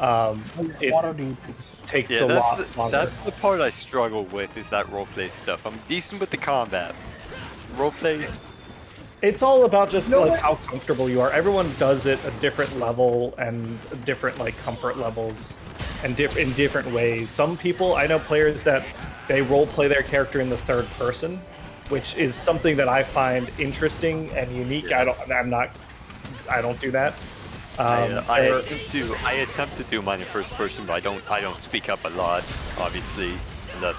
It Water deep. takes Yeah, a lot longer. that's the part I struggle with, is that roleplay stuff. I'm decent with the combat. Roleplay, It's all about just You know like what? how comfortable you are. Everyone does it a different level and different like comfort levels, and in different ways. Some people, I know players that they role play their character in the third person, which is something that I find interesting and unique. Yeah. I don't do that. I attempt to do mine in first person, but I don't speak up a lot, obviously, unless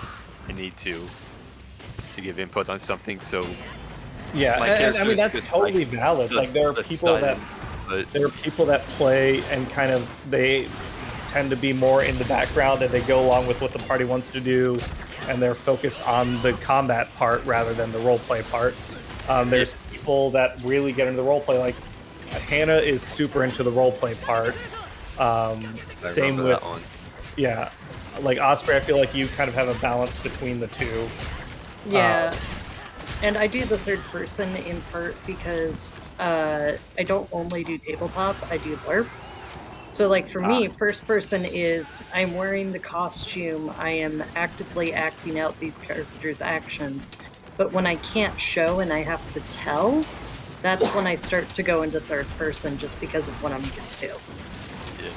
I need to give input on something. So Yeah, my and I mean character's that's just, totally like, valid. Like there are just people that silent, but there are people that play and kind of they tend to be more in the background and they go along with what the party wants to do, and they're focused on the combat part rather than the roleplay part. There's people that really get into the roleplay, like Hannah is super into the roleplay part. I Same remember with that one. yeah, like Osprey. I feel like you kind of have a balance between the two. Yeah. And I do the third person in part because I don't only do tabletop, I do LARP. So like for me, first person is I'm wearing the costume, I am actively acting out these characters' actions. But when I can't show and I have to tell, that's when I start to go into third person just because of what I'm used to. Yeah.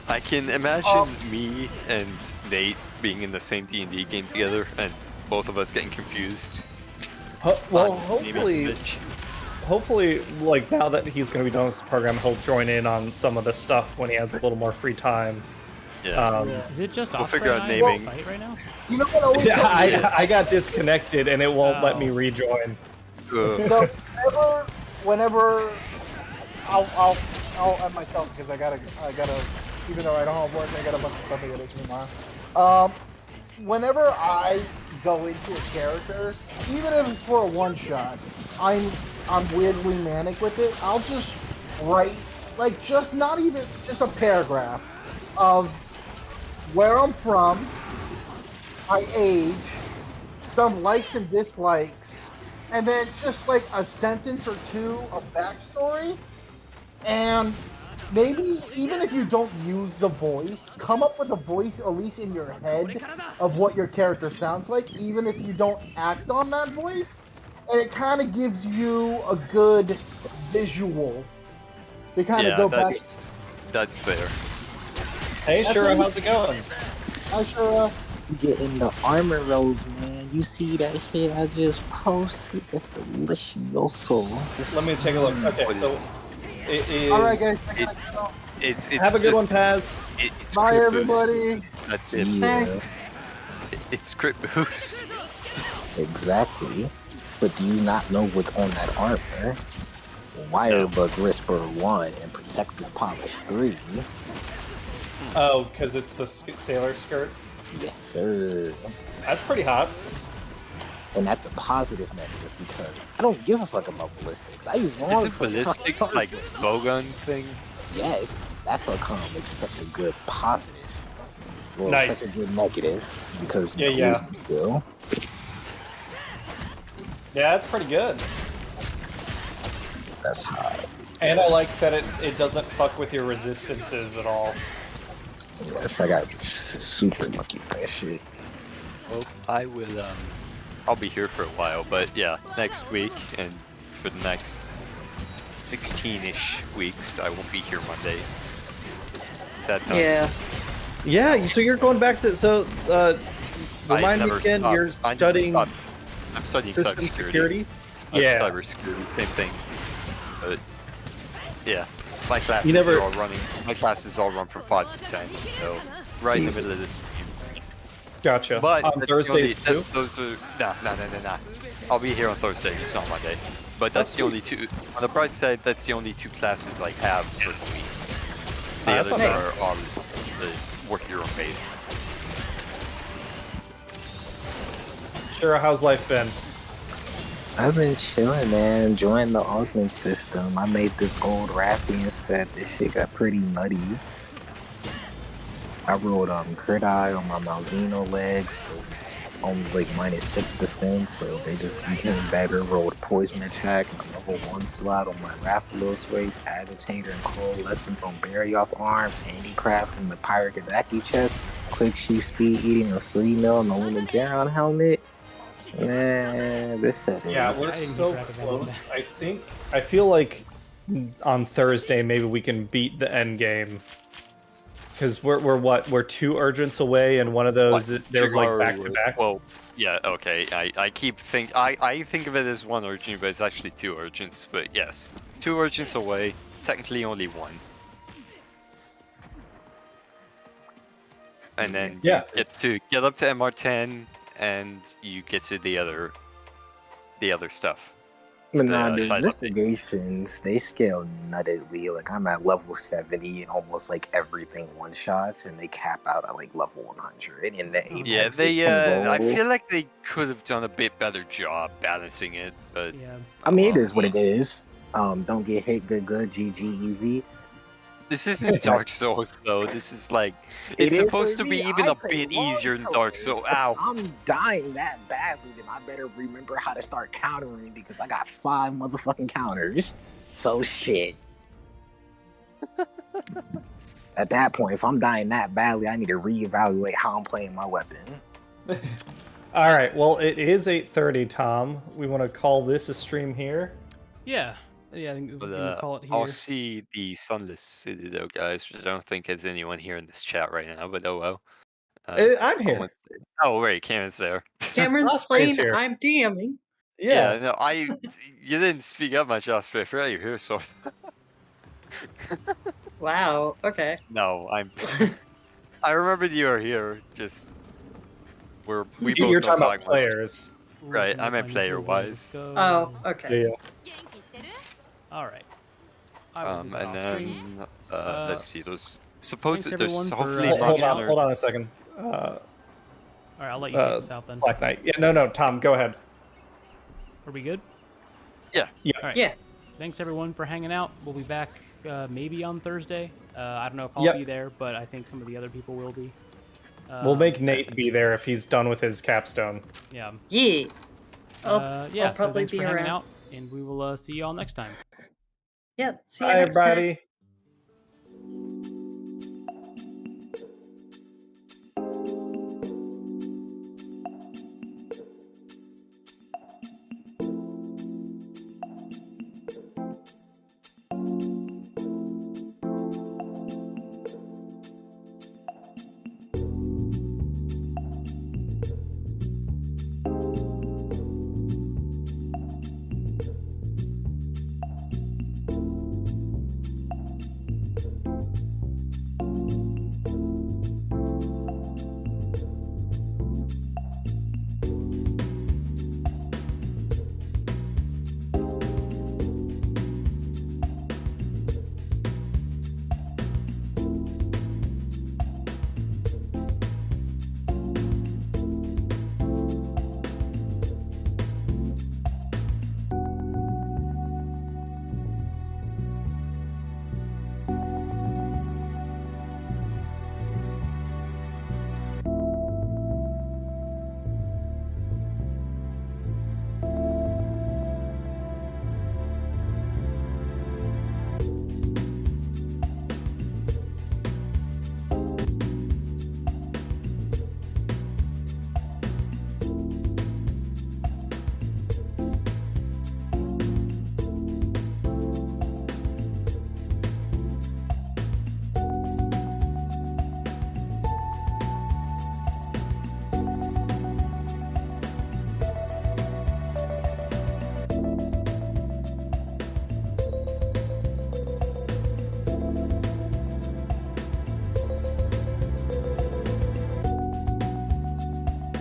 I can imagine me and Nate being in the same D&D game together, and both of us getting confused. Well, on naming the bitch. hopefully, like now that he's going to be done with this program, he'll join in on some of the stuff when he has a little more free time. Yeah. Is it just We'll Osprey figure and out I in this naming. fight right now? You know what always Yeah, gets me? I got disconnected and it won't let me Oh. rejoin. So whenever I'll end myself because I gotta even though I don't have work, I got a bunch of stuff I gotta do tomorrow. Whenever I go into a character, even if it's for a one shot, I'm weirdly manic with it. I'll just write like just not even just a paragraph of where I'm from, my age, some likes and dislikes, and then just like a sentence or two of backstory. And maybe even if you don't use the voice, come up with a voice at least in your head of what your character sounds like, even if you don't act on that voice. And it kind of gives you a good visual to kind of go back. That's fair. Hey, That's Shura, what- how's it going? I sure. Getting the armor rolls, man. You see that shit I just posted? That's delicioso. Let me take a look. Okay, so it is. All right, guys. It's Have a good just- one, Paz. It's Bye, crit everybody. boost. That's it. Yeah, It's crit boost. exactly. But do you not know what's on that armor? Wirebug Whisperer 1 and Protective Polish 3. Oh, because it's the sailor skirt. Yes, sir. That's pretty hot. And that's a positive negative because I don't give a fuck about ballistics. I use long Isn't ballistics like bowgun thing? Yes, that's how come it's such a good positive. Well, Nice. such a good negative because Yeah, you yeah. lose the skill. Yeah, that's pretty good. That's hot. And I like that it doesn't fuck with your resistances at all. Yes, I got super lucky with that shit. Well, I will. I'll be here for a while, but yeah, next week and for the next 16-ish weeks, I won't be here Monday. Sad times. Yeah. Yeah, so you're going back to I remind me never again. stopped. You're I never studying stopped. I'm studying system cybersecurity. security. Yeah. Cybersecurity, same thing. But yeah, my classes You never- are all running. My classes all run from 5 to 10, so right in the middle of this. Gotcha. But On that's Thursdays the only, too. Those are nah. I'll be here on Thursday, just not Monday. But that's the only two. On the bright side, that's the only two classes I have for the week. The That's others not are on the work your own base. Shura, how's life been? I've been chilling, man. Enjoying the augment system. I made this gold Rathian set. This shit got pretty nutty. I rolled Crit Eye on my Malzeno legs with only like -6 defense, so they just became better. Rolled poison attack and a level 1 slot on my Rathalos race, agitator and coalescence on berry off arms, handicraft from the pirate Gadaki chest, quick sheep speed eating a free meal and the Luna Garon helmet. Man, this set is. Yeah, I we're didn't keep so track of any of close. that. I feel like on Thursday maybe we can beat the end game. Because we're 2 urgents away, and one of those they're like back to back. Well, yeah, okay. I think of it as 1 urgent, but it's actually 2 urgents. But yes, 2 urgents away. Technically only 1. And then Yeah. you get up to MR10, and you get to the other stuff. But nah, the side investigations, they scale nuttedly. Like, I'm at level 70 and almost like everything one-shots, and they cap out at like level 100. And the Yeah, Apexes they. can I roll. feel like they could have done a bit better job balancing it, but Yeah. I mean, it is what it is. Don't get hit, good, GG, easy. this isn't Dark Souls though. This is like It it's is supposed for to be me. even I a play bit easier than long Dark Souls. Souls. Ow! I'm dying that badly, then I better remember how to start countering because I got 5 motherfucking counters. So shit. At that point, if I'm dying that badly, I need to reevaluate how I'm playing my weapon. All right. Well, it is 8:30, Tom. We want to call this a stream here. Yeah. Yeah, I think we But can call it here. I'll see the Sunless City though, guys. I don't think there's anyone here in this chat right now, but oh well. I'm here. Oh wait, Cameron's there. Cameron's Osprey's playing. here. I'm DMing. Yeah. No, you didn't speak up much, Osprey. I forgot you're here, so. Wow. Okay. No, I remembered you were here. Just we both You're don't talking about talk much. players. Right, I meant Find the player-wise. go. Oh. Okay. Yeah. All right. I will do the And off stream. then let's see. There's supposed thanks there's everyone for, hopefully hanging Hold out. on. Hold on a second. All right, I'll let you take this out then. Black Knight. Yeah. No. Tom, go ahead. Are we good? Yeah. All right. Yeah. Thanks everyone for hanging out. We'll be back maybe on Thursday. I don't know if I'll Yep. be there, but I think some of the other people will be. We'll make Nate be there if he's done with his capstone. Yeah. Yeah. Yeah. I'll probably so thanks be for hanging around. out, and we will see you all next time. Yeah. See you Bye, next time. everybody.